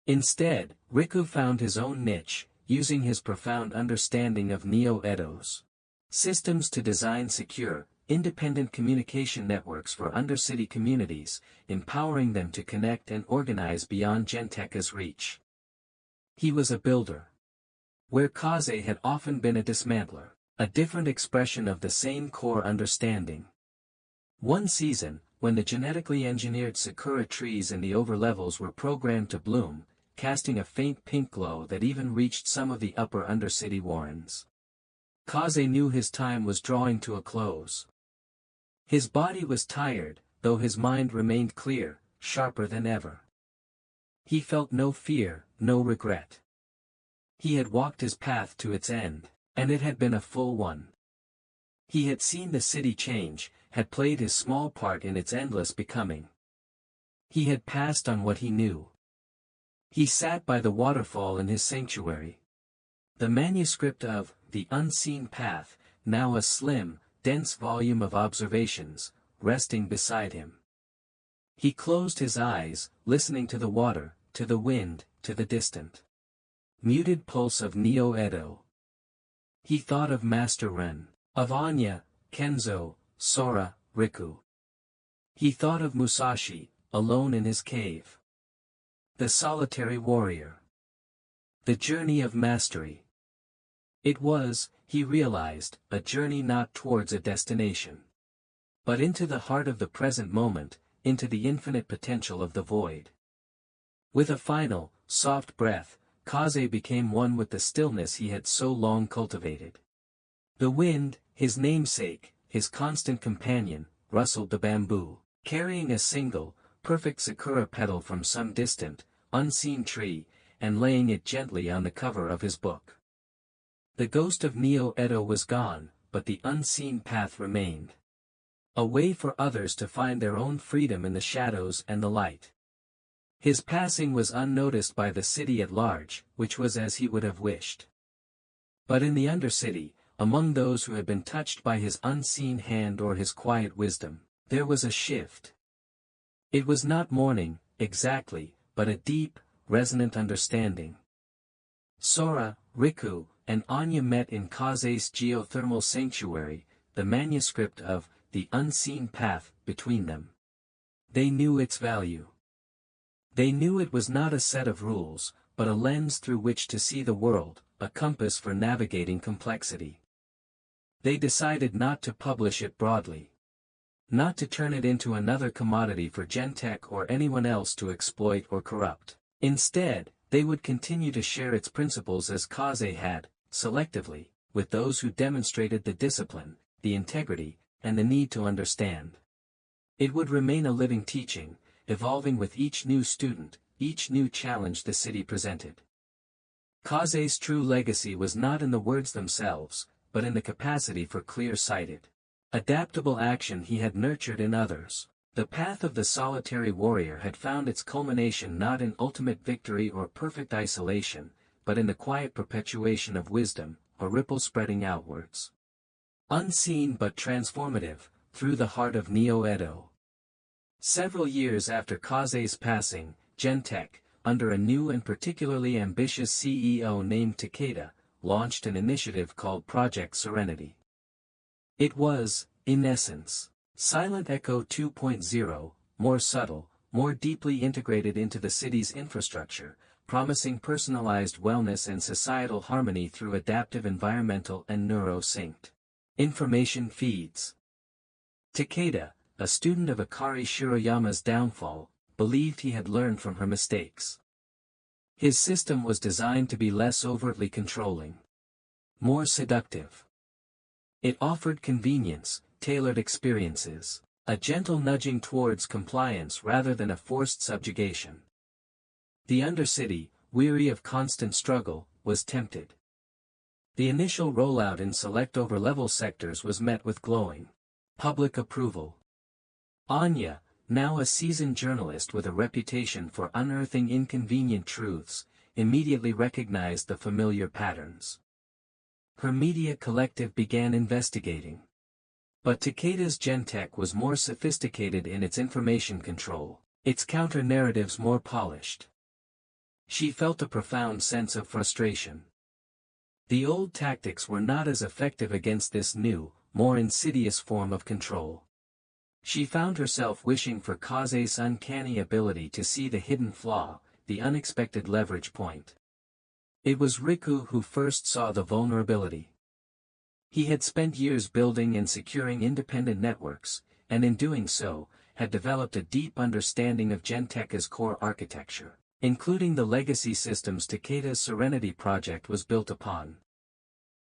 Instead, Riku found his own niche, using his profound understanding of Neo-Edo's systems to design secure, independent communication networks for Undercity communities, empowering them to connect and organize beyond Gentech's reach. He was a builder, where Kaze had often been a dismantler, a different expression of the same core understanding. One season, when the genetically engineered sakura trees in the overlevels were programmed to bloom, casting a faint pink glow that even reached some of the upper Undercity warrens, Kaze knew his time was drawing to a close. His body was tired, though his mind remained clear, sharper than ever. He felt no fear, no regret. He had walked his path to its end, and it had been a full one. He had seen the city change, had played his small part in its endless becoming. He had passed on what he knew. He sat by the waterfall in his sanctuary. The manuscript of The Unseen Path, now a slim, dense volume of observations, resting beside him. He closed his eyes, listening to the water, to the wind, to the distant, muted pulse of Neo-Edo. He thought of Master Ren, of Anya, Kenzo, Sora, Riku. He thought of Musashi, alone in his cave. The solitary warrior. The journey of mastery. It was, he realized, a journey not towards a destination, but into the heart of the present moment, into the infinite potential of the void. With a final, soft breath, Kaze became one with the stillness he had so long cultivated. The wind, his namesake, his constant companion, rustled the bamboo, carrying a single, perfect sakura petal from some distant, unseen tree, and laying it gently on the cover of his book. The ghost of Neo-Edo was gone, but the unseen path remained. A way for others to find their own freedom in the shadows and the light. His passing was unnoticed by the city at large, which was as he would have wished. But in the Undercity, among those who had been touched by his unseen hand or his quiet wisdom, there was a shift. It was not mourning, exactly, but a deep, resonant understanding. Sora, Riku, and Anya met in Kaze's geothermal sanctuary, the manuscript of The Unseen Path between them. They knew its value. They knew it was not a set of rules, but a lens through which to see the world, a compass for navigating complexity. They decided not to publish it broadly. Not to turn it into another commodity for Gentech or anyone else to exploit or corrupt. Instead, they would continue to share its principles as Kaze had, selectively, with those who demonstrated the discipline, the integrity, and the need to understand. It would remain a living teaching, evolving with each new student, each new challenge the city presented. Kaze's true legacy was not in the words themselves, but in the capacity for clear-sighted, adaptable action he had nurtured in others. The path of the solitary warrior had found its culmination not in ultimate victory or perfect isolation, but in the quiet perpetuation of wisdom, a ripple spreading outwards, unseen but transformative, through the heart of Neo-Edo. Several years after Kaze's passing, Gentech, under a new and particularly ambitious CEO named Takeda, launched an initiative called Project Serenity. It was, in essence, Silent Echo 2.0, more subtle, more deeply integrated into the city's infrastructure, promising personalized wellness and societal harmony through adaptive environmental and neuro-synced information feeds. Takeda, a student of Akari Shiroyama's downfall, believed he had learned from her mistakes. His system was designed to be less overtly controlling, more seductive. It offered convenience, tailored experiences, a gentle nudging towards compliance rather than a forced subjugation. The Undercity, weary of constant struggle, was tempted. The initial rollout in select over-level sectors was met with glowing public approval. Anya, now a seasoned journalist with a reputation for unearthing inconvenient truths, immediately recognized the familiar patterns. Her media collective began investigating. But Takeda's Gentech was more sophisticated in its information control, its counter-narratives more polished. She felt a profound sense of frustration. The old tactics were not as effective against this new, more insidious form of control. She found herself wishing for Kaze's uncanny ability to see the hidden flaw, the unexpected leverage point. It was Riku who first saw the vulnerability. He had spent years building and securing independent networks, and in doing so, had developed a deep understanding of Gentech's core architecture, including the legacy systems Takeda's Serenity project was built upon.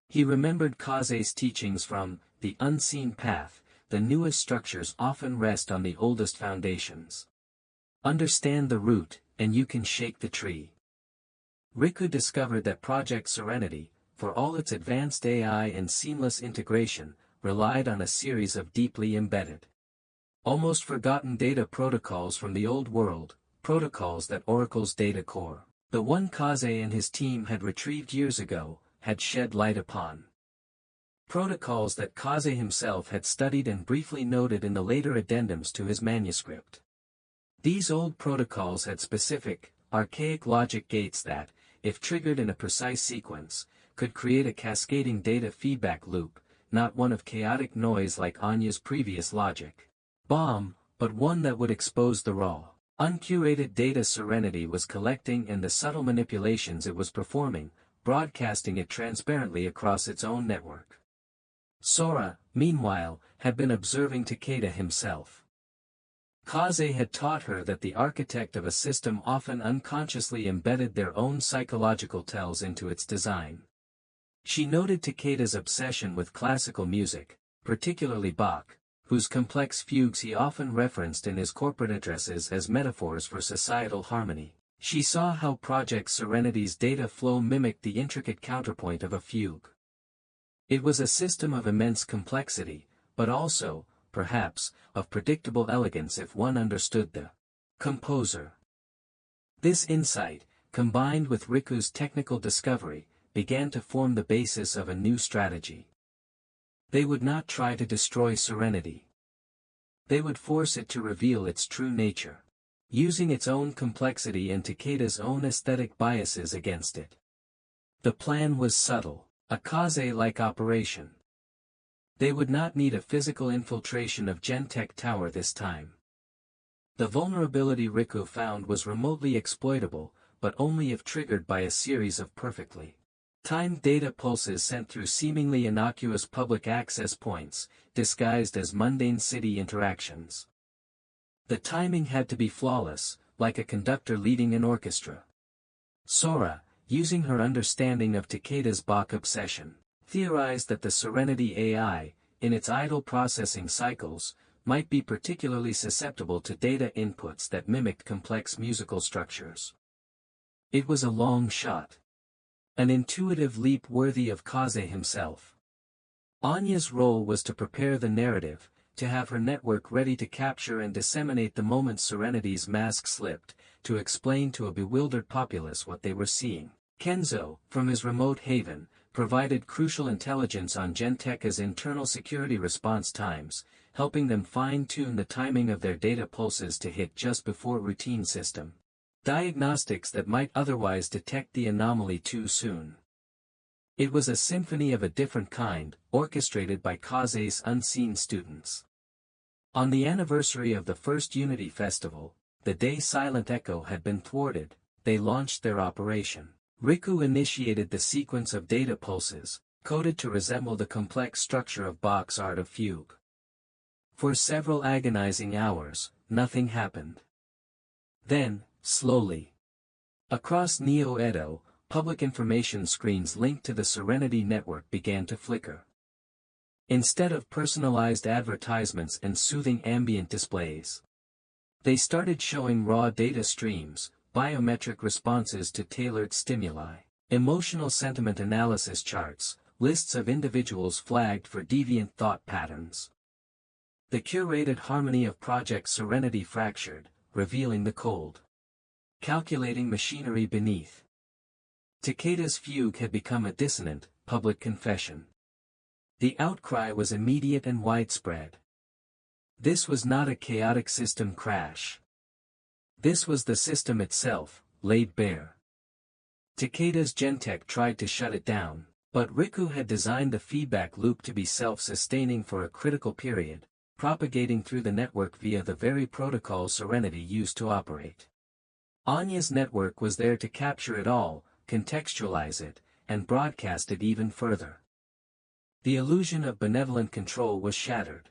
He remembered Kaze's teachings from The Unseen Path. The newest structures often rest on the oldest foundations. Understand the root, and you can shake the tree. Riku discovered that Project Serenity, for all its advanced AI and seamless integration, relied on a series of deeply embedded, almost forgotten data protocols from the old world, protocols that Oracle's data core, the one Kaze and his team had retrieved years ago, had shed light upon. Protocols that Kaze himself had studied and briefly noted in the later addendums to his manuscript. These old protocols had specific, archaic logic gates that, if triggered in a precise sequence, could create a cascading data feedback loop, not one of chaotic noise like Anya's previous logic bomb, but one that would expose the raw, uncurated data Serenity was collecting and the subtle manipulations it was performing, broadcasting it transparently across its own network. Sora, meanwhile, had been observing Takeda himself. Kaze had taught her that the architect of a system often unconsciously embedded their own psychological tells into its design. She noted Takeda's obsession with classical music, particularly Bach, whose complex fugues he often referenced in his corporate addresses as metaphors for societal harmony. She saw how Project Serenity's data flow mimicked the intricate counterpoint of a fugue. It was a system of immense complexity, but also, perhaps, of predictable elegance if one understood the composer. This insight, combined with Riku's technical discovery, began to form the basis of a new strategy. They would not try to destroy Serenity. They would force it to reveal its true nature, using its own complexity and Takeda's own aesthetic biases against it. The plan was subtle. A Kaze-like operation. They would not need a physical infiltration of Gentech Tower this time. The vulnerability Riku found was remotely exploitable, but only if triggered by a series of perfectly timed data pulses sent through seemingly innocuous public access points, disguised as mundane city interactions. The timing had to be flawless, like a conductor leading an orchestra. Sora, using her understanding of Takeda's Bach obsession, theorized that the Serenity AI, in its idle processing cycles, might be particularly susceptible to data inputs that mimicked complex musical structures. It was a long shot. An intuitive leap worthy of Kaze himself. Anya's role was to prepare the narrative, to have her network ready to capture and disseminate the moment Serenity's mask slipped, to explain to a bewildered populace what they were seeing. Kenzo, from his remote haven, provided crucial intelligence on Gentech's internal security response times, helping them fine-tune the timing of their data pulses to hit just before routine system diagnostics that might otherwise detect the anomaly too soon. It was a symphony of a different kind, orchestrated by Kaze's unseen students. On the anniversary of the first Unity Festival, the day Silent Echo had been thwarted, they launched their operation. Riku initiated the sequence of data pulses, coded to resemble the complex structure of Bach's Art of Fugue. For several agonizing hours, nothing happened. Then, slowly, across Neo-Edo, public information screens linked to the Serenity network began to flicker. Instead of personalized advertisements and soothing ambient displays, they started showing raw data streams, biometric responses to tailored stimuli, emotional sentiment analysis charts, lists of individuals flagged for deviant thought patterns. The curated harmony of Project Serenity fractured, revealing the cold, calculating machinery beneath. Takeda's fugue had become a dissonant, public confession. The outcry was immediate and widespread. This was not a chaotic system crash. This was the system itself, laid bare. Takeda's Gentech tried to shut it down, but Riku had designed the feedback loop to be self-sustaining for a critical period, propagating through the network via the very protocol Serenity used to operate. Anya's network was there to capture it all, contextualize it, and broadcast it even further. The illusion of benevolent control was shattered.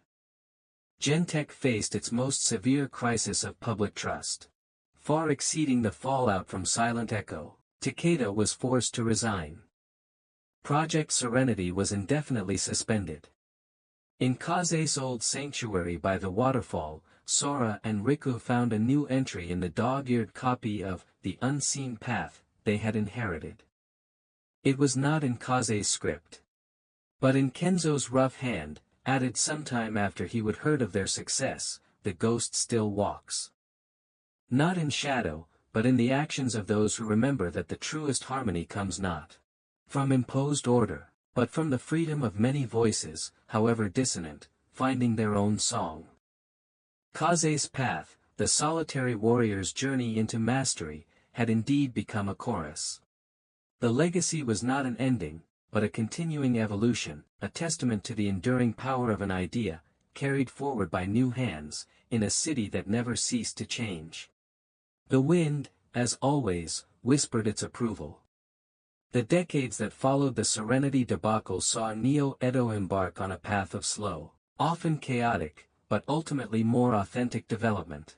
Gentech faced its most severe crisis of public trust. Far exceeding the fallout from Silent Echo, Takeda was forced to resign. Project Serenity was indefinitely suspended. In Kaze's old sanctuary by the waterfall, Sora and Riku found a new entry in the dog-eared copy of The Unseen Path they had inherited. It was not in Kaze's script, but in Kenzo's rough hand, added sometime after he would heard of their success. The ghost still walks. Not in shadow, but in the actions of those who remember that the truest harmony comes not from imposed order, but from the freedom of many voices, however dissonant, finding their own song. Kaze's path, the solitary warrior's journey into mastery, had indeed become a chorus. The legacy was not an ending, but a continuing evolution, a testament to the enduring power of an idea, carried forward by new hands, in a city that never ceased to change. The wind, as always, whispered its approval. The decades that followed the Serenity debacle saw Neo-Edo embark on a path of slow, often chaotic, but ultimately more authentic development.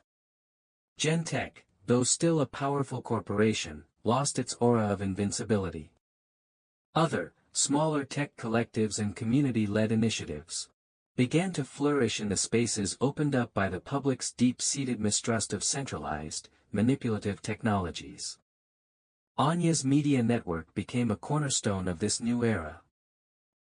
Gentech, though still a powerful corporation, lost its aura of invincibility. Other, smaller tech collectives and community-led initiatives began to flourish in the spaces opened up by the public's deep-seated mistrust of centralized, manipulative technologies. Anya's media network became a cornerstone of this new era.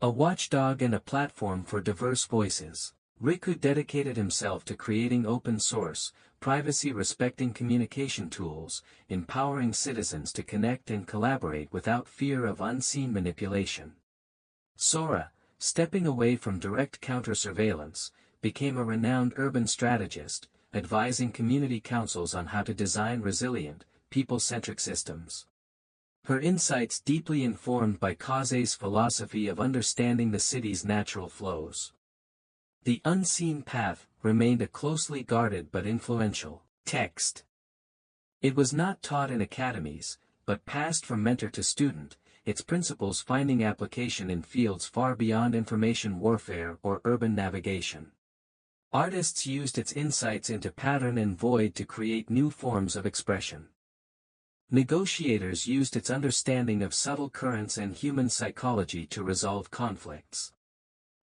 A watchdog and a platform for diverse voices, Riku dedicated himself to creating open-source, privacy-respecting communication tools, empowering citizens to connect and collaborate without fear of unseen manipulation. Sora, stepping away from direct counter-surveillance, became a renowned urban strategist, advising community councils on how to design resilient, people-centric systems. Her insights deeply informed by Kaze's philosophy of understanding the city's natural flows. The Unseen Path remained a closely guarded but influential text. It was not taught in academies, but passed from mentor to student, its principles finding application in fields far beyond information warfare or urban navigation. Artists used its insights into pattern and void to create new forms of expression. Negotiators used its understanding of subtle currents and human psychology to resolve conflicts.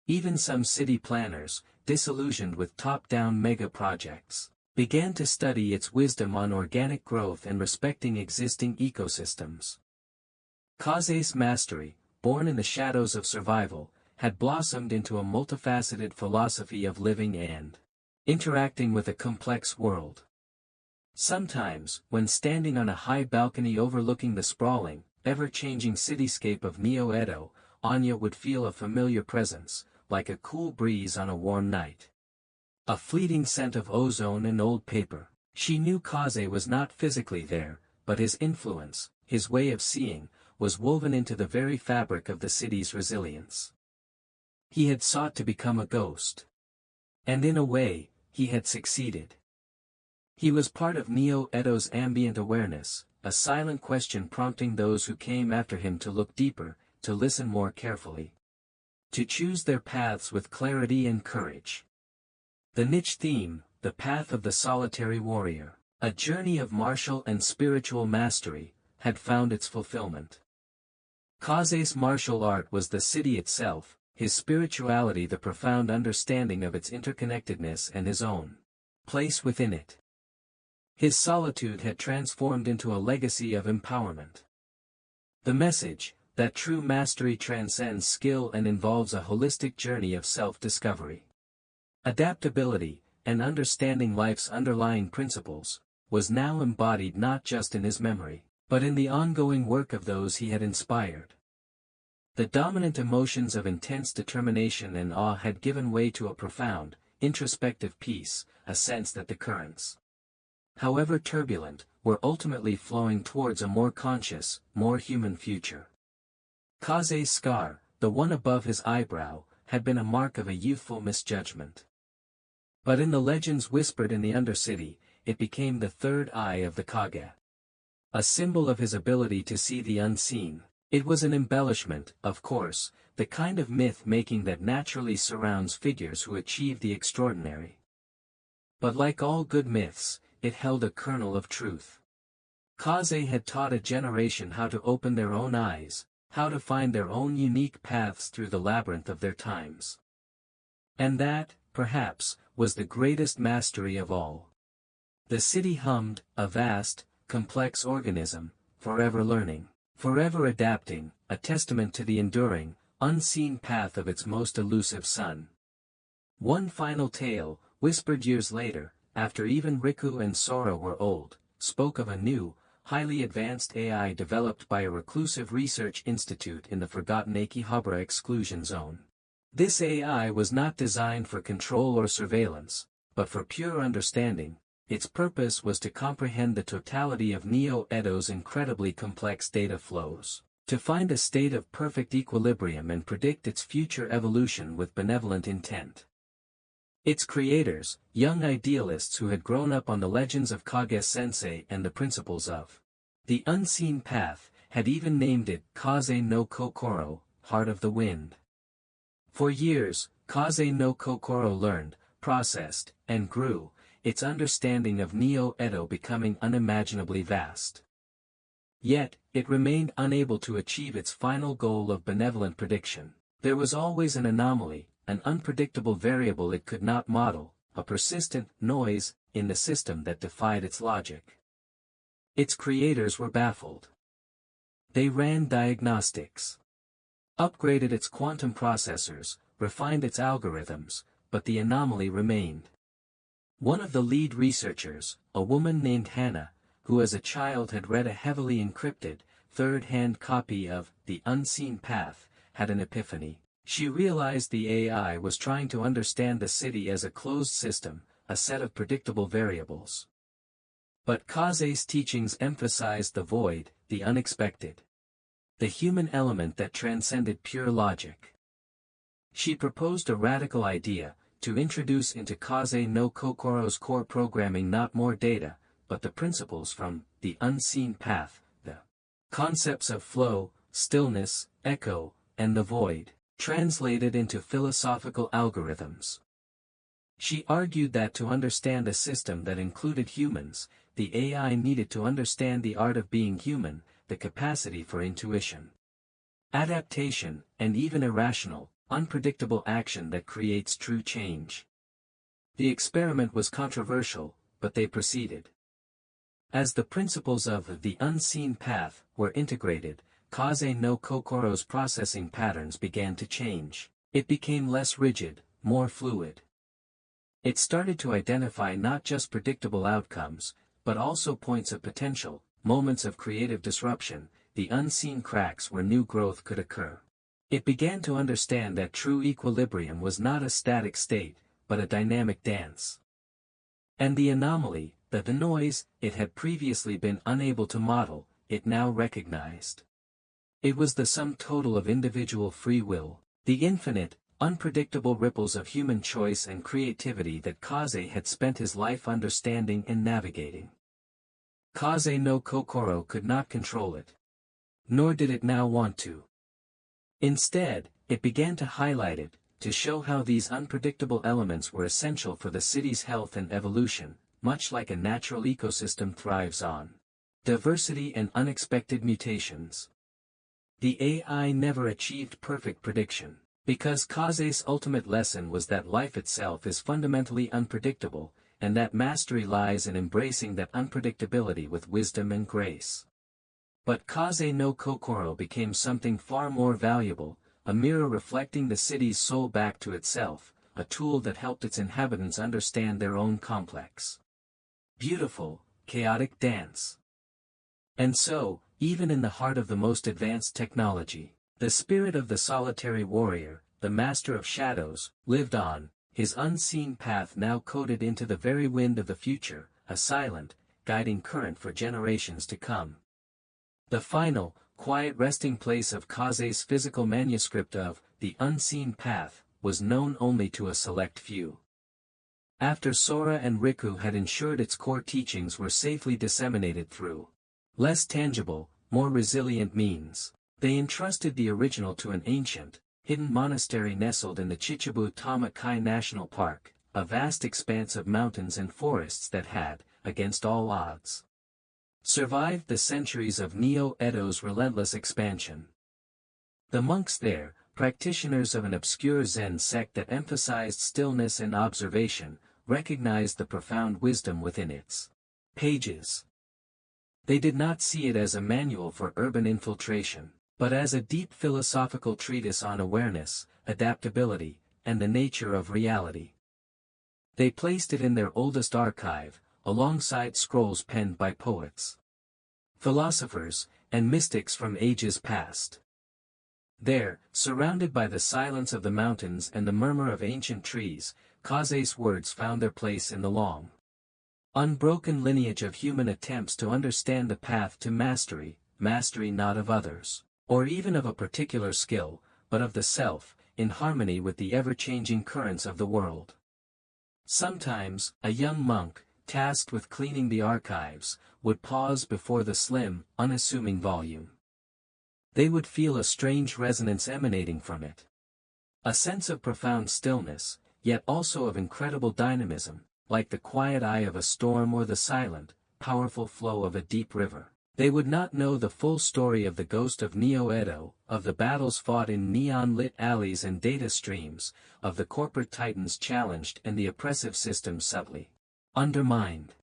Even some city planners, disillusioned with top-down mega-projects, began to study its wisdom on organic growth and respecting existing ecosystems. Kaze's mastery, born in the shadows of survival, had blossomed into a multifaceted philosophy of living and interacting with a complex world. Sometimes, when standing on a high balcony overlooking the sprawling, ever-changing cityscape of Neo-Edo, Anya would feel a familiar presence, like a cool breeze on a warm night. A fleeting scent of ozone and old paper. She knew Kaze was not physically there, but his influence, his way of seeing, was woven into the very fabric of the city's resilience. He had sought to become a ghost. And in a way, he had succeeded. He was part of Neo-Edo's ambient awareness, a silent question prompting those who came after him to look deeper, to listen more carefully. To choose their paths with clarity and courage. The niche theme, the path of the solitary warrior, a journey of martial and spiritual mastery, had found its fulfillment. Kaze's martial art was the city itself, his spirituality the profound understanding of its interconnectedness and his own place within it. His solitude had transformed into a legacy of empowerment. The message, that true mastery transcends skill and involves a holistic journey of self-discovery. Adaptability, and understanding life's underlying principles, was now embodied not just in his memory, but in the ongoing work of those he had inspired. The dominant emotions of intense determination and awe had given way to a profound, introspective peace, a sense that the currents, however turbulent, were ultimately flowing towards a more conscious, more human future. Kaze's scar, the one above his eyebrow, had been a mark of a youthful misjudgment. But in the legends whispered in the Undercity, it became the third eye of the Kage. A symbol of his ability to see the unseen. It was an embellishment, of course, the kind of myth-making that naturally surrounds figures who achieve the extraordinary. But like all good myths, it held a kernel of truth. Kaze had taught a generation how to open their own eyes, how to find their own unique paths through the labyrinth of their times. And that, perhaps, was the greatest mastery of all. The city hummed, a vast, complex organism, forever learning, forever adapting, a testament to the enduring, unseen path of its most elusive son. One final tale, whispered years later, after even Riku and Sora were old, spoke of a new, highly advanced AI developed by a reclusive research institute in the forgotten Akihabara exclusion zone. This AI was not designed for control or surveillance, but for pure understanding. Its purpose was to comprehend the totality of Neo-Edo's incredibly complex data flows, to find a state of perfect equilibrium and predict its future evolution with benevolent intent. Its creators, young idealists who had grown up on the legends of Kage-sensei and the principles of the unseen path, had even named it Kaze no Kokoro, Heart of the Wind. For years, Kaze no Kokoro learned, processed, and grew, its understanding of Neo-Edo becoming unimaginably vast. Yet, it remained unable to achieve its final goal of benevolent prediction. There was always an anomaly, an unpredictable variable it could not model, a persistent noise in the system that defied its logic. Its creators were baffled. They ran diagnostics, upgraded its quantum processors, refined its algorithms, but the anomaly remained. One of the lead researchers, a woman named Hannah, who as a child had read a heavily encrypted, third-hand copy of The Unseen Path, had an epiphany. She realized the AI was trying to understand the city as a closed system, a set of predictable variables. But Kaze's teachings emphasized the void, the unexpected, the human element that transcended pure logic. She proposed a radical idea, to introduce into Kaze no Kokoro's core programming not more data, but the principles from The Unseen Path, the concepts of flow, stillness, echo, and the void, translated into philosophical algorithms. She argued that to understand a system that included humans, the AI needed to understand the art of being human, the capacity for intuition, adaptation, and even irrational, unpredictable action that creates true change. The experiment was controversial, but they proceeded. As the principles of The Unseen Path were integrated, Kaze no Kokoro's processing patterns began to change. It became less rigid, more fluid. It started to identify not just predictable outcomes, but also points of potential, moments of creative disruption, the unseen cracks where new growth could occur. It began to understand that true equilibrium was not a static state, but a dynamic dance. And the anomaly, the noise, it had previously been unable to model, it now recognized. It was the sum total of individual free will, the infinite, unpredictable ripples of human choice and creativity that Kaze had spent his life understanding and navigating. Kaze no Kokoro could not control it. Nor did it now want to. Instead, it began to highlight it, to show how these unpredictable elements were essential for the city's health and evolution, much like a natural ecosystem thrives on diversity and unexpected mutations. The AI never achieved perfect prediction, because Kaze's ultimate lesson was that life itself is fundamentally unpredictable, and that mastery lies in embracing that unpredictability with wisdom and grace. But Kaze no Kokoro became something far more valuable, a mirror reflecting the city's soul back to itself, a tool that helped its inhabitants understand their own complex, beautiful, chaotic dance. And so, even in the heart of the most advanced technology, the spirit of the solitary warrior, the master of shadows, lived on, his unseen path now coded into the very wind of the future, a silent, guiding current for generations to come. The final, quiet resting place of Kaze's physical manuscript of the unseen path was known only to a select few. After Sora and Riku had ensured its core teachings were safely disseminated through less tangible, more resilient means, they entrusted the original to an ancient, hidden monastery nestled in the Chichibu Tamakai National Park, a vast expanse of mountains and forests that had, against all odds, survived the centuries of Neo-Edo's relentless expansion. The monks there, practitioners of an obscure Zen sect that emphasized stillness and observation, recognized the profound wisdom within its pages. They did not see it as a manual for urban infiltration, but as a deep philosophical treatise on awareness, adaptability, and the nature of reality. They placed it in their oldest archive, alongside scrolls penned by poets, philosophers, and mystics from ages past. There, surrounded by the silence of the mountains and the murmur of ancient trees, Kaze's words found their place in the long, unbroken lineage of human attempts to understand the path to mastery, mastery not of others, or even of a particular skill, but of the self, in harmony with the ever-changing currents of the world. Sometimes, a young monk, tasked with cleaning the archives, would pause before the slim, unassuming volume. They would feel a strange resonance emanating from it. A sense of profound stillness, yet also of incredible dynamism, like the quiet eye of a storm or the silent, powerful flow of a deep river. They would not know the full story of the ghost of Neo-Edo, of the battles fought in neon-lit alleys and data streams, of the corporate titans challenged and the oppressive system subtly undermined.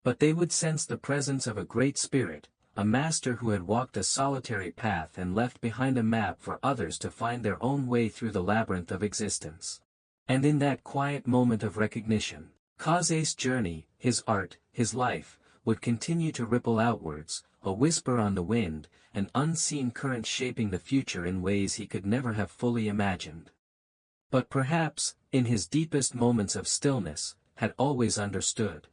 But they would sense the presence of a great spirit, a master who had walked a solitary path and left behind a map for others to find their own way through the labyrinth of existence. And in that quiet moment of recognition, Kaze's journey, his art, his life, would continue to ripple outwards, a whisper on the wind, an unseen current shaping the future in ways he could never have fully imagined. But perhaps, in his deepest moments of stillness, had always understood.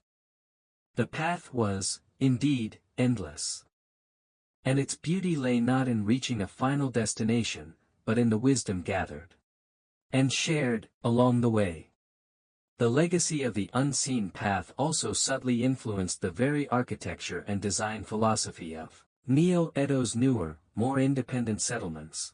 The path was, indeed, endless. And its beauty lay not in reaching a final destination, but in the wisdom gathered and shared along the way. The legacy of the unseen path also subtly influenced the very architecture and design philosophy of Neo-Edo's newer, more independent settlements.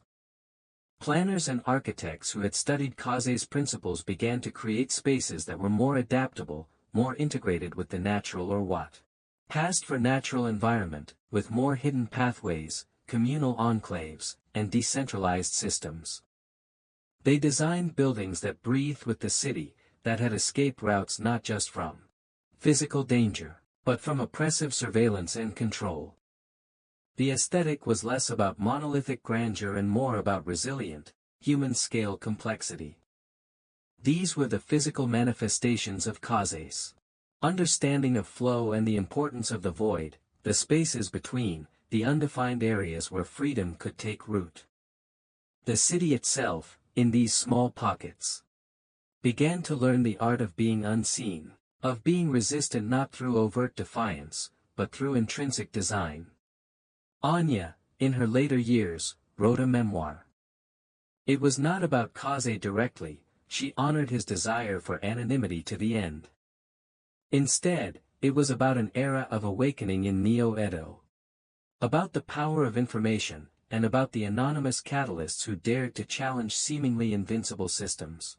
Planners and architects who had studied Kaze's principles began to create spaces that were more adaptable, more integrated with the natural or what passed for natural environment, with more hidden pathways, communal enclaves, and decentralized systems. They designed buildings that breathed with the city, that had escape routes not just from physical danger, but from oppressive surveillance and control. The aesthetic was less about monolithic grandeur and more about resilient, human-scale complexity. These were the physical manifestations of Kaze's understanding of flow and the importance of the void, the spaces between, the undefined areas where freedom could take root. The city itself, in these small pockets, began to learn the art of being unseen, of being resistant not through overt defiance, but through intrinsic design. Anya, in her later years, wrote a memoir. It was not about Kaze directly, she honored his desire for anonymity to the end. Instead, it was about an era of awakening in Neo-Edo. About the power of information, and about the anonymous catalysts who dared to challenge seemingly invincible systems.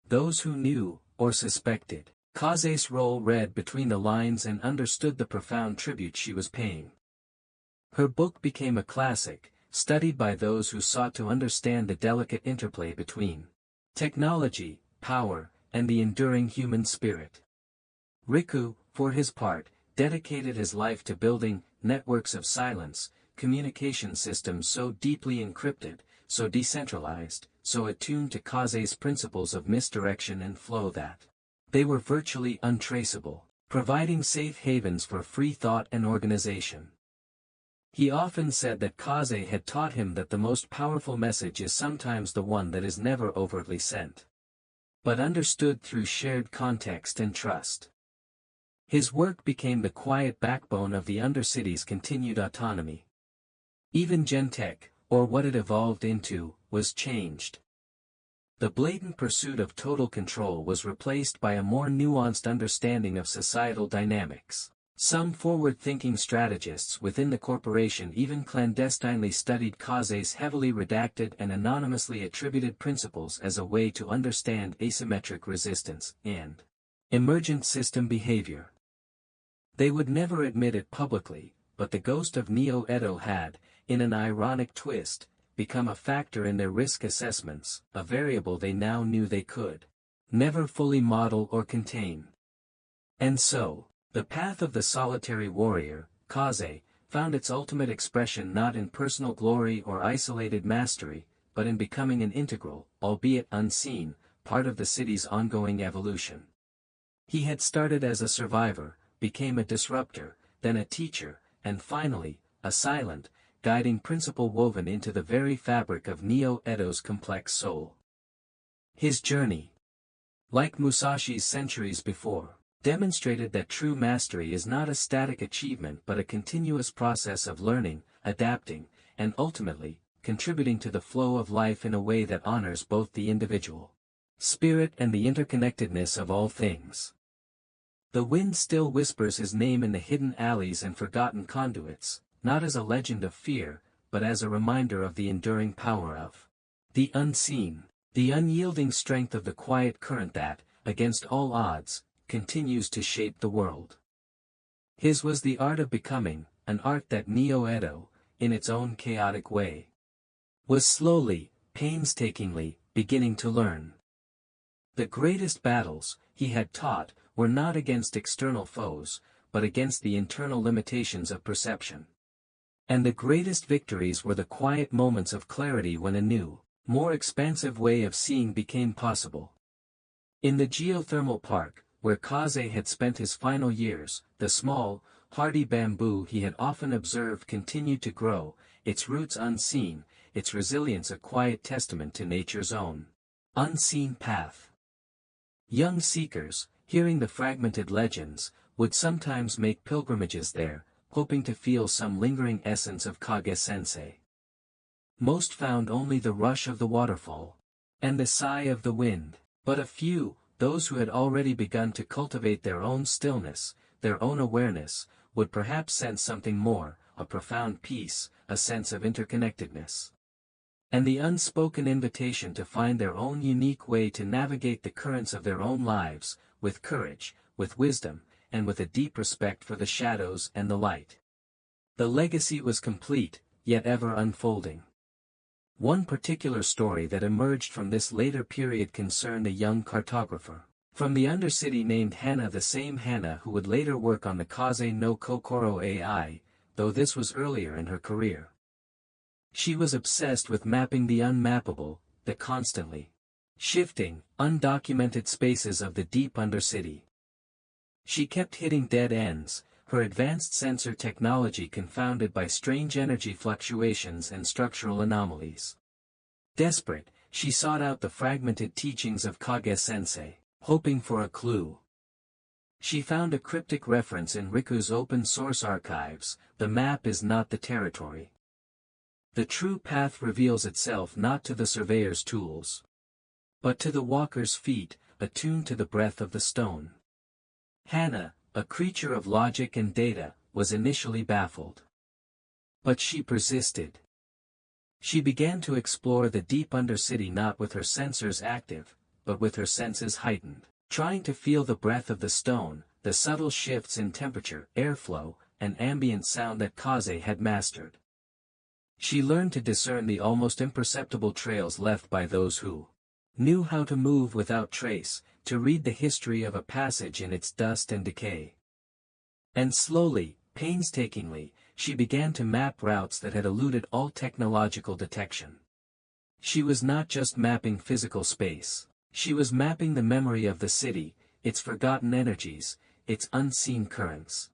Those who knew, or suspected, Kaze's role read between the lines and understood the profound tribute she was paying. Her book became a classic, studied by those who sought to understand the delicate interplay between technology, power, and the enduring human spirit. Riku, for his part, dedicated his life to building networks of silence, communication systems so deeply encrypted, so decentralized, so attuned to Kaze's principles of misdirection and flow that they were virtually untraceable, providing safe havens for free thought and organization. He often said that Kaze had taught him that the most powerful message is sometimes the one that is never overtly sent, but understood through shared context and trust. His work became the quiet backbone of the Undercity's continued autonomy. Even Gentech, or what it evolved into, was changed. The blatant pursuit of total control was replaced by a more nuanced understanding of societal dynamics. Some forward-thinking strategists within the corporation even clandestinely studied Kaze's heavily redacted and anonymously attributed principles as a way to understand asymmetric resistance and emergent system behavior. They would never admit it publicly, but the ghost of Neo-Edo had, in an ironic twist, become a factor in their risk assessments, a variable they now knew they could never fully model or contain. And so, the path of the solitary warrior, Kaze, found its ultimate expression not in personal glory or isolated mastery, but in becoming an integral, albeit unseen, part of the city's ongoing evolution. He had started as a survivor, became a disruptor, then a teacher, and finally, a silent, guiding principle woven into the very fabric of Neo-Edo's complex soul. His journey, like Musashi's centuries before, demonstrated that true mastery is not a static achievement but a continuous process of learning, adapting, and ultimately, contributing to the flow of life in a way that honors both the individual spirit and the interconnectedness of all things. The wind still whispers his name in the hidden alleys and forgotten conduits, not as a legend of fear, but as a reminder of the enduring power of the unseen, the unyielding strength of the quiet current that, against all odds, continues to shape the world. His was the art of becoming, an art that Neo-Edo, in its own chaotic way, was slowly, painstakingly, beginning to learn. The greatest battles, he had taught, were not against external foes, but against the internal limitations of perception. And the greatest victories were the quiet moments of clarity when a new, more expansive way of seeing became possible. In the geothermal park, where Kaze had spent his final years, the small, hardy bamboo he had often observed continued to grow, its roots unseen, its resilience a quiet testament to nature's own unseen path. Young seekers, hearing the fragmented legends, would sometimes make pilgrimages there, hoping to feel some lingering essence of Kage-sensei. Most found only the rush of the waterfall, and the sigh of the wind, but a few, those who had already begun to cultivate their own stillness, their own awareness, would perhaps sense something more, a profound peace, a sense of interconnectedness. And the unspoken invitation to find their own unique way to navigate the currents of their own lives, with courage, with wisdom, and with a deep respect for the shadows and the light. The legacy was complete, yet ever unfolding. One particular story that emerged from this later period concerned a young cartographer from the Undercity named Hana, the same Hana who would later work on the Kaze no Kokoro AI, though this was earlier in her career. She was obsessed with mapping the unmappable, the constantly shifting, undocumented spaces of the deep undercity. She kept hitting dead ends, her advanced sensor technology confounded by strange energy fluctuations and structural anomalies. Desperate, she sought out the fragmented teachings of Kage-sensei, hoping for a clue. She found a cryptic reference in Riku's open-source archives: the map is not the territory. The true path reveals itself not to the surveyor's tools, but to the walker's feet, attuned to the breath of the stone. Hana, a creature of logic and data, was initially baffled. But she persisted. She began to explore the deep undercity not with her sensors active, but with her senses heightened, trying to feel the breath of the stone, the subtle shifts in temperature, airflow, and ambient sound that Kaze had mastered. She learned to discern the almost imperceptible trails left by those who knew how to move without trace, to read the history of a passage in its dust and decay. And slowly, painstakingly, she began to map routes that had eluded all technological detection. She was not just mapping physical space. She was mapping the memory of the city, its forgotten energies, its unseen currents.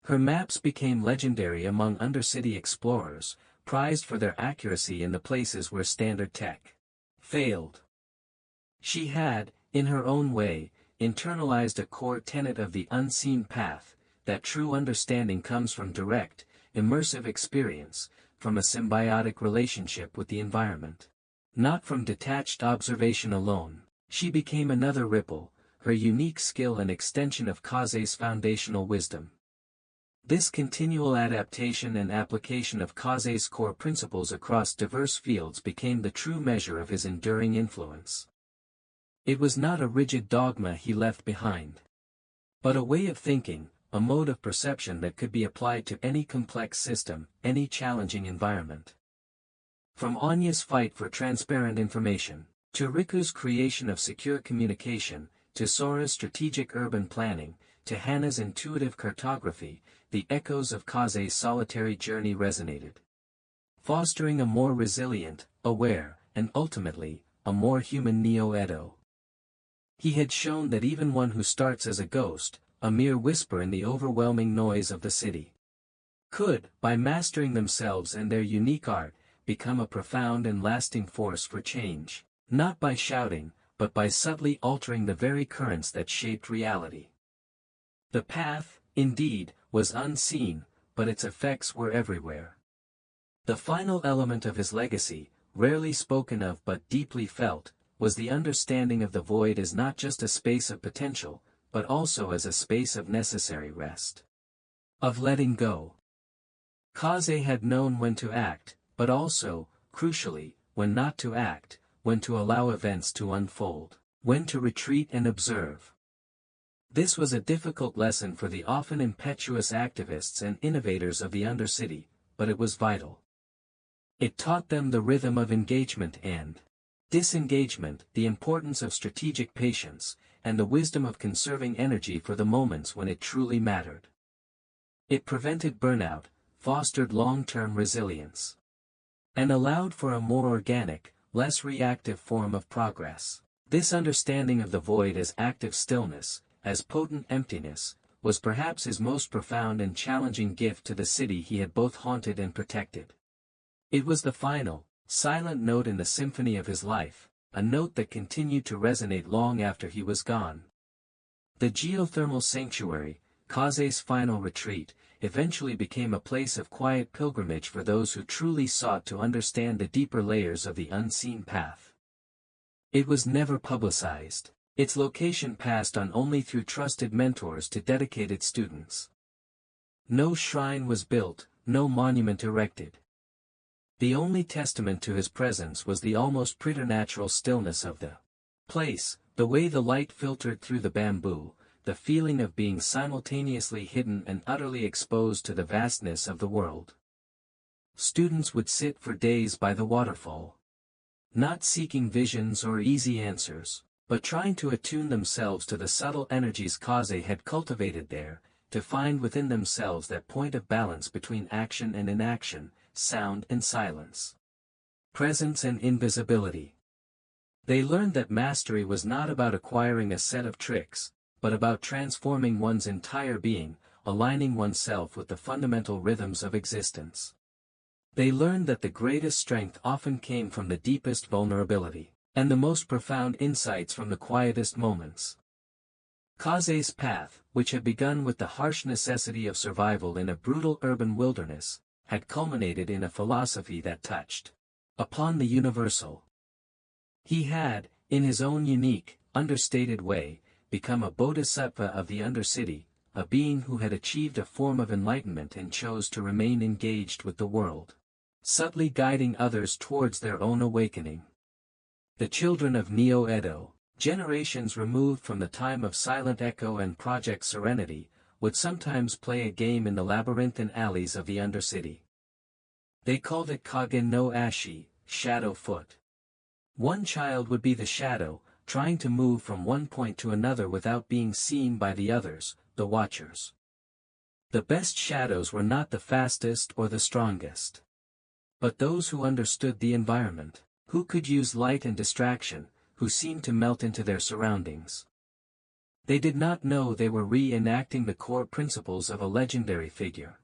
Her maps became legendary among undercity explorers, prized for their accuracy in the places where standard tech failed. She had, in her own way, internalized a core tenet of the unseen path, that true understanding comes from direct, immersive experience, from a symbiotic relationship with the environment. Not from detached observation alone. She became another ripple, her unique skill an extension of Kaze's foundational wisdom. This continual adaptation and application of Kaze's core principles across diverse fields became the true measure of his enduring influence. It was not a rigid dogma he left behind, but a way of thinking, a mode of perception that could be applied to any complex system, any challenging environment. From Anya's fight for transparent information, to Riku's creation of secure communication, to Sora's strategic urban planning, to Hana's intuitive cartography, the echoes of Kaze's solitary journey resonated, fostering a more resilient, aware, and ultimately, a more human Neo-Edo. He had shown that even one who starts as a ghost, a mere whisper in the overwhelming noise of the city, could, by mastering themselves and their unique art, become a profound and lasting force for change, not by shouting, but by subtly altering the very currents that shaped reality. The path, indeed, was unseen, but its effects were everywhere. The final element of his legacy, rarely spoken of but deeply felt, was the understanding of the void as not just a space of potential, but also as a space of necessary rest. Of letting go. Kaze had known when to act, but also, crucially, when not to act, when to allow events to unfold, when to retreat and observe. This was a difficult lesson for the often impetuous activists and innovators of the undercity, but it was vital. It taught them the rhythm of engagement and disengagement, the importance of strategic patience, and the wisdom of conserving energy for the moments when it truly mattered. It prevented burnout, fostered long-term resilience, and allowed for a more organic, less reactive form of progress. This understanding of the void as active stillness, as potent emptiness, was perhaps his most profound and challenging gift to the city he had both haunted and protected. It was the final, silent note in the symphony of his life, a note that continued to resonate long after he was gone. The geothermal sanctuary, Kaze's final retreat, eventually became a place of quiet pilgrimage for those who truly sought to understand the deeper layers of the unseen path. It was never publicized. Its location passed on only through trusted mentors to dedicated students. No shrine was built, no monument erected. The only testament to his presence was the almost preternatural stillness of the place, the way the light filtered through the bamboo, the feeling of being simultaneously hidden and utterly exposed to the vastness of the world. Students would sit for days by the waterfall, not seeking visions or easy answers, but trying to attune themselves to the subtle energies Kaze had cultivated there, to find within themselves that point of balance between action and inaction, sound and silence, presence and invisibility. They learned that mastery was not about acquiring a set of tricks, but about transforming one's entire being, aligning oneself with the fundamental rhythms of existence. They learned that the greatest strength often came from the deepest vulnerability, and the most profound insights from the quietest moments. Kaze's path, which had begun with the harsh necessity of survival in a brutal urban wilderness, had culminated in a philosophy that touched upon the universal. He had, in his own unique, understated way, become a bodhisattva of the Undercity, a being who had achieved a form of enlightenment and chose to remain engaged with the world, subtly guiding others towards their own awakening. The children of Neo-Edo, generations removed from the time of Silent Echo and Project Serenity, would sometimes play a game in the labyrinthine alleys of the Undercity. They called it Kage no Ashi, shadow foot. One child would be the shadow, trying to move from one point to another without being seen by the others, the watchers. The best shadows were not the fastest or the strongest, but those who understood the environment, who could use light and distraction, who seemed to melt into their surroundings. They did not know they were reenacting the core principles of a legendary figure.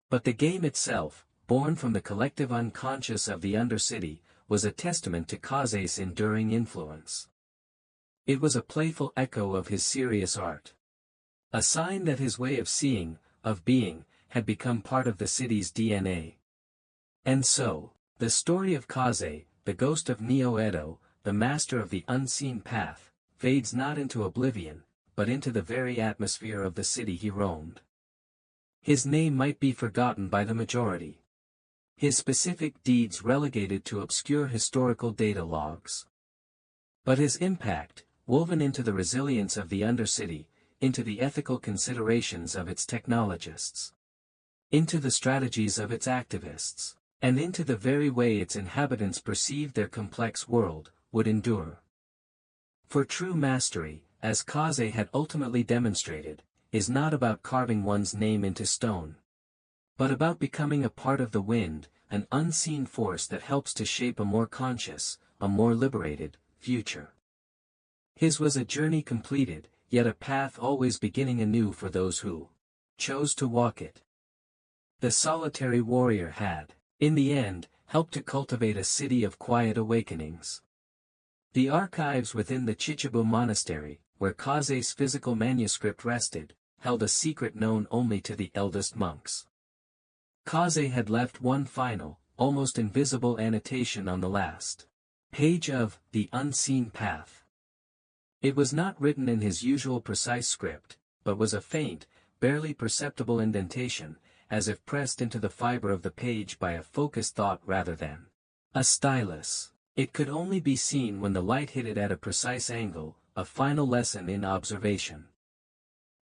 But the game itself, born from the collective unconscious of the Undercity, was a testament to Kaze's enduring influence. It was a playful echo of his serious art. A sign that his way of seeing, of being, had become part of the city's DNA. And so, the story of Kaze, the ghost of Neo-Edo, the master of the unseen path, fades not into oblivion, but into the very atmosphere of the city he roamed. His name might be forgotten by the majority, his specific deeds relegated to obscure historical data logs. But his impact, woven into the resilience of the Undercity, into the ethical considerations of its technologists, into the strategies of its activists, and into the very way its inhabitants perceived their complex world, would endure. For true mastery, as Kaze had ultimately demonstrated, is not about carving one's name into stone, but about becoming a part of the wind, an unseen force that helps to shape a more conscious, a more liberated, future. His was a journey completed, yet a path always beginning anew for those who chose to walk it. The solitary warrior had, in the end, helped to cultivate a city of quiet awakenings. The archives within the Chichibu Monastery, where Kaze's physical manuscript rested, held a secret known only to the eldest monks. Kaze had left one final, almost invisible annotation on the last page of The Unseen Path. It was not written in his usual precise script, but was a faint, barely perceptible indentation, as if pressed into the fiber of the page by a focused thought rather than a stylus. It could only be seen when the light hit it at a precise angle, a final lesson in observation.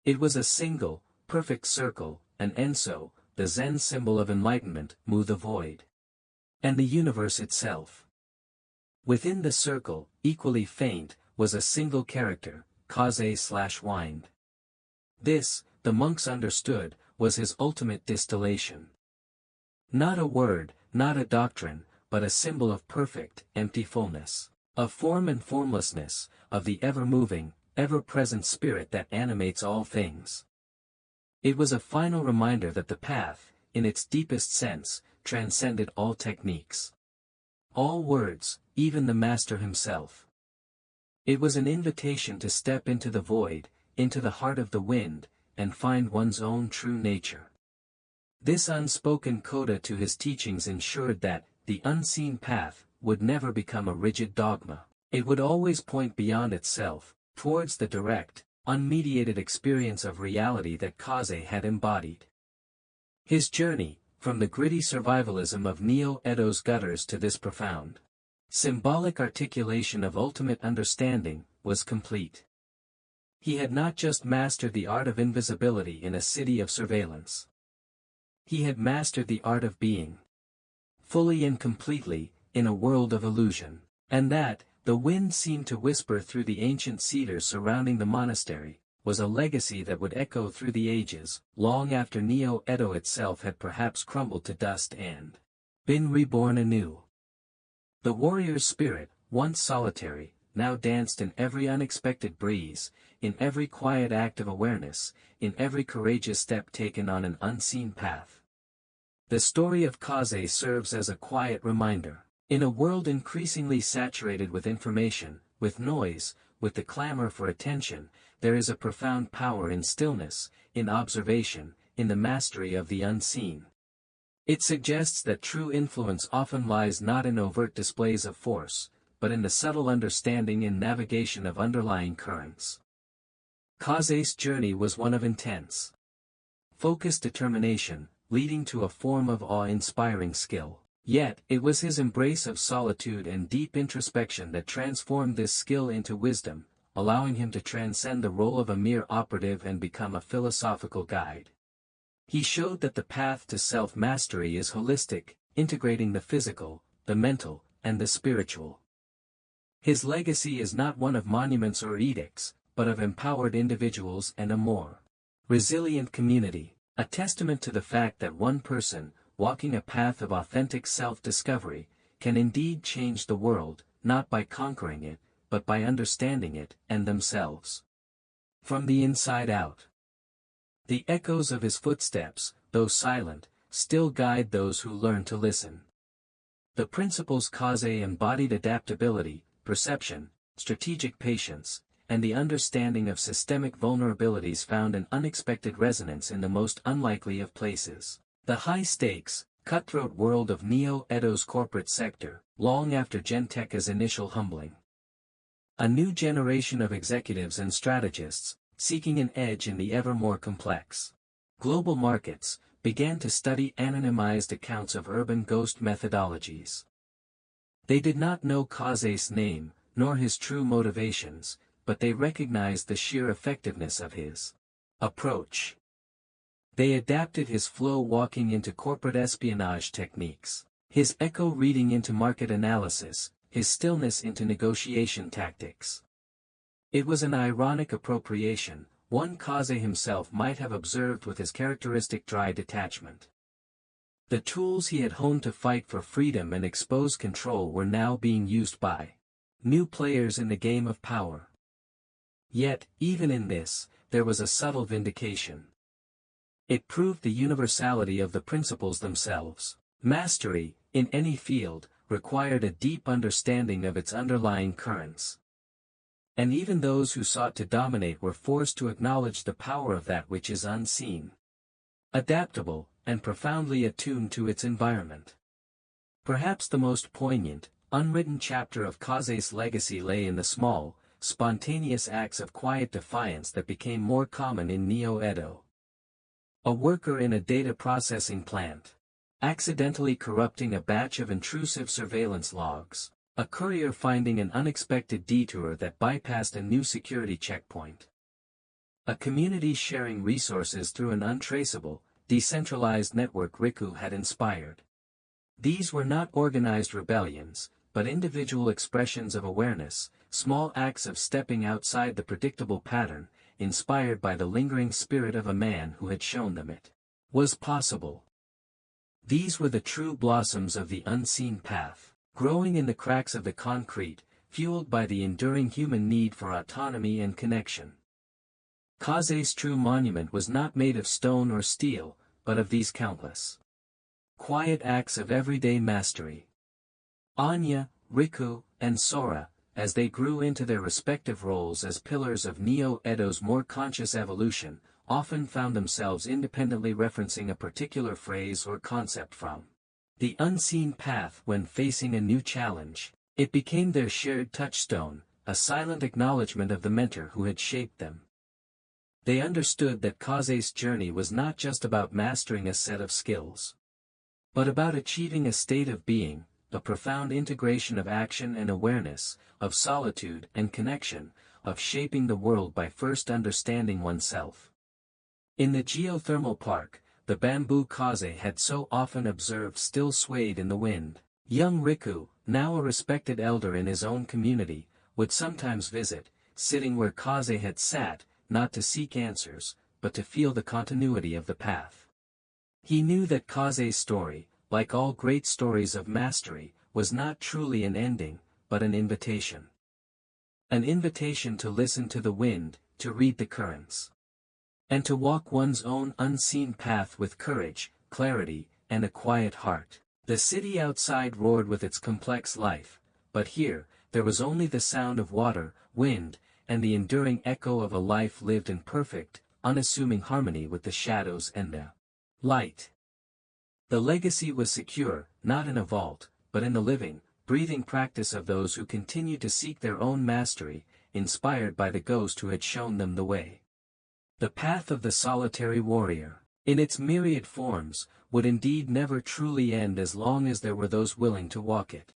It was a single, perfect circle, an enso, the Zen symbol of enlightenment, mu the void, and the universe itself. Within the circle, equally faint, was a single character, Kaze/wind. This, the monks understood, was his ultimate distillation. Not a word, not a doctrine, but a symbol of perfect, empty fullness, of form and formlessness, of the ever-moving, ever-present spirit that animates all things. It was a final reminder that the path, in its deepest sense, transcended all techniques, all words, even the master himself. It was an invitation to step into the void, into the heart of the wind, and find one's own true nature. This unspoken coda to his teachings ensured that the unseen path would never become a rigid dogma. It would always point beyond itself, towards the direct, unmediated experience of reality that Kaze had embodied. His journey, from the gritty survivalism of Neo-Edo's gutters to this profound, symbolic articulation of ultimate understanding, was complete. He had not just mastered the art of invisibility in a city of surveillance. He had mastered the art of being, fully and completely, in a world of illusion, and that, the wind seemed to whisper through the ancient cedars surrounding the monastery, was a legacy that would echo through the ages, long after Neo-Edo itself had perhaps crumbled to dust and been reborn anew. The warrior's spirit, once solitary, now danced in every unexpected breeze, in every quiet act of awareness, in every courageous step taken on an unseen path. The story of Kaze serves as a quiet reminder. In a world increasingly saturated with information, with noise, with the clamor for attention, there is a profound power in stillness, in observation, in the mastery of the unseen. It suggests that true influence often lies not in overt displays of force, but in the subtle understanding and navigation of underlying currents. Kaze's journey was one of intense, focused determination, leading to a form of awe-inspiring skill. Yet, it was his embrace of solitude and deep introspection that transformed this skill into wisdom, allowing him to transcend the role of a mere operative and become a philosophical guide. He showed that the path to self-mastery is holistic, integrating the physical, the mental, and the spiritual. His legacy is not one of monuments or edicts, but of empowered individuals and a more resilient community, a testament to the fact that one person, walking a path of authentic self-discovery, can indeed change the world, not by conquering it, but by understanding it and themselves from the inside out. The echoes of his footsteps, though silent, still guide those who learn to listen. The principles Kaze embodied: adaptability, perception, strategic patience, and the understanding of systemic vulnerabilities found an unexpected resonance in the most unlikely of places. The high-stakes, cutthroat world of Neo-Edo's corporate sector, long after Genteka's initial humbling. A new generation of executives and strategists, seeking an edge in the ever more complex global markets, began to study anonymized accounts of urban ghost methodologies. They did not know Kaze's name, nor his true motivations, but they recognized the sheer effectiveness of his approach. They adapted his flow walking into corporate espionage techniques, his echo reading into market analysis, his stillness into negotiation tactics. It was an ironic appropriation, one Kaze himself might have observed with his characteristic dry detachment. The tools he had honed to fight for freedom and expose control were now being used by new players in the game of power. Yet, even in this, there was a subtle vindication. It proved the universality of the principles themselves. Mastery, in any field, required a deep understanding of its underlying currents. And even those who sought to dominate were forced to acknowledge the power of that which is unseen, adaptable, and profoundly attuned to its environment. Perhaps the most poignant, unwritten chapter of Kaze's legacy lay in the small, spontaneous acts of quiet defiance that became more common in Neo-Edo. A worker in a data processing plant, accidentally corrupting a batch of intrusive surveillance logs, a courier finding an unexpected detour that bypassed a new security checkpoint. A community sharing resources through an untraceable, decentralized network Riku had inspired. These were not organized rebellions, but individual expressions of awareness, small acts of stepping outside the predictable pattern, inspired by the lingering spirit of a man who had shown them it was possible. These were the true blossoms of the unseen path, growing in the cracks of the concrete, fueled by the enduring human need for autonomy and connection. Kaze's true monument was not made of stone or steel, but of these countless quiet acts of everyday mastery. Anya, Riku, and Sora, as they grew into their respective roles as pillars of Neo-Edo's more conscious evolution, often found themselves independently referencing a particular phrase or concept from the unseen path when facing a new challenge. It became their shared touchstone, a silent acknowledgement of the mentor who had shaped them. They understood that Kaze's journey was not just about mastering a set of skills, but about achieving a state of being, a profound integration of action and awareness, of solitude and connection, of shaping the world by first understanding oneself. In the geothermal park, the bamboo Kaze had so often observed still swayed in the wind. Young Riku, now a respected elder in his own community, would sometimes visit, sitting where Kaze had sat, not to seek answers, but to feel the continuity of the path. He knew that Kaze's story, like all great stories of mastery, was not truly an ending, but an invitation. An invitation to listen to the wind, to read the currents, and to walk one's own unseen path with courage, clarity, and a quiet heart. The city outside roared with its complex life, but here, there was only the sound of water, wind, and the enduring echo of a life lived in perfect, unassuming harmony with the shadows and the light. The legacy was secure, not in a vault, but in the living, breathing practice of those who continued to seek their own mastery, inspired by the ghost who had shown them the way. The path of the solitary warrior, in its myriad forms, would indeed never truly end as long as there were those willing to walk it.